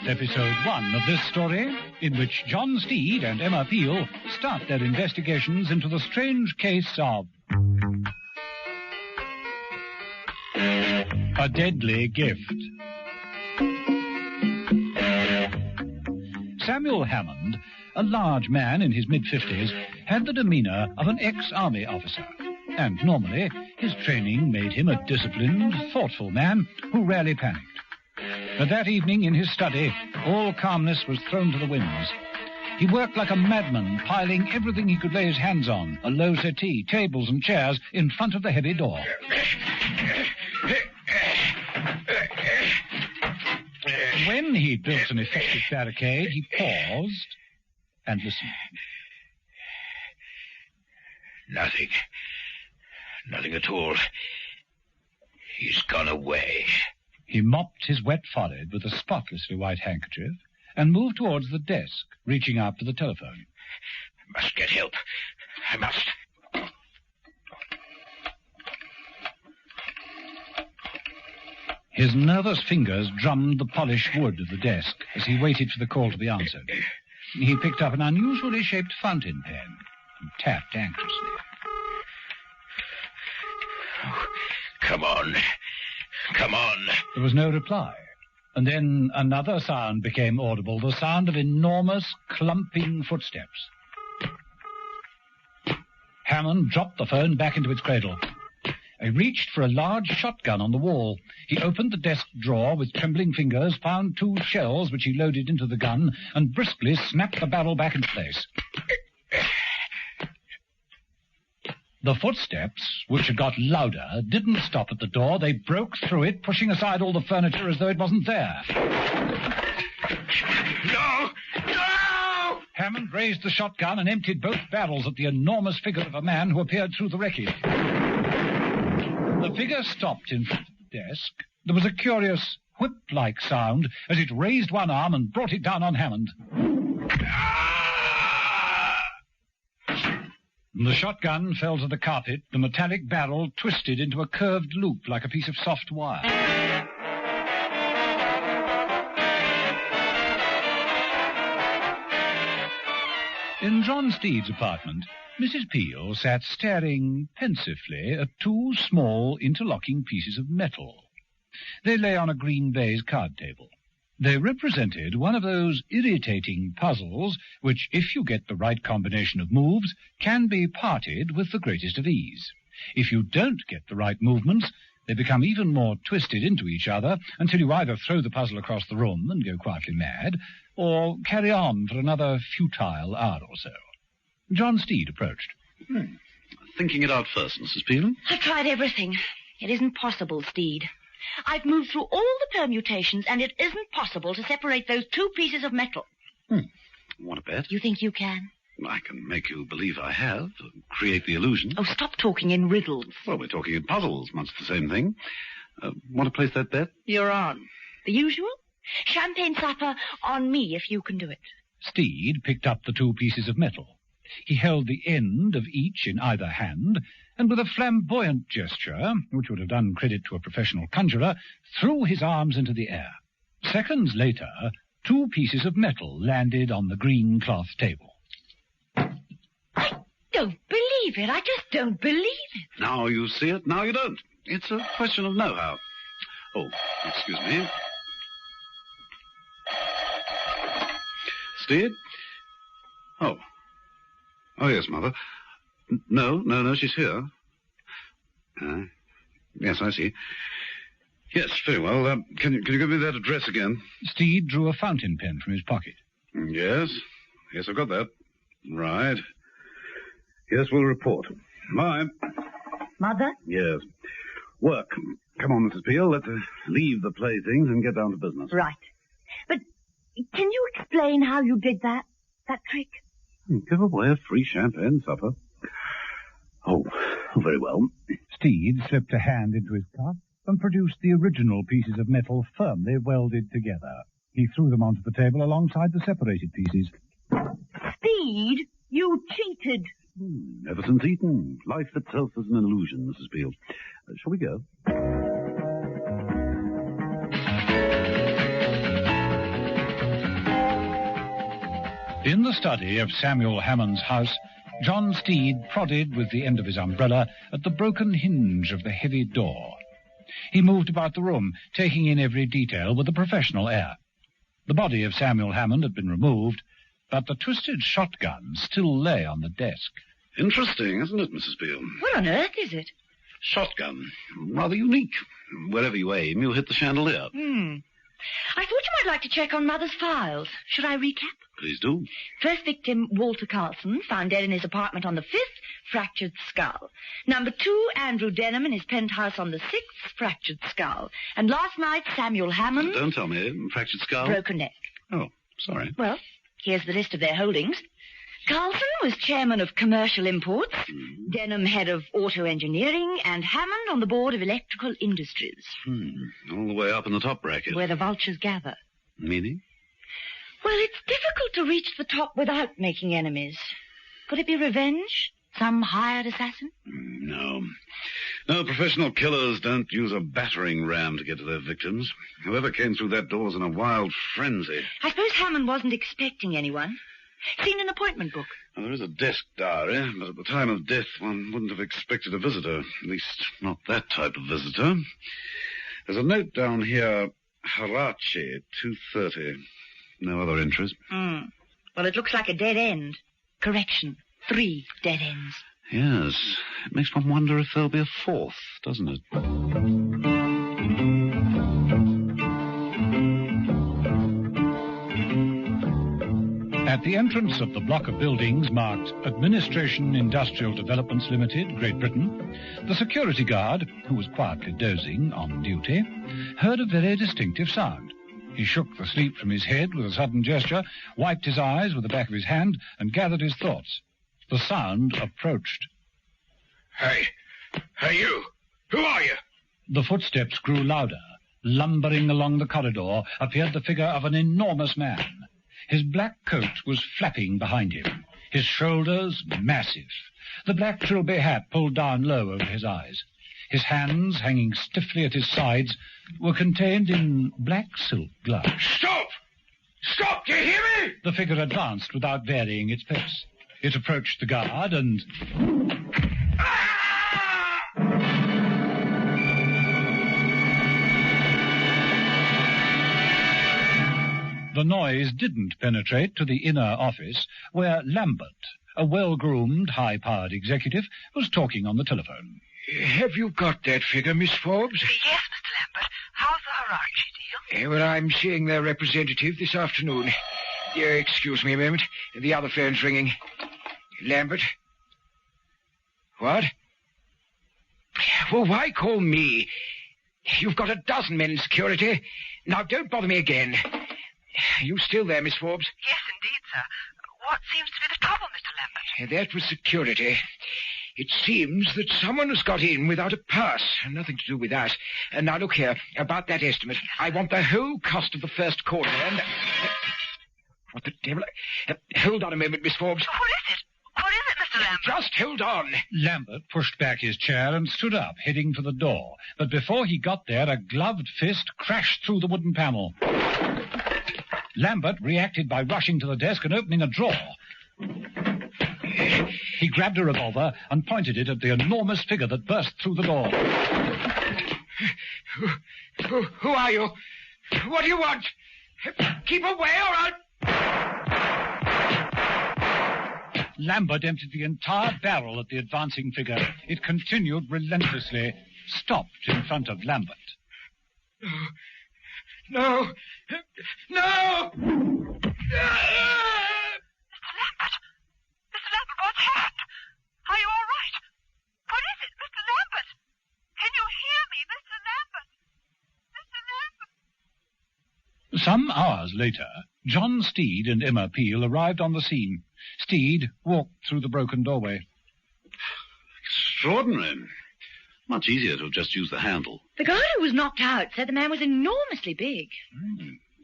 Episode 1 of this story, in which John Steed and Emma Peel start their investigations into the strange case of a deadly gift. Samuel Hammond, a large man in his mid-50s, had the demeanor of an ex-army officer, and normally his training made him a disciplined, thoughtful man who rarely panicked. But that evening in his study, all calmness was thrown to the winds. He worked like a madman, piling everything he could lay his hands on, a low settee, tables and chairs, in front of the heavy door. When he'd built an effective barricade, he paused and listened. Nothing. Nothing at all. He's gone away. He mopped his wet forehead with a spotlessly white handkerchief and moved towards the desk, reaching out for the telephone. I must get help. I must. His nervous fingers drummed the polished wood of the desk as he waited for the call to be answered. He picked up an unusually shaped fountain pen and tapped anxiously. Oh, come on. Come on. There was no reply. And then another sound became audible, the sound of enormous, clumping footsteps. Hammond dropped the phone back into its cradle. He reached for a large shotgun on the wall. He opened the desk drawer with trembling fingers, found 2 shells which he loaded into the gun, and briskly snapped the barrel back into place. The footsteps, which had got louder, didn't stop at the door. They broke through it, pushing aside all the furniture as though it wasn't there. No! No! Hammond raised the shotgun and emptied both barrels at the enormous figure of a man who appeared through the wreckage. The figure stopped in front of the desk. There was a curious whip-like sound as it raised one arm and brought it down on Hammond. The shotgun fell to the carpet, the metallic barrel twisted into a curved loop like a piece of soft wire. In John Steed's apartment, Mrs. Peel sat staring pensively at 2 small interlocking pieces of metal. They lay on a green baize card table. They represented one of those irritating puzzles which, if you get the right combination of moves, can be parted with the greatest of ease. If you don't get the right movements, they become even more twisted into each other until you either throw the puzzle across the room and go quietly mad, or carry on for another futile hour or so. John Steed approached. Thinking it out first, Mrs. Peel? I've tried everything. It isn't possible, Steed. I've moved through all the permutations, and it isn't possible to separate those 2 pieces of metal. Want to bet? You think you can? I can make you believe I have, create the illusion. Oh, stop talking in riddles. Well, we're talking in puzzles, much the same thing. Want to place that bet? You're on. The usual? Champagne supper on me if you can do it. Steed picked up the 2 pieces of metal. He held the end of each in either hand, and with a flamboyant gesture, which would have done credit to a professional conjurer, threw his arms into the air. Seconds later, 2 pieces of metal landed on the green cloth table. I don't believe it. I just don't believe it. Now you see it, now you don't. It's a question of know-how. Oh, excuse me. Steed? Oh, yes, Mother. No, she's here. Yes, I see. Yes, very well. Can you give me that address again? Steed drew a fountain pen from his pocket. Yes. Yes, I've got that. Right. Yes, we'll report. Bye. Mother? Yes. Work. Come on, Mrs. Peel. Let's leave the playthings and get down to business. Right. But can you explain how you did that trick? Give away a free champagne supper. Oh, very well. Steed slipped a hand into his cuff and produced the original pieces of metal firmly welded together. He threw them onto the table alongside the separated pieces. Steed, you cheated. Ever since Eton, life itself is an illusion, Mrs. Peel. Shall we go? In the study of Samuel Hammond's house, John Steed prodded with the end of his umbrella at the broken hinge of the heavy door. He moved about the room, taking in every detail with a professional air. The body of Samuel Hammond had been removed, but the twisted shotgun still lay on the desk. Interesting, isn't it, Mrs. Peel? What on earth is it? Shotgun. Rather unique. Wherever you aim, you'll hit the chandelier. I thought you might like to check on Mother's files. Should I recap? Please do. First victim, Walter Carlson, found dead in his apartment on the 5th, fractured skull. Number 2, Andrew Denham in his penthouse on the 6th, fractured skull. And last night, Samuel Hammond... Don't tell me. Fractured skull? Broken neck. Oh, sorry. Well, here's the list of their holdings. Carlson was chairman of commercial imports, Denham head of auto engineering, and Hammond on the board of electrical industries. All the way up in the top bracket. Where the vultures gather. Meaning? Well, it's difficult to reach the top without making enemies. Could it be revenge? Some hired assassin? No. No, professional killers don't use a battering ram to get to their victims. Whoever came through that door was in a wild frenzy. I suppose Hammond wasn't expecting anyone. Seen an appointment book? Well, there is a desk diary, but at the time of death, one wouldn't have expected a visitor. At least, not that type of visitor. There's a note down here, Harachi, 2:30. No other entries. Well, it looks like a dead end. Correction, 3 dead ends. Yes. It makes one wonder if there'll be a 4th, doesn't it? At the entrance of the block of buildings marked Administration Industrial Developments Limited, Great Britain, the security guard, who was quietly dozing on duty, heard a very distinctive sound. He shook the sleep from his head with a sudden gesture, wiped his eyes with the back of his hand, and gathered his thoughts. The sound approached. Hey, you! Who are you? The footsteps grew louder. Lumbering along the corridor appeared the figure of an enormous man. His black coat was flapping behind him, his shoulders massive, the black trilby hat pulled down low over his eyes. His hands, hanging stiffly at his sides, were contained in black silk gloves. Stop! Stop! Do you hear me? The figure advanced without varying its pace. It approached the guard and... The noise didn't penetrate to the inner office, where Lambert, a well-groomed, high-powered executive, was talking on the telephone. Have you got that figure, Miss Forbes? Yes, Mr. Lambert. How's the Harachi deal? Well, I'm seeing their representative this afternoon. Excuse me a moment. The other phone's ringing. Lambert? What? Well, why call me? You've got a dozen men in security. Now, don't bother me again. You still there, Miss Forbes? Yes, indeed, sir. What seems to be the trouble, Mr. Lambert? That was security. It seems that someone has got in without a pass. Nothing to do with us. Now, look here. About that estimate. I want the whole cost of the first quarter and... What the devil? Hold on a moment, Miss Forbes. What is it? What is it, Mr. Lambert? Just hold on. Lambert pushed back his chair and stood up, heading for the door. But before he got there, a gloved fist crashed through the wooden panel. Lambert reacted by rushing to the desk and opening a drawer. He grabbed a revolver and pointed it at the enormous figure that burst through the door. Who are you? What do you want? Keep away, or I'll... Lambert emptied the entire barrel at the advancing figure. It continued relentlessly, stopped in front of Lambert. No! No! Some hours later, John Steed and Emma Peel arrived on the scene. Steed walked through the broken doorway. Extraordinary. Much easier to have just used the handle. The guy who was knocked out said the man was enormously big.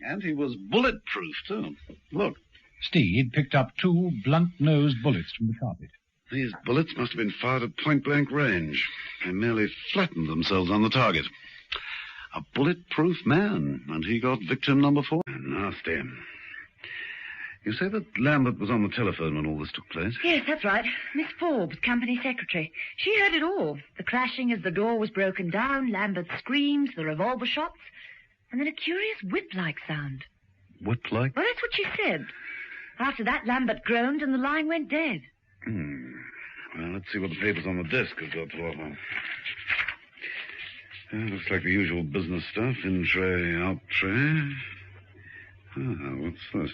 And he was bulletproof, too. Look. Steed picked up 2 blunt-nosed bullets from the carpet. These bullets must have been fired at point-blank range. They merely flattened themselves on the target. A bulletproof man, and he got victim number 4. Nasty. You say that Lambert was on the telephone when all this took place? Yes, that's right. Miss Forbes, company secretary. She heard it all. The crashing as the door was broken down, Lambert's screams, the revolver shots, and then a curious whip-like sound. Whip-like? Well, that's what she said. After that, Lambert groaned and the line went dead. Well, let's see what the papers on the desk have got to offer. Looks like the usual business stuff. In tray, out tray. What's this?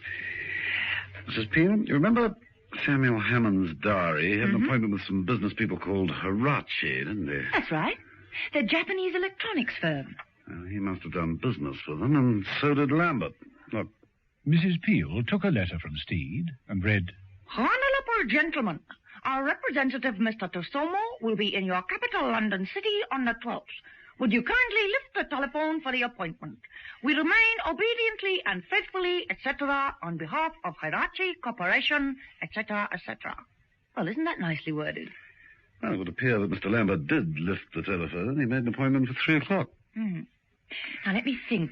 Mrs. Peel, you remember Samuel Hammond's diary? He had an appointment with some business people called Hirachi, didn't he? That's right. The Japanese electronics firm. Well, he must have done business for them, and so did Lambert. Look. Mrs. Peel took a letter from Steed and read, Honorable gentlemen, our representative, Mr. Tosomo, will be in your capital, London City, on the 12th. Would you kindly lift the telephone for the appointment? We remain obediently and faithfully, etc., on behalf of Hirachi Corporation, etc., etc. Well, isn't that nicely worded? Well, it would appear that Mr. Lambert did lift the telephone. He made an appointment for 3 o'clock. Now, let me think.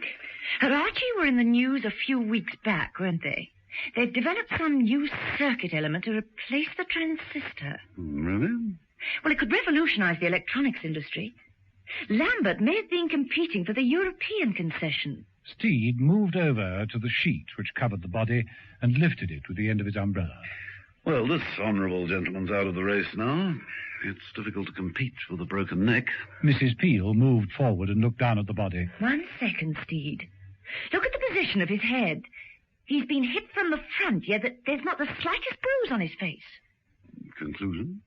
Hirachi were in the news a few weeks back, weren't they? They've developed some new circuit element to replace the transistor. Really? Well, it could revolutionize the electronics industry. Lambert may have been competing for the European concession. Steed moved over to the sheet which covered the body and lifted it with the end of his umbrella. Well, this honourable gentleman's out of the race now. It's difficult to compete with a broken neck. Mrs. Peel moved forward and looked down at the body. 1 second, Steed. Look at the position of his head. He's been hit from the front, yet there's not the slightest bruise on his face. Conclusion?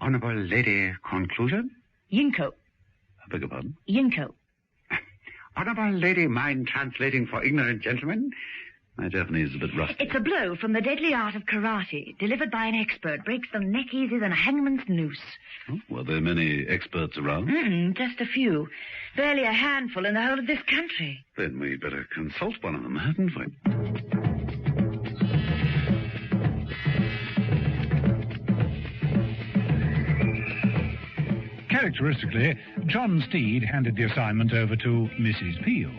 Honourable Lady, conclusion? Yinko. I beg your pardon? Yinko. Honourable Lady, mind translating for ignorant gentlemen? My Japanese is a bit rusty. It's a blow from the deadly art of karate, delivered by an expert. Breaks the neck easier than a hangman's noose. Oh, were there many experts around? Just a few. Barely a handful in the whole of this country. Then we'd better consult one of them, hadn't we? Characteristically, John Steed handed the assignment over to Mrs. Peel.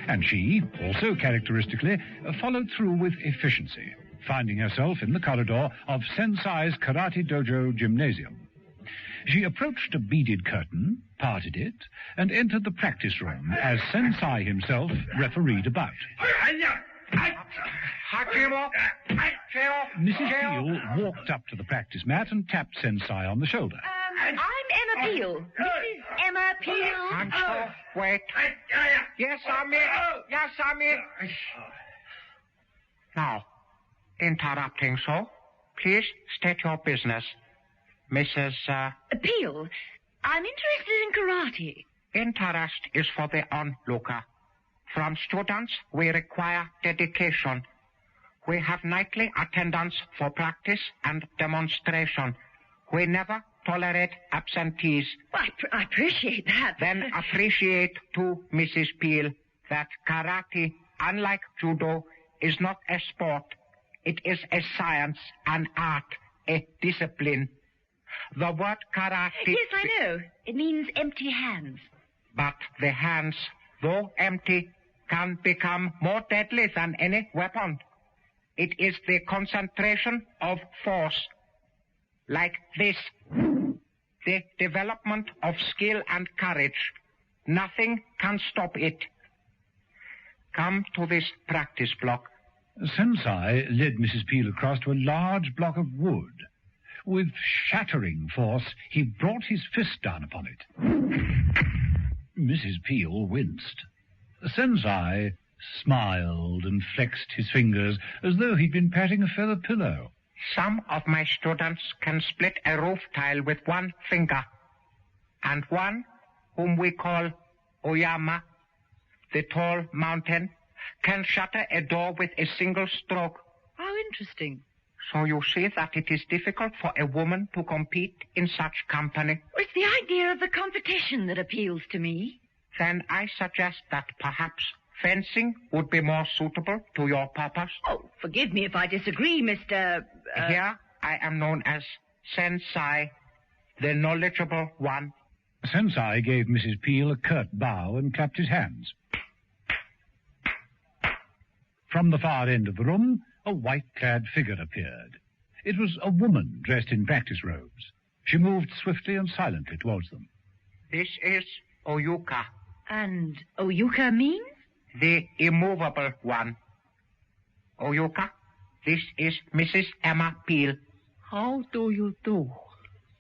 And she, also characteristically, followed through with efficiency, finding herself in the corridor of Sensei's Karate Dojo Gymnasium. She approached a beaded curtain, parted it, and entered the practice room as Sensei himself refereed a bout. Mrs. Peel walked up to the practice mat and tapped Sensei on the shoulder. I'm Emma Peel. Mrs. Emma Peel. Wait. Yes, I'm in. Yes, I'm in. Now, interrupting so, please state your business. Mrs. Peel, I'm interested in karate. Interest is for the onlooker. From students, we require dedication. We have nightly attendance for practice and demonstration. We never tolerate absentees. Well, I appreciate that. Then appreciate, too, Mrs. Peel, that karate, unlike judo, is not a sport. It is a science, an art, a discipline. The word karate... Yes, I know. It means empty hands. But the hands, though empty, can become more deadly than any weapon. It is the concentration of force. Like this. The development of skill and courage. Nothing can stop it. Come to this practice block. Sensei led Mrs. Peel across to a large block of wood. With shattering force, he brought his fist down upon it. Mrs. Peel winced. Sensei smiled and flexed his fingers as though he'd been patting a feather pillow. Some of my students can split a roof tile with 1 finger. And one, whom we call Oyama, the tall mountain, can shatter a door with a single stroke. How interesting. So you see that it is difficult for a woman to compete in such company. It's the idea of the competition that appeals to me. Then I suggest that perhaps fencing would be more suitable to your purpose. Oh, forgive me if I disagree, Mr. Here I am known as Sensei, the knowledgeable one. Sensei gave Mrs. Peel a curt bow and clapped his hands. From the far end of the room, a white-clad figure appeared. It was a woman dressed in practice robes. She moved swiftly and silently towards them. This is Oyuka. And Oyuka means? The immovable one. Oyuka, this is Mrs. Emma Peel. How do you do?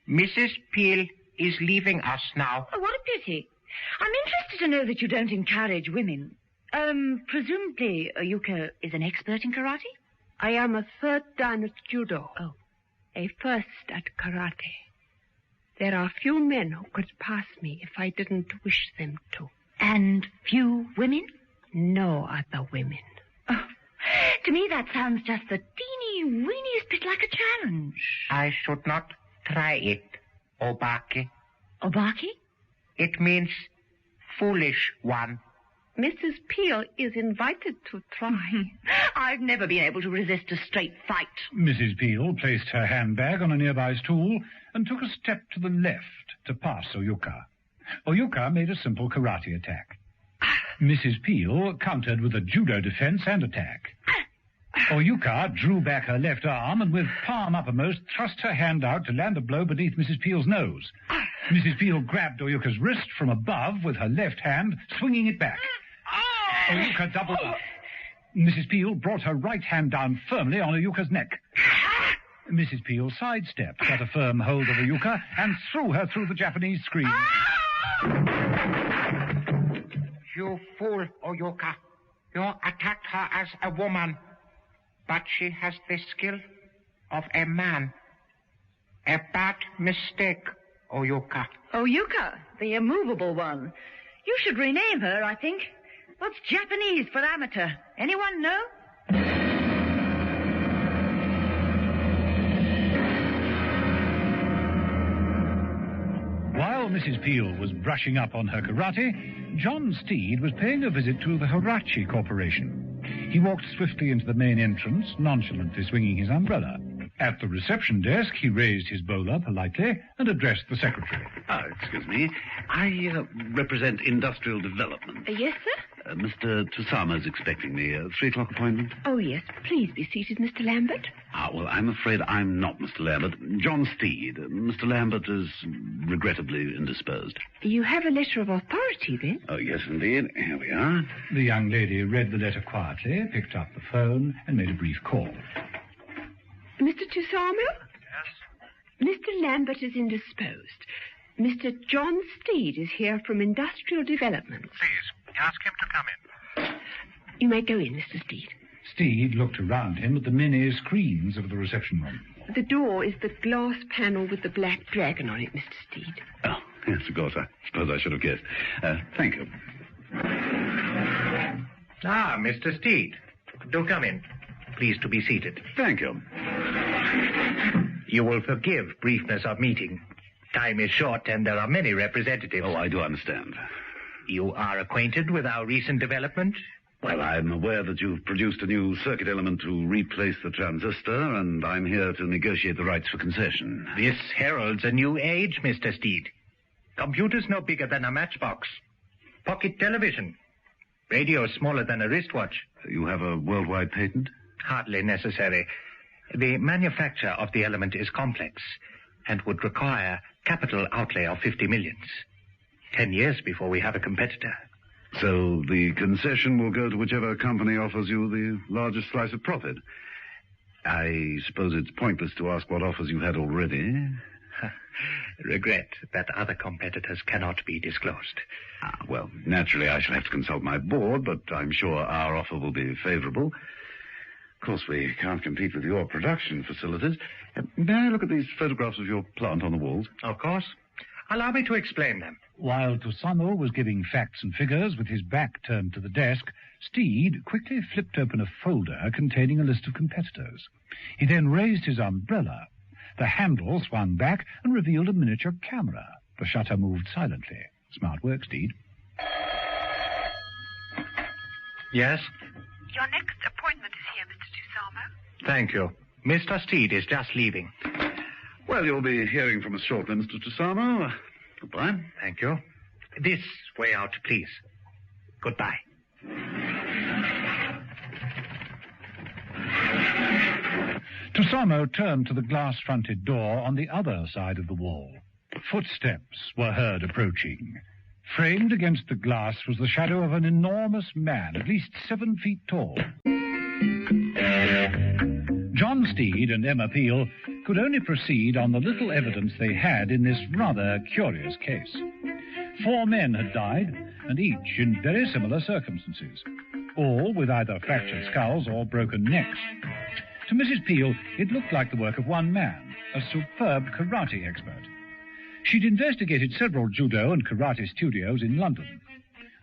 Mrs. Peel is leaving us now. Oh, what a pity. I'm interested to know that you don't encourage women. Presumably, Oyuka is an expert in karate? I am a third dan at judo. Oh. A first at karate. There are few men who could pass me if I didn't wish them to. And few women? No other women. Oh, to me that sounds just the teeny-weeniest bit like a challenge. I should not try it, Obaki. Obaki? It means foolish one. Mrs. Peel is invited to try. I've never been able to resist a straight fight. Mrs. Peel placed her handbag on a nearby stool and took a step to the left to pass Oyuka. Oyuka made a simple karate attack. Mrs. Peel countered with a judo defense and attack. Oyuka drew back her left arm and with palm uppermost thrust her hand out to land a blow beneath Mrs. Peel's nose. Mrs. Peel grabbed Oyuka's wrist from above with her left hand, swinging it back. Oyuka doubled up. Mrs. Peel brought her right hand down firmly on Oyuka's neck. Mrs. Peel sidestepped, got a firm hold of Oyuka, and threw her through the Japanese screen. You fool, Oyuka. You attacked her as a woman. But she has the skill of a man. A bad mistake, Oyuka. Oyuka, the immovable one. You should rename her, I think. What's Japanese for amateur? Anyone know? While Mrs. Peel was brushing up on her karate, John Steed was paying a visit to the Hirachi Corporation. He walked swiftly into the main entrance, nonchalantly swinging his umbrella. At the reception desk, he raised his bowler politely and addressed the secretary. Excuse me. I represent industrial development. Yes, sir? Mr. Tusama's expecting me. 3 o'clock appointment? Oh, yes. Please be seated, Mr. Lambert. Well, I'm afraid I'm not Mr. Lambert. John Steed. Mr. Lambert is regrettably indisposed. You have a letter of authority, then? Oh, yes, indeed. Here we are. The young lady read the letter quietly, picked up the phone, and made a brief call. Mr. Tusama? Yes? Mr. Lambert is indisposed. Mr. John Steed is here from Industrial Development. Please, ask him to come in. You may go in, Mr. Steed. Steed looked around him at the many screens of the reception room. The door is the glass panel with the black dragon on it, Mr. Steed. Oh, yes, of course. I suppose I should have guessed. Thank you. Mr. Steed. Do come in. Please to be seated. Thank you. You will forgive briefness of meeting. Time is short and there are many representatives. Oh, I do understand. You are acquainted with our recent development? Well, I'm aware that you've produced a new circuit element to replace the transistor, and I'm here to negotiate the rights for concession. This heralds a new age, Mr. Steed. Computers no bigger than a matchbox. Pocket television. Radio smaller than a wristwatch. You have a worldwide patent? Hardly necessary. The manufacture of the element is complex and would require capital outlay of 50 millions. 10 years before we have a competitor. So the concession will go to whichever company offers you the largest slice of profit. I suppose it's pointless to ask what offers you've had already. Regret that other competitors cannot be disclosed. Well, naturally I shall have to consult my board, but I'm sure our offer will be favorable. Of course, we can't compete with your production facilities. May I look at these photographs of your plant on the walls? Of course. Allow me to explain them. While Tusamo was giving facts and figures with his back turned to the desk, Steed quickly flipped open a folder containing a list of competitors. He then raised his umbrella. The handle swung back and revealed a miniature camera. The shutter moved silently. Smart work, Steed. Yes? Your next appointment is here, Mr. Tusamo. Thank you. Mr. Steed is just leaving. Well, you'll be hearing from us shortly, Mr. Tusamo. Goodbye. Thank you. This way out, please. Goodbye. Tusamo turned to the glass-fronted door on the other side of the wall. Footsteps were heard approaching. Framed against the glass was the shadow of an enormous man, at least 7 feet tall. John Steed and Emma Peel could only proceed on the little evidence they had in this rather curious case. 4 men had died, and each in very similar circumstances, all with either fractured skulls or broken necks. To Mrs. Peel, it looked like the work of one man, a superb karate expert. She'd investigated several judo and karate studios in London.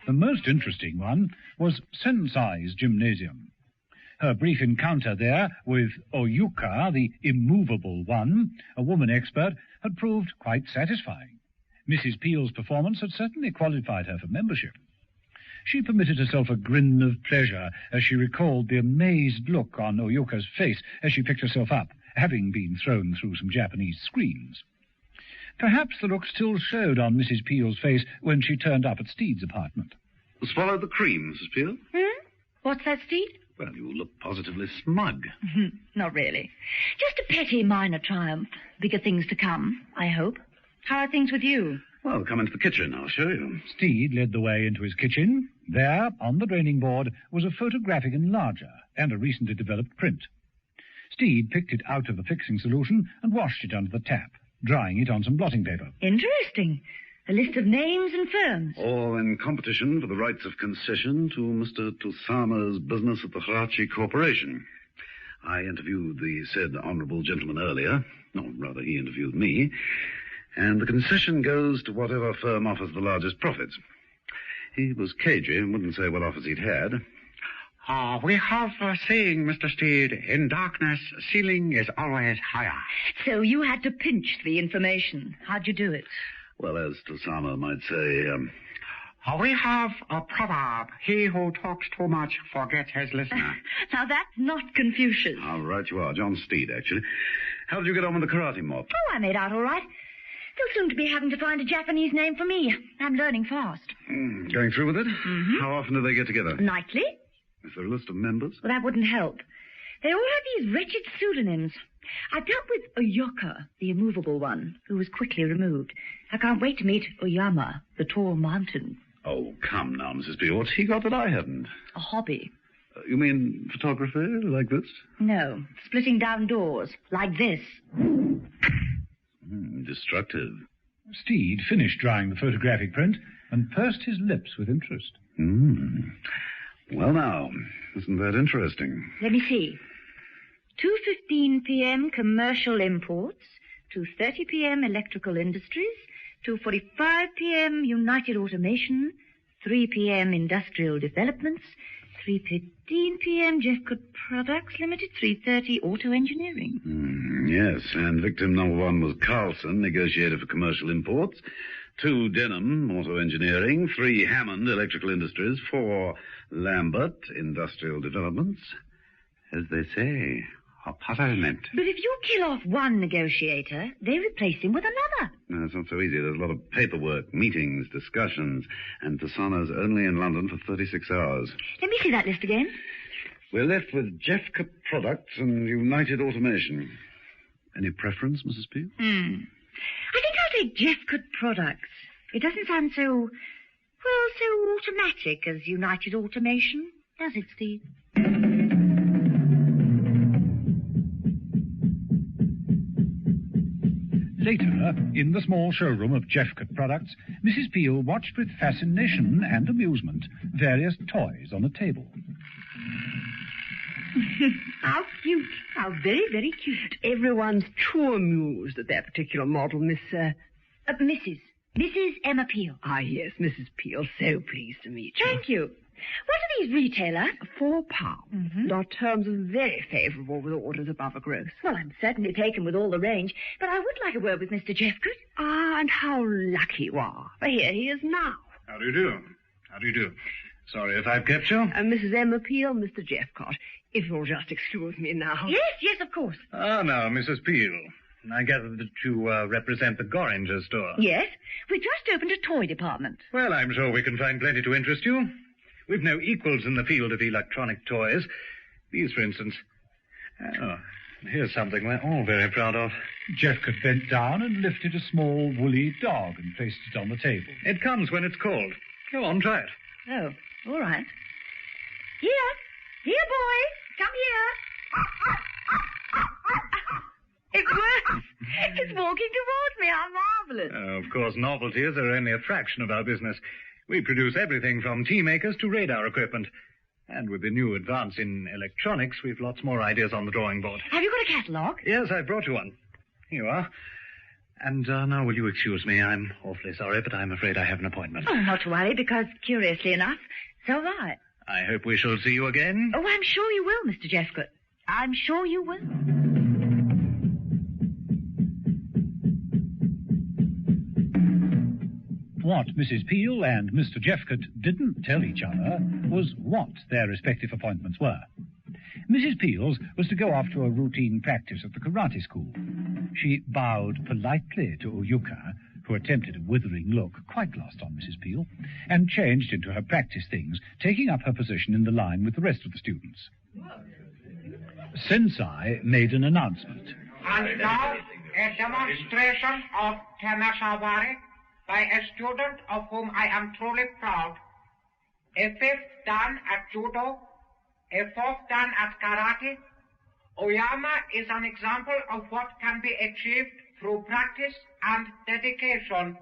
The most interesting one was Sensei's gymnasium. Her brief encounter there with Oyuka, the immovable one, a woman expert, had proved quite satisfying. Mrs. Peel's performance had certainly qualified her for membership. She permitted herself a grin of pleasure as she recalled the amazed look on Oyuka's face as she picked herself up, having been thrown through some Japanese screens. Perhaps the look still showed on Mrs. Peel's face when she turned up at Steed's apartment. Swallowed the cream, Mrs. Peel? What's that, Steed? Well, you look positively smug. Not really. Just a petty minor triumph. Bigger things to come, I hope. How are things with you? Well, come into the kitchen. I'll show you. Steed led the way into his kitchen. There, on the draining board, was a photographic enlarger and a recently developed print. Steed picked it out of the fixing solution and washed it under the tap, drying it on some blotting paper. Interesting. A list of names and firms. All in competition for the rights of concession to Mr. Tusamo's business at the Hirachi Corporation. I interviewed the said honourable gentleman earlier. No, rather, he interviewed me. And the concession goes to whatever firm offers the largest profits. He was cagey and wouldn't say what offers he'd had. We have a saying, Mr. Steed, in darkness, ceiling is always higher. So you had to pinch the information. How'd you do it? Well, as Tusamo might say, We have a proverb, he who talks too much forgets his listener. Now that's not Confucius. All right, you are. John Steed, actually. How did you get on with the karate mob? Oh, I made out all right. They'll soon to be having to find a Japanese name for me. I'm learning fast. Going through with it? Mm-hmm. How often do they get together? Nightly. Is there a list of members? Well, that wouldn't help. They all have these wretched pseudonyms. I dealt with Oyuka, the immovable one, who was quickly removed. I can't wait to meet Oyama, the tall mountain. Oh, come now, Mrs. B. What's he got that I haven't? A hobby. You mean photography, like this? No, splitting down doors, like this. Destructive. Steed finished drying the photographic print and pursed his lips with interest. Well, now, isn't that interesting? Let me see. 2:15 p.m. commercial imports, 2:30 p.m. electrical industries, 2:45 p.m. United Automation, 3 p.m. industrial developments, 3:15 p.m. Jeffcoat Products Limited, 3:30 auto engineering. Yes, and victim number 1 was Carlson, negotiator for commercial imports, 2 Denham, auto engineering, 3 Hammond, electrical industries, 4 Lambert, industrial developments. As they say, a puzzlement. But if you kill off one negotiator, they replace him with another. No, it's not so easy. There's a lot of paperwork, meetings, discussions, and Tusano's only in London for 36 hours. Let me see that list again. We're left with Jeffcoat Products and United Automation. Any preference, Mrs. Peel? I think I'll take Jeffcoat Products. It doesn't sound so automatic as United Automation, does it, Steve? Later, in the small showroom of Jeffcoat Products, Mrs. Peel watched with fascination and amusement various toys on a table. How cute. How very, very cute. Everyone's too amused at that particular model, Mrs. Mrs. Emma Peel. Ah, yes, Mrs. Peel. So pleased to meet you. Thank you. What are these retailers? £4. Mm-hmm. Our terms are very favourable with orders above a gross. Well, I'm certainly taken with all the range, but I would like a word with Mr. Jeffcott. Ah, and how lucky you are. For here he is now. How do you do? How do you do? Sorry if I've kept you. Mrs. Emma Peel, Mr. Jeffcott. If you'll just excuse me now. Yes, of course. Ah, now, Mrs. Peel. I gather that you represent the Gorringer store. Yes. We just opened a toy department. Well, I'm sure we can find plenty to interest you. We've no equals in the field of electronic toys. These, for instance. Oh, here's something we're all very proud of. Jeffcott bent down and lifted a small woolly dog and placed it on the table. It comes when it's called. Go on, try it. Oh, all right. Here, boy, come here. It works. It's walking towards me. How marvellous. Oh, of course, novelties are only a fraction of our business. We produce everything from tea makers to radar equipment. And with the new advance in electronics, we've lots more ideas on the drawing board. Have you got a catalogue? Yes, I brought you one. Here you are. And now will you excuse me? I'm awfully sorry, but I'm afraid I have an appointment. Oh, not to worry, because, curiously enough, so have I. I hope we shall see you again. Oh, I'm sure you will, Mr. Jeffcott. I'm sure you will. What Mrs. Peel and Mr. Jeffcott didn't tell each other was what their respective appointments were. Mrs. Peel's was to go off to a routine practice at the karate school. She bowed politely to Oyuka, who attempted a withering look, quite lost on Mrs. Peel, and changed into her practice things, taking up her position in the line with the rest of the students. Sensei made an announcement. And now, a demonstration of Temesawari by a student of whom I am truly proud. A 5th dan at judo, a 4th dan at karate. Oyama is an example of what can be achieved through practice and dedication.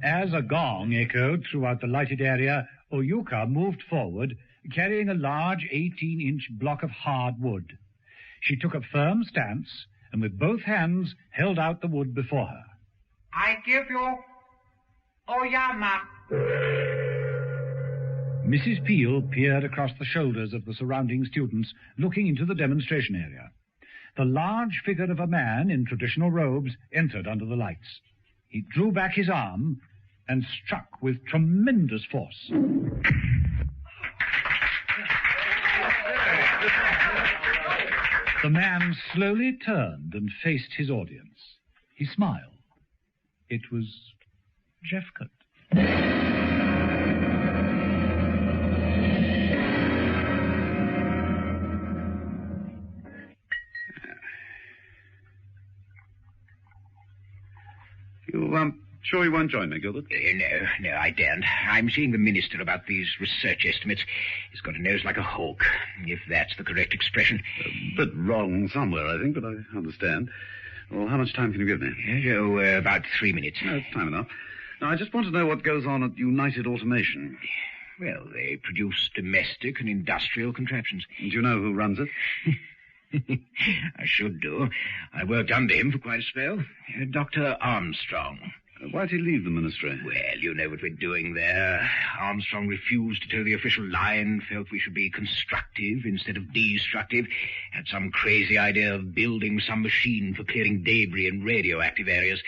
As a gong echoed throughout the lighted area, Oyuka moved forward, carrying a large 18-inch block of hard wood. She took a firm stance and with both hands held out the wood before her. I give you Oyama. Mrs. Peel peered across the shoulders of the surrounding students, looking into the demonstration area. The large figure of a man in traditional robes entered under the lights. He drew back his arm and struck with tremendous force. The man slowly turned and faced his audience. He smiled. It was Jeffcott. You, sure you won't join me, Gilbert? No, I daren't. I'm seeing the minister about these research estimates. He's got a nose like a hawk, if that's the correct expression. A bit wrong somewhere, I think, but I understand. Well, how much time can you give me? About 3 minutes. No, it's time enough. Now, I just want to know what goes on at United Automation. Well, they produce domestic and industrial contraptions. And do you know who runs it? I should do. I worked under him for quite a spell. Dr. Armstrong. Why'd he leave the ministry? Well, you know what we're doing there. Armstrong refused to toe the official line, felt we should be constructive instead of destructive, had some crazy idea of building some machine for clearing debris in radioactive areas.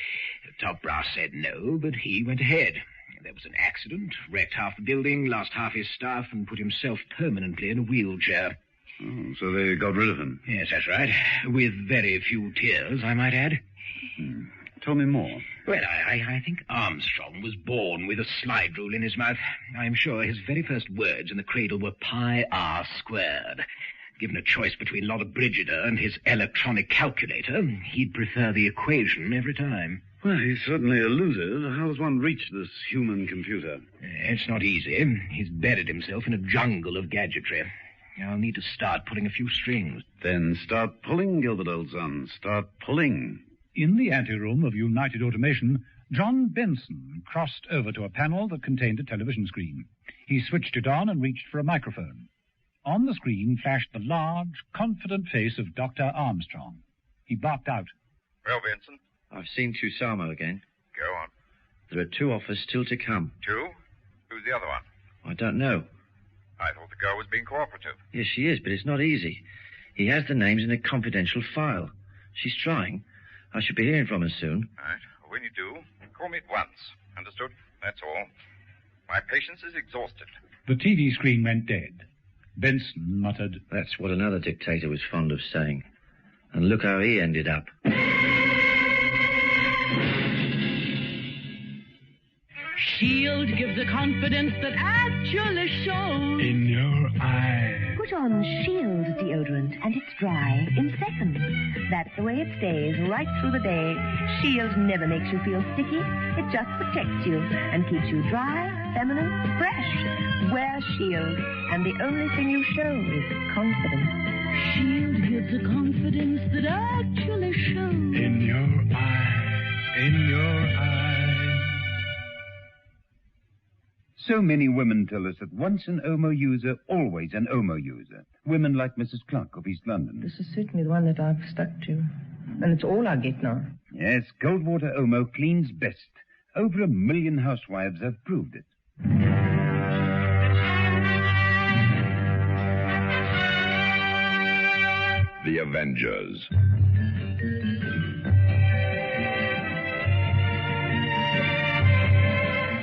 The top brass said no, but he went ahead. There was an accident, wrecked half the building, lost half his staff, and put himself permanently in a wheelchair. Oh, so they got rid of him? Yes, that's right. With very few tears, I might add. Tell me more. Well, I think Armstrong was born with a slide rule in his mouth. I'm sure his very first words in the cradle were pi r squared. Given a choice between Lotta Brigida and his electronic calculator, he'd prefer the equation every time. Well, he's certainly elusive. How does one reach this human computer? It's not easy. He's buried himself in a jungle of gadgetry. I'll need to start pulling a few strings. Then start pulling, Gilbert, old son. Start pulling. In the anteroom of United Automation, John Benson crossed over to a panel that contained a television screen. He switched it on and reached for a microphone. On the screen flashed the large, confident face of Dr. Armstrong. He barked out, Well, Vincent? I've seen Tusamo again. Go on. There are 2 offers still to come. 2? Who's the other one? I don't know. I thought the girl was being cooperative. Yes, she is, but it's not easy. He has the names in a confidential file. She's trying. I should be hearing from her soon. All right. When you do, call me at once. Understood? That's all. My patience is exhausted. The TV screen went dead. Benson muttered, "That's what another dictator was fond of saying. And look how he ended up." Shield gives a confidence that actually shows. In your eye. Put on Shield deodorant and it's dry in seconds. That's the way it stays right through the day. Shield never makes you feel sticky. It just protects you and keeps you dry, feminine, fresh. Wear Shield, and the only thing you show is confidence. Shield gives a confidence that actually shows. In your eye. In your eye. So many women tell us that once an Omo user, always an Omo user. Women like Mrs. Clark of East London. This is certainly the one that I've stuck to. And it's all I get now. Yes, Coldwater Omo cleans best. Over 1 million housewives have proved it. The Avengers.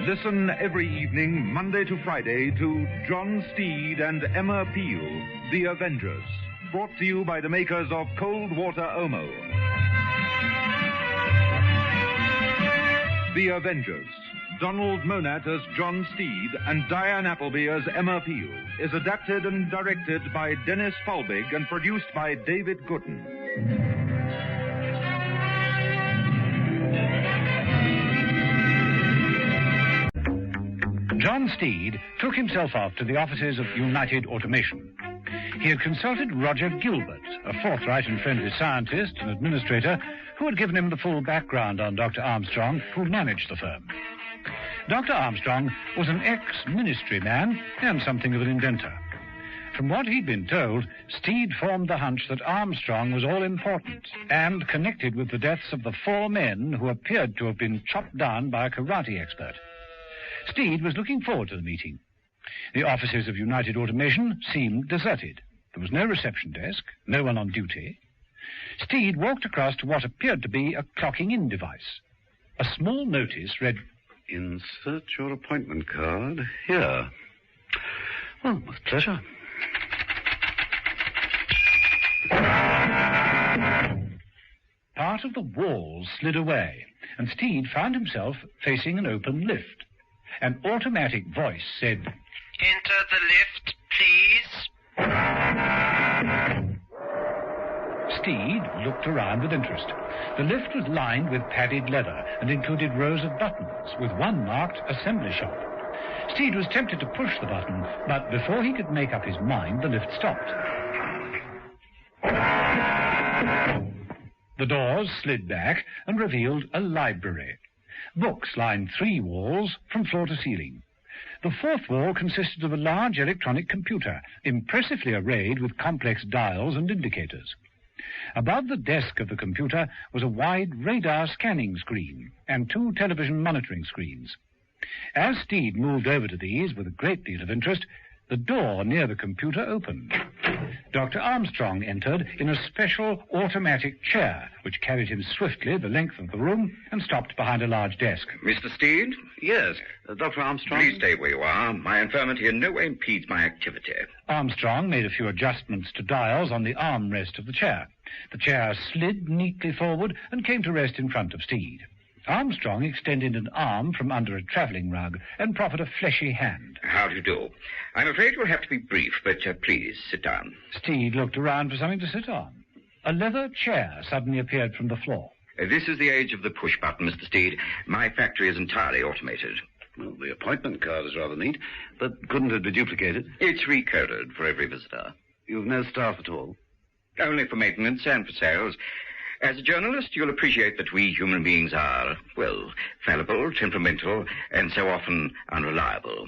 Listen every evening, Monday to Friday, to John Steed and Emma Peel, The Avengers, brought to you by the makers of Cold Water Omo. The Avengers, Donald Monat as John Steed and Diane Appleby as Emma Peel, is adapted and directed by Dennis Falbig and produced by David Gooden. John Steed took himself off to the offices of United Automation. He had consulted Roger Gilbert, a forthright and friendly scientist and administrator who had given him the full background on Dr. Armstrong, who managed the firm. Dr. Armstrong was an ex-ministry man and something of an inventor. From what he'd been told, Steed formed the hunch that Armstrong was all-important and connected with the deaths of the 4 men who appeared to have been chopped down by a karate expert. Steed was looking forward to the meeting. The offices of United Automation seemed deserted. There was no reception desk, no one on duty. Steed walked across to what appeared to be a clocking-in device. A small notice read, "Insert your appointment card here." Well, with pleasure. Part of the wall slid away, and Steed found himself facing an open lift. An automatic voice said, "Enter the lift, please." Steed looked around with interest. The lift was lined with padded leather and included rows of buttons, with one marked Assembly Shop. Steed was tempted to push the button, but before he could make up his mind, the lift stopped. The doors slid back and revealed a library. Books lined 3 walls from floor to ceiling. The 4th wall consisted of a large electronic computer, impressively arrayed with complex dials and indicators. Above the desk of the computer was a wide radar scanning screen and 2 television monitoring screens. As Steed moved over to these with a great deal of interest, the door near the computer opened. Dr. Armstrong entered in a special automatic chair, which carried him swiftly the length of the room and stopped behind a large desk. Mr. Steed? Yes. Dr. Armstrong? Please stay where you are. My infirmity in no way impedes my activity. Armstrong made a few adjustments to dials on the armrest of the chair. The chair slid neatly forward and came to rest in front of Steed. Armstrong extended an arm from under a travelling rug and proffered a fleshy hand. How do you do? I'm afraid you'll have to be brief, but please sit down. Steed looked around for something to sit on. A leather chair suddenly appeared from the floor. This is the age of the push button, Mr. Steed. My factory is entirely automated. Well, the appointment card is rather neat, but couldn't it be duplicated? It's recoded for every visitor. You've no staff at all? Only for maintenance and for sales. As a journalist, you'll appreciate that we human beings are, well, fallible, temperamental, and so often unreliable.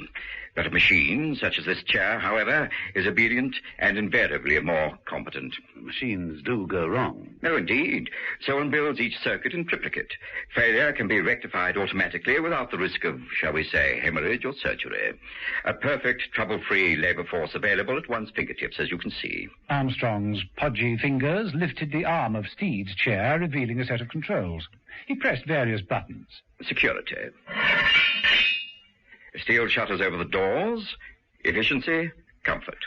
But a machine, such as this chair, however, is obedient and invariably more competent. Machines do go wrong. No, indeed. So one builds each circuit in triplicate. Failure can be rectified automatically without the risk of, shall we say, hemorrhage or surgery. A perfect, trouble-free labor force available at one's fingertips, as you can see. Armstrong's podgy fingers lifted the arm of Steed's chair, revealing a set of controls. He pressed various buttons. Security. Steel shutters over the doors. Efficiency. Comfort.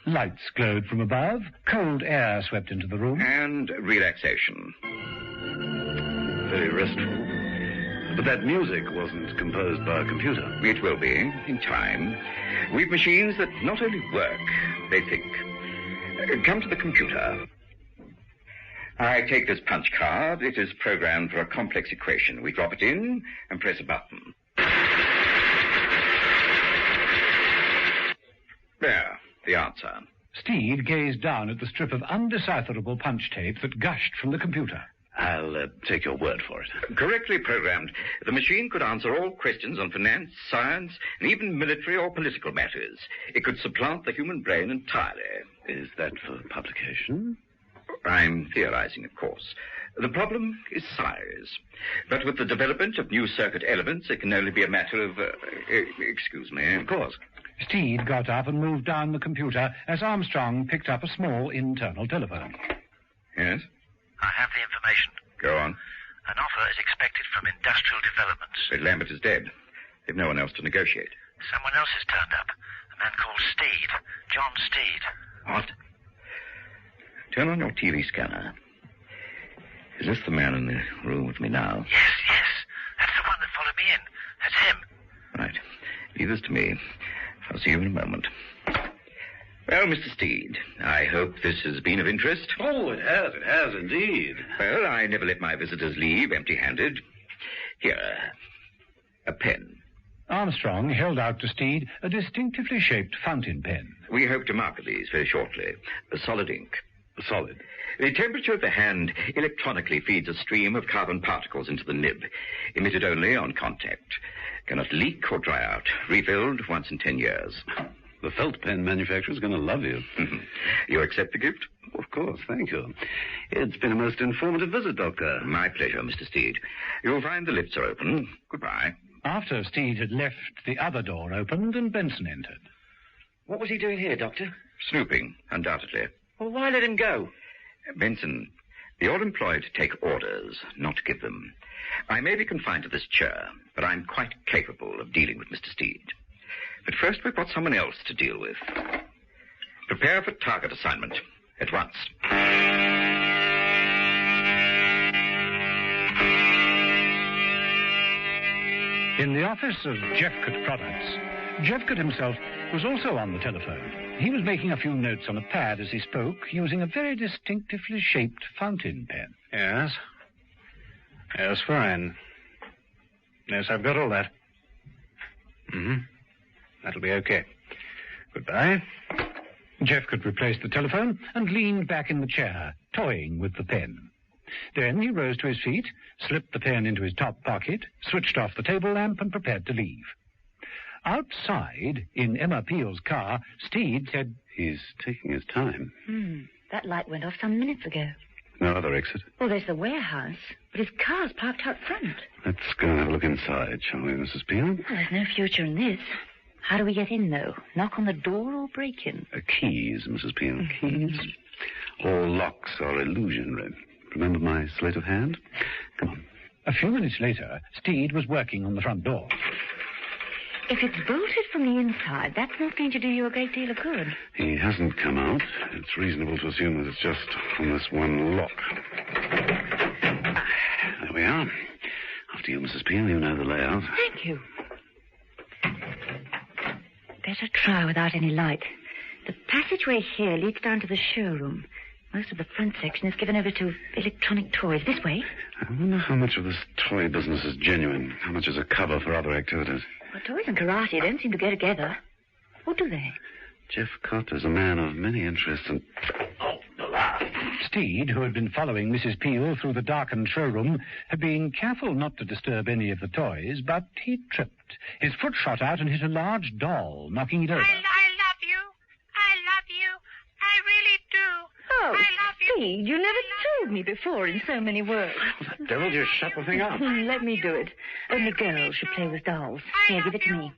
Lights glowed from above. Cold air swept into the room. And relaxation. Very restful. But that music wasn't composed by a computer. It will be, in time. We've machines that not only work, they think. Come to the computer. I take this punch card. It is programmed for a complex equation. We drop it in and press a button. There, the answer. Steed gazed down at the strip of undecipherable punch tape that gushed from the computer. I'll take your word for it. Correctly programmed, the machine could answer all questions on finance, science, and even military or political matters. It could supplant the human brain entirely. Is that for publication? I'm theorizing, of course. The problem is size. But with the development of new circuit elements, it can only be a matter of... excuse me. Of course. Steed got up and moved down the computer as Armstrong picked up a small internal telephone. Yes? I have the information. Go on. An offer is expected from Industrial Developments. But Lambert is dead. They've no one else to negotiate. Someone else has turned up. A man called Steed. John Steed. What? Turn on your TV scanner. Is this the man in the room with me now? Yes. That's the one that followed me in. That's him. Right. Leave this to me. I'll see you in a moment. Well, Mr. Steed, I hope this has been of interest. Oh, it has indeed. Well, I never let my visitors leave empty-handed. Here, a pen. Armstrong held out to Steed a distinctively shaped fountain pen. We hope to market these very shortly. A solid ink. Solid. The temperature of the hand electronically feeds a stream of carbon particles into the nib, emitted only on contact. Cannot leak or dry out. Refilled once in 10 years. The felt pen manufacturer's going to love you. You accept the gift? Of course, thank you. It's been a most informative visit, Doctor. My pleasure, Mr. Steed. You'll find the lifts are open. Goodbye. After Steed had left, the other door opened and Benson entered. What was he doing here, Doctor? Snooping, undoubtedly. Well, why let him go? Benson, you're employed to take orders, not give them. I may be confined to this chair, but I'm quite capable of dealing with Mr. Steed. But first we've got someone else to deal with. Prepare for target assignment at once. In the office of Jeffcott Products, Jeffcott himself was also on the telephone. He was making a few notes on a pad as he spoke, using a very distinctively shaped fountain pen. Yes. Yes, fine. Yes, I've got all that. That'll be okay. Goodbye. Jeffcott replaced the telephone and leaned back in the chair, toying with the pen. Then he rose to his feet, slipped the pen into his top pocket, switched off the table lamp, and prepared to leave. Outside, in Emma Peel's car, Steed said... He's taking his time. That light went off some minutes ago. No other exit? Well, there's the warehouse, but his car's parked out front. Let's go and have a look inside, shall we, Mrs. Peel? Well, there's no future in this. How do we get in, though? Knock on the door or break in? Keys, Mrs. Peel. Keys. All locks are illusionary. Remember my sleight of hand? Come on. A few minutes later, Steed was working on the front door. If it's bolted from the inside, that's not going to do you a great deal of good. He hasn't come out. It's reasonable to assume that it's just on this one lock. There we are. After you, Mrs. Peel. You know the layout. Thank you. Better try without any light. The passageway here leads down to the showroom. Most of the front section is given over to electronic toys. This way. I wonder how much of this toy business is genuine. How much is a cover for other activities? Well, toys and karate don't seem to go together. Or do they? Jeff Cott is a man of many interests and... Oh, the laugh. Steed, who had been following Mrs. Peel through the darkened showroom, had been careful not to disturb any of the toys, but he tripped. His foot shot out and hit a large doll, knocking it over. I love you. I love you. I really do. Oh, I love you. Steed, you never told me before in so many words. That devil just shut the thing up. Let me do it. Only girls should play with dolls. Here, give it to me.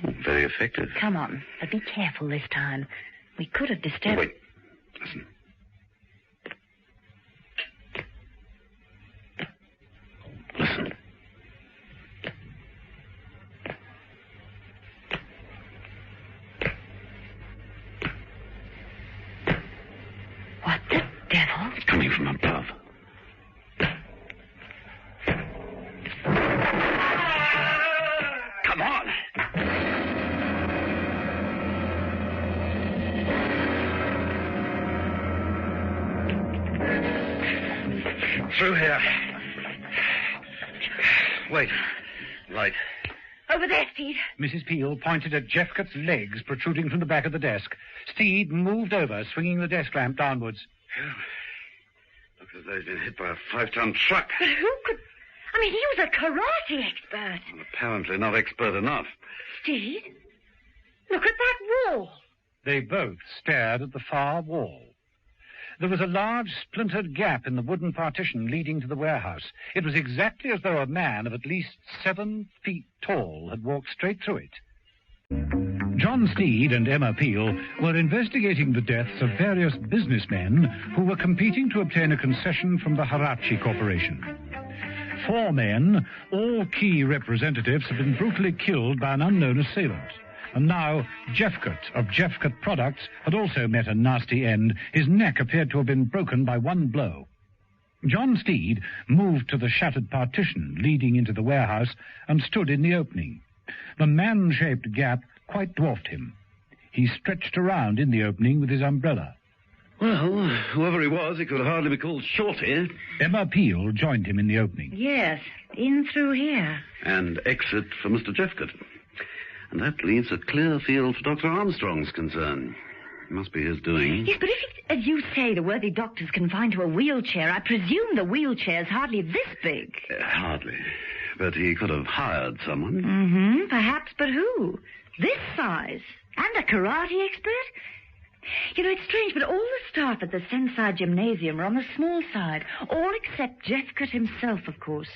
Oh, very effective. Come on, but be careful this time. We could have disturbed... Wait. Listen. Listen. What the devil? It's coming from above. Come on. Through here. Wait. Light. Over there, Steed. Mrs. Peel pointed at Jeffcott's legs protruding from the back of the desk. Steed moved over, swinging the desk lamp downwards. Looks as though he's been hit by a 5-ton truck. But who could... I mean, he was a karate expert. Well, apparently not expert enough. Steed, look at that wall. They both stared at the far wall. There was a large splintered gap in the wooden partition leading to the warehouse. It was exactly as though a man of at least 7 feet tall had walked straight through it. John Steed and Emma Peel were investigating the deaths of various businessmen who were competing to obtain a concession from the Harachi Corporation. 4 men, all key representatives, had been brutally killed by an unknown assailant. And now Jeffcott of Jeffcott Products had also met a nasty end. His neck appeared to have been broken by one blow. John Steed moved to the shattered partition leading into the warehouse and stood in the opening. The man-shaped gap quite dwarfed him. He stretched around in the opening with his umbrella. Well, whoever he was, he could hardly be called Shorty. Emma Peel joined him in the opening. Yes, in through here. And exit for Mr. Jeffcott. And that leaves a clear field for Dr. Armstrong's concern. It must be his doing. Yes, but if it's, as you say, the worthy doctor's confined to a wheelchair, I presume the wheelchair's hardly this big. Hardly. But he could have hired someone. Mm-hmm, perhaps, but who? This size? And a karate expert? You know, it's strange, but all the staff at the Sensei Gymnasium are on the small side, all except Jeffcott himself, of course.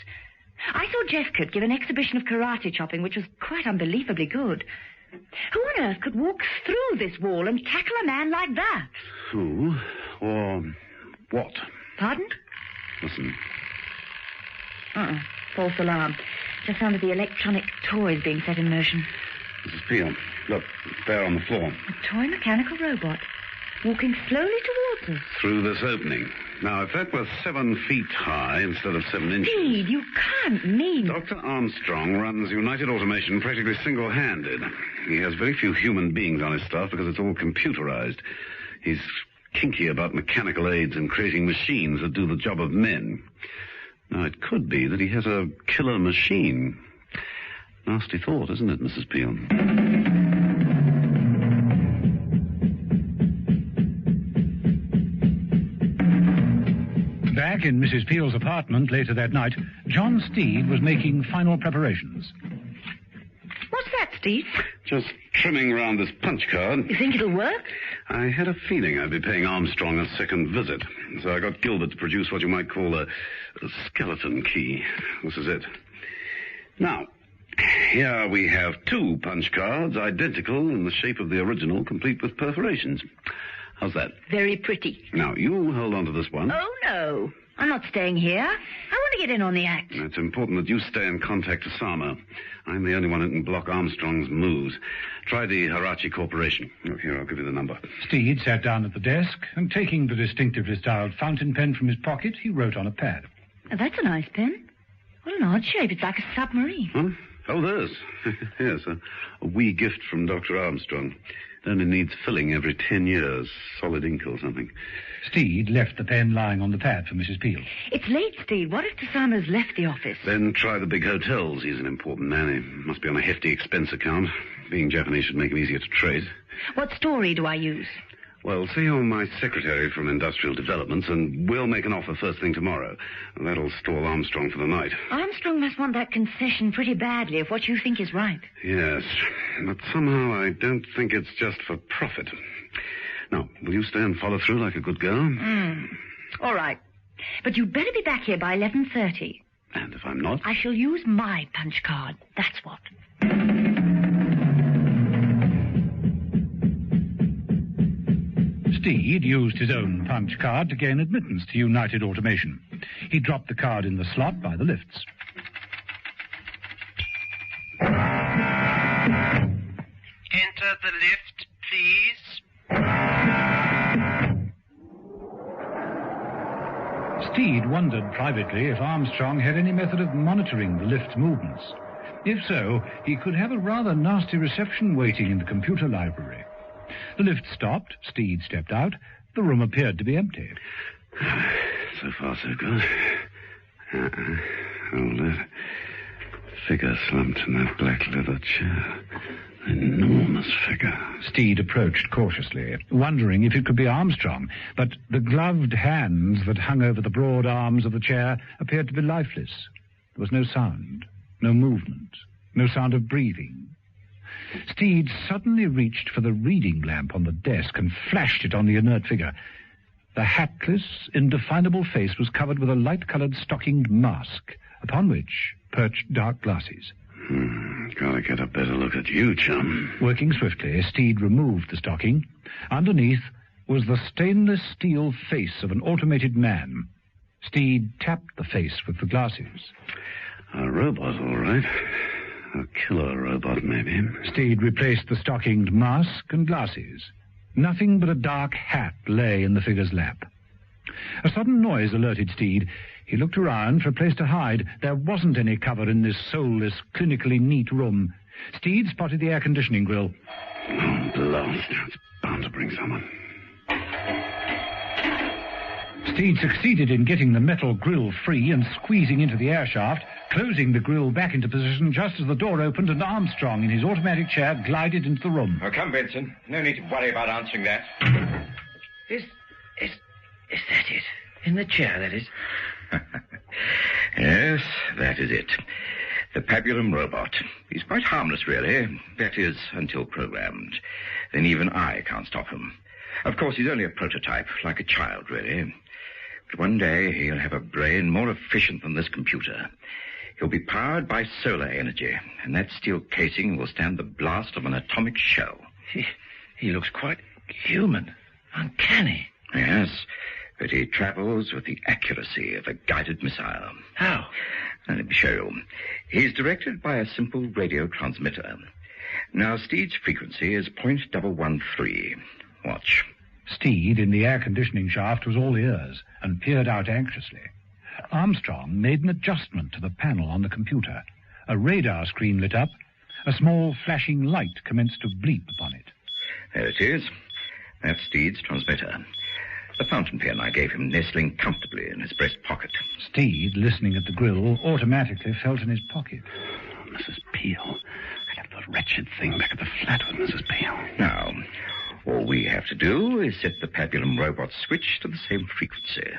I saw Jeffcott give an exhibition of karate chopping, which was quite unbelievably good. Who on earth could walk through this wall and tackle a man like that? Who? Or what? Pardon? Listen. False alarm. Just sounded the electronic toys being set in motion. Mrs. Peel, look, there on the floor. A toy mechanical robot, walking slowly towards us. Through this opening. Now, if that were 7 feet high instead of 7 inches... Steed, you can't mean... Dr. Armstrong runs United Automation practically single-handed. He has very few human beings on his staff because it's all computerized. He's kinky about mechanical aids and creating machines that do the job of men. Now, it could be that he has a killer machine. Nasty thought, isn't it, Mrs. Peel? Back in Mrs. Peel's apartment later that night, John Steed was making final preparations. What's that, Steed? Just trimming round this punch card. You think it'll work? I had a feeling I'd be paying Armstrong a second visit, so I got Gilbert to produce what you might call a skeleton key. This is it. Now, here we have 2 punch cards, identical in the shape of the original, complete with perforations. How's that? Very pretty. Now, you hold on to this one. Oh, no. I'm not staying here. I want to get in on the act. It's important that you stay in contact with Sama. I'm the only one who can block Armstrong's moves. Try the Harachi Corporation. Oh, here, I'll give you the number. Steed sat down at the desk, and taking the distinctively styled fountain pen from his pocket, he wrote on a pad. Oh, that's a nice pen. What an odd shape. It's like a submarine. Huh? Oh, there's. Yes, a wee gift from Dr. Armstrong. It only needs filling every 10 years. Solid ink or something. Steed left the pen lying on the pad for Mrs. Peel. It's late, Steed. What if Tasama's left the office? Then try the big hotels. He's an important man. He must be on a hefty expense account. Being Japanese should make him easier to trace. What story do I use? Well, say you're my secretary from Industrial Developments, and we'll make an offer first thing tomorrow. That'll stall Armstrong for the night. Armstrong must want that concession pretty badly if what you think is right. Yes, but somehow I don't think it's just for profit. Now, will you stay and follow through like a good girl? All right. But you'd better be back here by 11:30. And if I'm not? I shall use my punch card. That's what. Steed used his own punch card to gain admittance to United Automation. He dropped the card in the slot by the lifts. Enter the lift, please. Steed wondered privately if Armstrong had any method of monitoring the lift's movements. If so, he could have a rather nasty reception waiting in the computer library. The lift stopped. Steed stepped out. The room appeared to be empty. So far, so good. Oh, that figure slumped in that black leather chair. Enormous figure. Steed approached cautiously, wondering if it could be Armstrong, but the gloved hands that hung over the broad arms of the chair appeared to be lifeless. There was no sound, no movement, no sound of breathing. Steed suddenly reached for the reading lamp on the desk and flashed it on the inert figure. The hatless, indefinable face was covered with a light-coloured stockinged mask, upon which perched dark glasses. Gotta get a better look at you, chum. Working swiftly, Steed removed the stocking. Underneath was the stainless steel face of an automated man. Steed tapped the face with the glasses. A robot, all right. A killer robot, maybe. Steed replaced the stockinged mask and glasses. Nothing but a dark hat lay in the figure's lap. A sudden noise alerted Steed. He looked around for a place to hide. There wasn't any cover in this soulless, clinically neat room. Steed spotted the air-conditioning grill. Oh, blast. It's bound to bring someone. Steed succeeded in getting the metal grill free and squeezing into the air shaft, closing the grill back into position just as the door opened and Armstrong in his automatic chair glided into the room. Oh, come, Benson. No need to worry about answering that. Is that it? In the chair, that is? Yes, that is it. The Pabulum robot. He's quite harmless, really. That is, until programmed. Then even I can't stop him. Of course, he's only a prototype, like a child, really. But one day he'll have a brain more efficient than this computer. He'll be powered by solar energy, and that steel casing will stand the blast of an atomic shell. He looks quite human. Uncanny. Yes, but he travels with the accuracy of a guided missile. How? Let me show you. He's directed by a simple radio transmitter. Now, Steed's frequency is 0.113. Watch. Steed, in the air-conditioning shaft, was all ears and peered out anxiously. Armstrong made an adjustment to the panel on the computer. A radar screen lit up. A small flashing light commenced to bleep upon it. There it is. That's Steed's transmitter. The fountain pen I gave him nestling comfortably in his breast pocket. Steed, listening at the grill, automatically felt in his pocket. Mrs. Peel. I left the wretched thing back at the flat with Mrs. Peel. Now, all we have to do is set the Pabulum robot switch to the same frequency.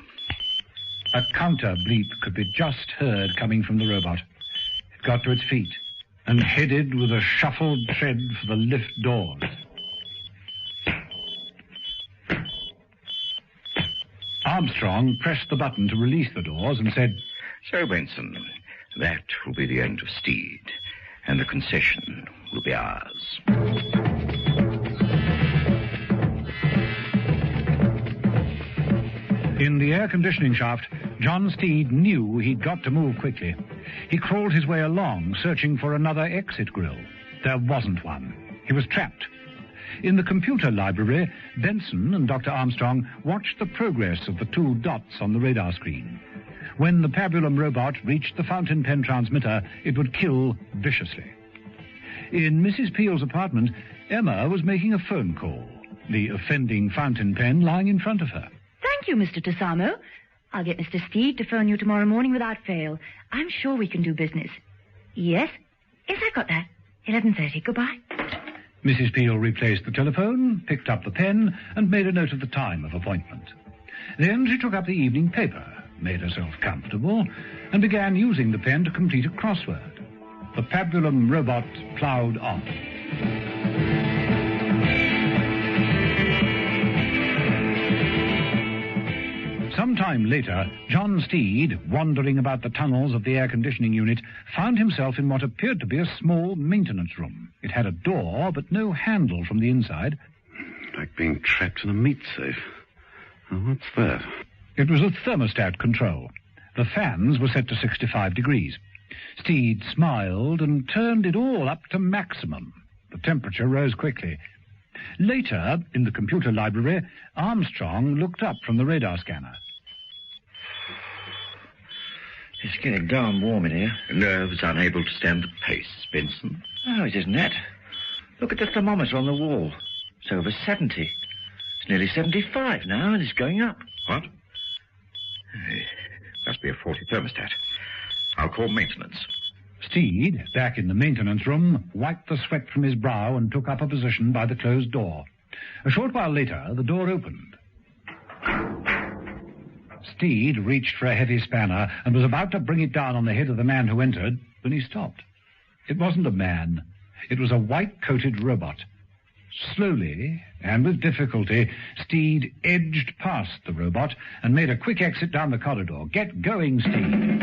A counter bleep could be just heard coming from the robot. It got to its feet and headed with a shuffled tread for the lift doors. Armstrong pressed the button to release the doors and said, So, Benson, that will be the end of Steed, and the concession will be ours. In the air-conditioning shaft, John Steed knew he'd got to move quickly. He crawled his way along, searching for another exit grill. There wasn't one. He was trapped. In the computer library, Benson and Dr. Armstrong watched the progress of the two dots on the radar screen. When the Pabulum robot reached the fountain pen transmitter, it would kill viciously. In Mrs. Peel's apartment, Emma was making a phone call, the offending fountain pen lying in front of her. Thank you, Mr. Tassamo. I'll get Mr. Steed to phone you tomorrow morning without fail. I'm sure we can do business. Yes? Yes, I got that. 11:30. Goodbye. Mrs. Peel replaced the telephone, picked up the pen, and made a note of the time of appointment. Then she took up the evening paper, made herself comfortable, and began using the pen to complete a crossword. The pabulum robot ploughed on. Some time later, John Steed, wandering about the tunnels of the air-conditioning unit, found himself in what appeared to be a small maintenance room. It had a door, but no handle from the inside. Like being trapped in a meat safe. Oh, what's that? It was a thermostat control. The fans were set to 65 degrees. Steed smiled and turned it all up to maximum. The temperature rose quickly. Later, in the computer library, Armstrong looked up from the radar scanner. It's getting darn warm in here. Nerves unable to stand the pace, Benson. Oh, it isn't that. Look at the thermometer on the wall. It's over 70. It's nearly 75 now, and it's going up. What? Must be a faulty thermostat. I'll call maintenance. Steed, back in the maintenance room, wiped the sweat from his brow and took up a position by the closed door. A short while later, the door opened. Steed reached for a heavy spanner and was about to bring it down on the head of the man who entered when he stopped. It wasn't a man. It was a white-coated robot. Slowly, and with difficulty, Steed edged past the robot and made a quick exit down the corridor. Get going, Steed.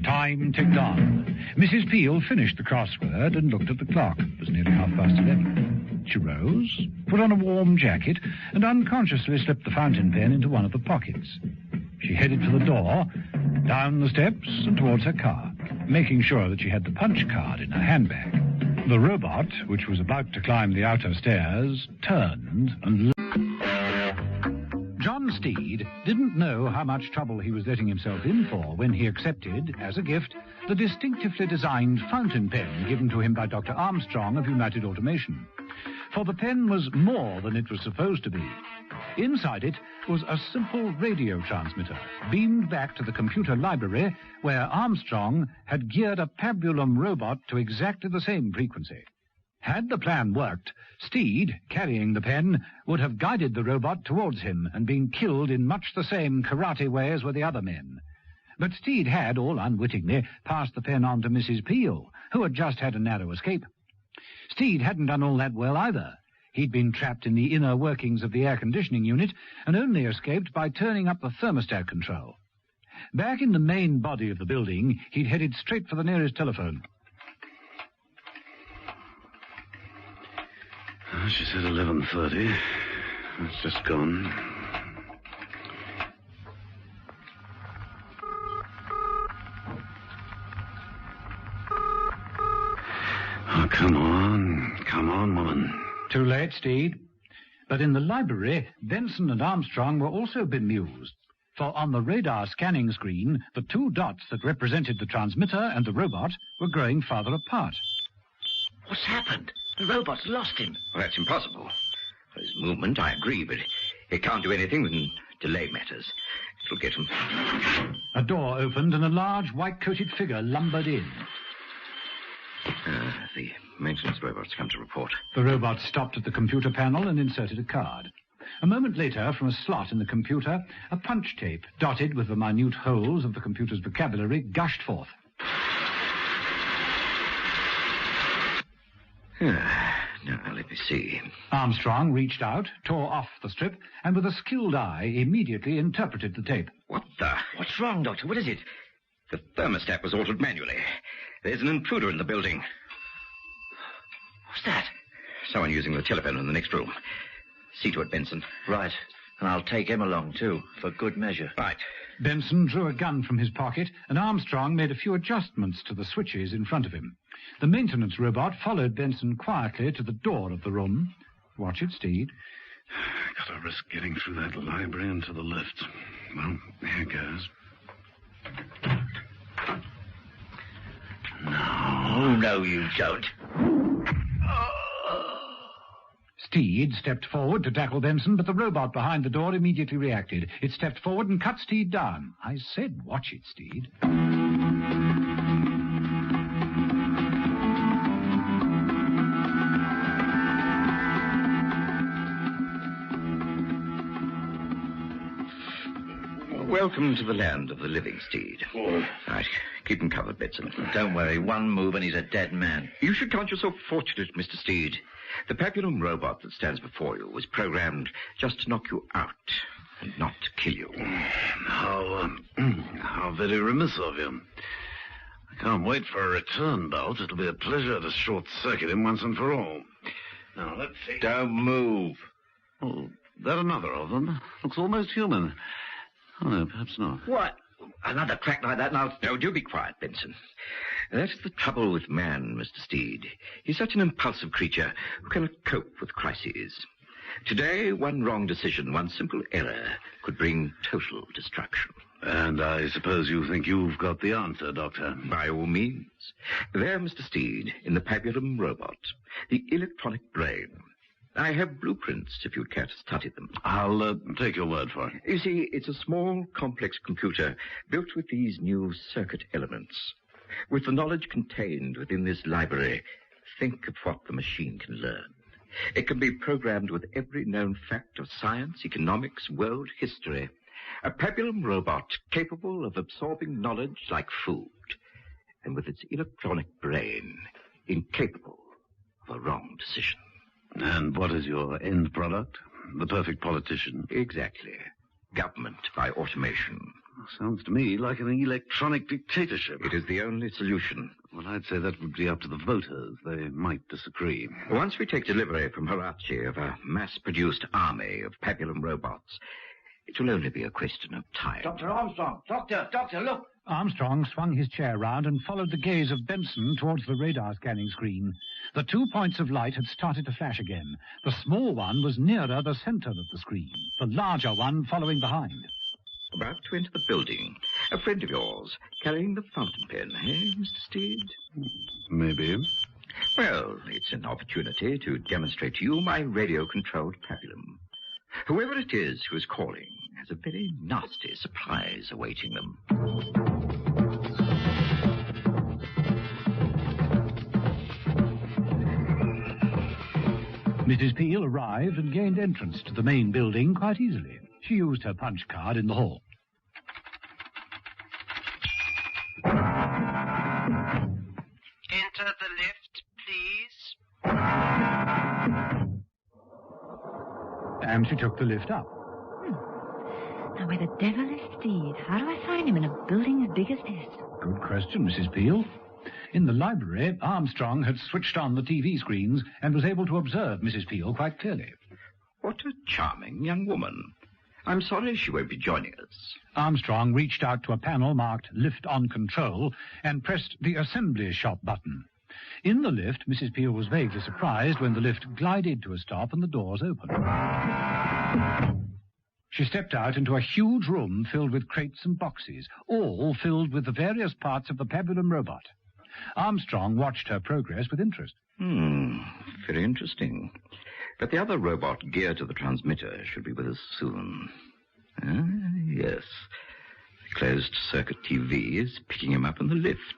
Time ticked on. Mrs. Peel finished the crossword and looked at the clock. It was nearly 11:30. She rose, put on a warm jacket, and unconsciously slipped the fountain pen into one of the pockets. She headed for the door, down the steps, and towards her car, making sure that she had the punch card in her handbag. The robot, which was about to climb the outer stairs, turned and... John Steed didn't know how much trouble he was letting himself in for when he accepted, as a gift, the distinctively designed fountain pen given to him by Dr. Armstrong of United Automation. For the pen was more than it was supposed to be. Inside it was a simple radio transmitter, beamed back to the computer library, where Armstrong had geared a pabulum robot to exactly the same frequency. Had the plan worked, Steed, carrying the pen, would have guided the robot towards him and been killed in much the same karate way as were the other men. But Steed had, all unwittingly, passed the pen on to Mrs. Peel, who had just had a narrow escape. Steed hadn't done all that well either. He'd been trapped in the inner workings of the air-conditioning unit and only escaped by turning up the thermostat control. Back in the main body of the building, he'd headed straight for the nearest telephone. She said 11:30. It's just gone. Oh, come on, woman. Too late, Steed. But in the library, Benson and Armstrong were also bemused. For on the radar scanning screen, the two dots that represented the transmitter and the robot were growing farther apart. What's happened? The robot's lost him. Well, that's impossible. For his movement, I agree, but it can't do anything than delay matters. It'll get him. A door opened and a large white-coated figure lumbered in. The maintenance robot's come to report. The robot stopped at the computer panel and inserted a card. A moment later, from a slot in the computer, a punch tape, dotted with the minute holes of the computer's vocabulary, gushed forth. Now, let me see. Armstrong reached out, tore off the strip, and with a skilled eye immediately interpreted the tape. What the? What's wrong, Doctor? What is it? The thermostat was altered manually. There's an intruder in the building. What's that? Someone using the telephone in the next room. See to it, Benson. Right. And I'll take him along, too, for good measure. Right. Benson drew a gun from his pocket, and Armstrong made a few adjustments to the switches in front of him. The maintenance robot followed Benson quietly to the door of the room. Watch it, Steed. Gotta risk getting through that library and to the lift. Well, here goes. No, you don't. Steed stepped forward to tackle Benson, but the robot behind the door immediately reacted. It stepped forward and cut Steed down. I said, watch it, Steed. Welcome to the land of the living, Steed. Right, keep him covered, Benson. Don't worry, one move and he's a dead man. You should count yourself fortunate, Mr. Steed. The Papillon robot that stands before you was programmed just to knock you out and not to kill you. How very remiss of you. I can't wait for a return bout. It'll be a pleasure to short-circuit him once and for all. Now, let's see. Don't move. Oh, there another of them. Looks almost human. Oh, no, perhaps not. What? Another crack like that now? No, do be quiet, Benson. That's the trouble with man, Mr. Steed. He's such an impulsive creature who cannot cope with crises. Today, one wrong decision, one simple error, could bring total destruction. And I suppose you think you've got the answer, Doctor. By all means. There, Mr. Steed, in the Papillon robot, the electronic brain. I have blueprints, if you'd care to study them. I'll take your word for it. You see, it's a small, complex computer built with these new circuit elements. With the knowledge contained within this library, think of what the machine can learn. It can be programmed with every known fact of science, economics, world history. A Papillon robot capable of absorbing knowledge like food, and with its electronic brain, incapable of a wrong decision. And what is your end product? The perfect politician? Exactly. Government by automation. Sounds to me like an electronic dictatorship. It is the only solution. Well, I'd say that would be up to the voters. They might disagree. Once we take delivery from Hirachi of a mass-produced army of Papillon robots, it will only be a question of time. Dr. Armstrong! Doctor, look! Armstrong swung his chair round and followed the gaze of Benson towards the radar scanning screen. The 2 points of light had started to flash again. The small one was nearer the center of the screen, the larger one following behind. About to enter the building. A friend of yours, carrying the fountain pen, eh, Mr. Steed? Maybe. Well, it's an opportunity to demonstrate to you my radio-controlled Papillon. Whoever it is who is calling has a very nasty surprise awaiting them. Mrs. Peel arrived and gained entrance to the main building quite easily. She used her punch card in the hall. Enter the lift, please. And she took the lift up. Now, where the devil is Steed? How do I find him in a building as big as this? Good question, Mrs. Peel. In the library, Armstrong had switched on the TV screens and was able to observe Mrs. Peel quite clearly. What a charming young woman. I'm sorry she won't be joining us. Armstrong reached out to a panel marked Lift on Control and pressed the Assembly Shop button. In the lift, Mrs. Peel was vaguely surprised when the lift glided to a stop and the doors opened. She stepped out into a huge room filled with crates and boxes, all filled with the various parts of the Papillon robot. Armstrong watched her progress with interest. Very interesting. But the other robot geared to the transmitter should be with us soon. Yes. The closed-circuit TV is picking him up in the lift.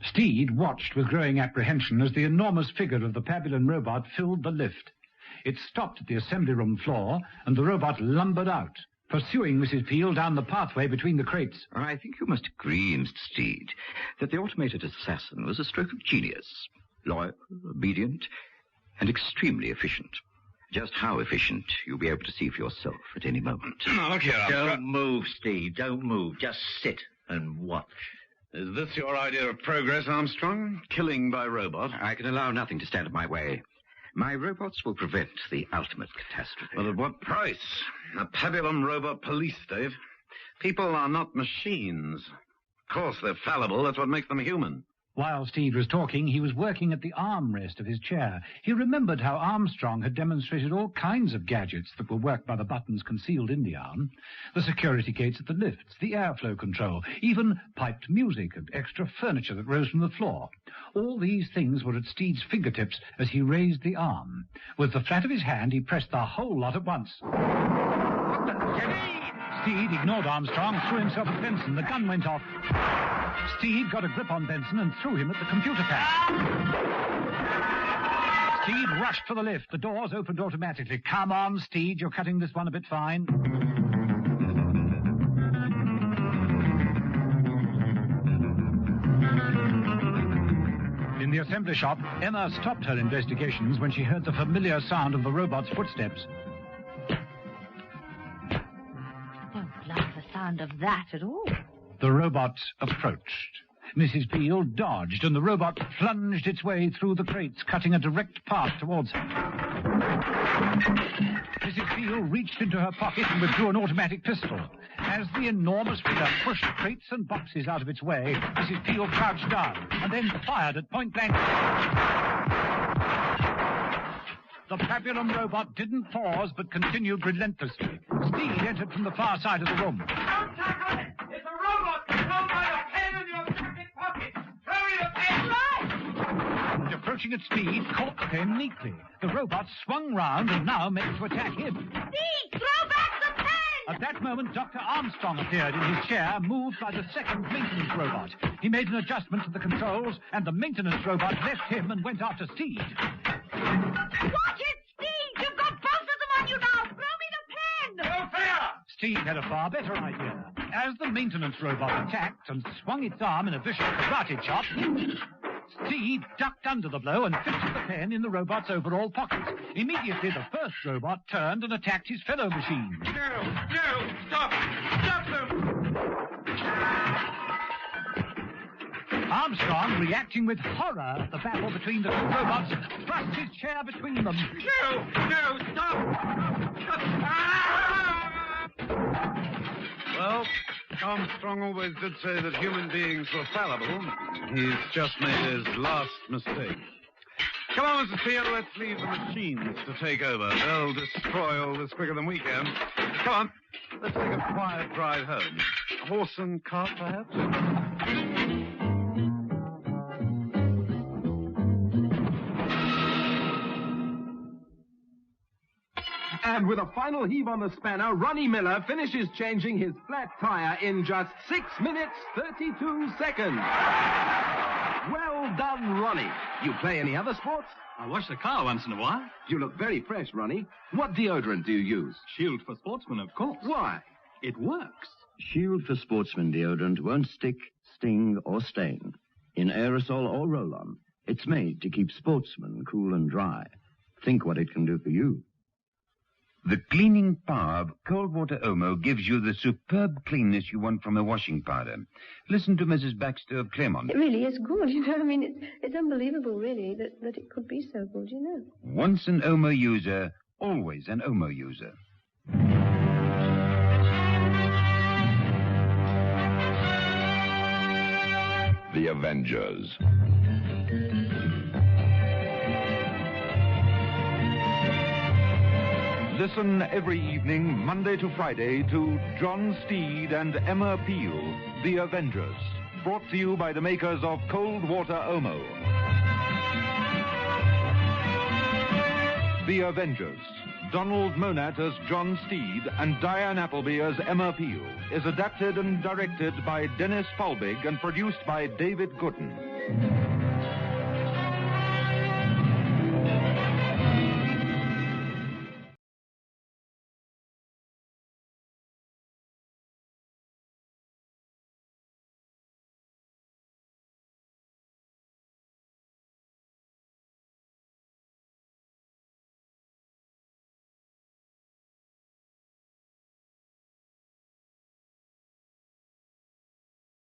Steed watched with growing apprehension as the enormous figure of the Papillon robot filled the lift. It stopped at the assembly room floor, and the robot lumbered out, pursuing Mrs. Peel down the pathway between the crates. I think you must agree, Mr. Steed, that the automated assassin was a stroke of genius. Loyal, obedient, and extremely efficient. Just how efficient you'll be able to see for yourself at any moment. Look here, Don't move, Steed. Don't move. Just sit and watch. Is this your idea of progress, Armstrong? Killing by robot? I can allow nothing to stand in my way. My robots will prevent the ultimate catastrophe. But at what price? A Papillon robot police state? People are not machines. Of course, they're fallible. That's what makes them human. While Steed was talking, he was working at the armrest of his chair. He remembered how Armstrong had demonstrated all kinds of gadgets that were worked by the buttons concealed in the arm. The security gates at the lifts, the airflow control, even piped music and extra furniture that rose from the floor. All these things were at Steed's fingertips as he raised the arm. With the flat of his hand, he pressed the whole lot at once. Steed ignored Armstrong, threw himself at Benson. The gun went off. Steed got a grip on Benson and threw him at the computer pad. Steed rushed for the lift. The doors opened automatically. Come on, Steed, you're cutting this one a bit fine. In the assembly shop, Emma stopped her investigations when she heard the familiar sound of the robot's footsteps. Don't like the sound of that at all. The robot approached. Mrs. Peel dodged, and the robot plunged its way through the crates, cutting a direct path towards her. Mrs. Peel reached into her pocket and withdrew an automatic pistol. As the enormous figure pushed crates and boxes out of its way, Mrs. Peel crouched down and then fired at point blank. The pabulum robot didn't pause, but continued relentlessly. Steed entered from the far side of the room. Don't tackle it! It's a robot controlled by a pen in your jacket pocket! Throw me the pen! Right! And approaching at speed, caught the pen neatly. The robot swung round and now meant to attack him. Steed, throw back the pen! At that moment, Dr. Armstrong appeared in his chair, moved by the second maintenance robot. He made an adjustment to the controls, and the maintenance robot left him and went after Steed. Watch it, Steed! You've got both of them on you now! Throw me the pen! No fair! Steed had a far better idea. As the maintenance robot attacked and swung its arm in a vicious karate chop, Steed ducked under the blow and fixed the pen in the robot's overall pocket. Immediately, the first robot turned and attacked his fellow machine. No! Stop! Stop them! Armstrong, reacting with horror at the battle between the two robots, thrust his chair between them. No! Stop! Well, Armstrong always did say that human beings were fallible. He's just made his last mistake. Come on, Mrs. Peel, let's leave the machines to take over. They'll destroy all this quicker than we can. Come on, let's take a quiet drive home. Horse and cart, perhaps? And with a final heave on the spanner, Ronnie Miller finishes changing his flat tire in just 6 minutes, 32 seconds. Well done, Ronnie. You play any other sports? I wash the car once in a while. You look very fresh, Ronnie. What deodorant do you use? Shield for Sportsmen, of course. Why? It works. Shield for Sportsmen deodorant won't stick, sting, or stain. In aerosol or roll-on, it's made to keep sportsmen cool and dry. Think what it can do for you. The cleaning power of cold water Omo gives you the superb cleanness you want from a washing powder. Listen to Mrs. Baxter of Claremont. It really is good, you know. I mean, it's unbelievable, really, that it could be so good, you know. Once an Omo user, always an Omo user. The Avengers. Listen every evening, Monday to Friday, to John Steed and Emma Peel, The Avengers, brought to you by the makers of Cold Water Omo. The Avengers, Donald Monat as John Steed and Diane Appleby as Emma Peel, is adapted and directed by Dennis Falbig and produced by David Gooden.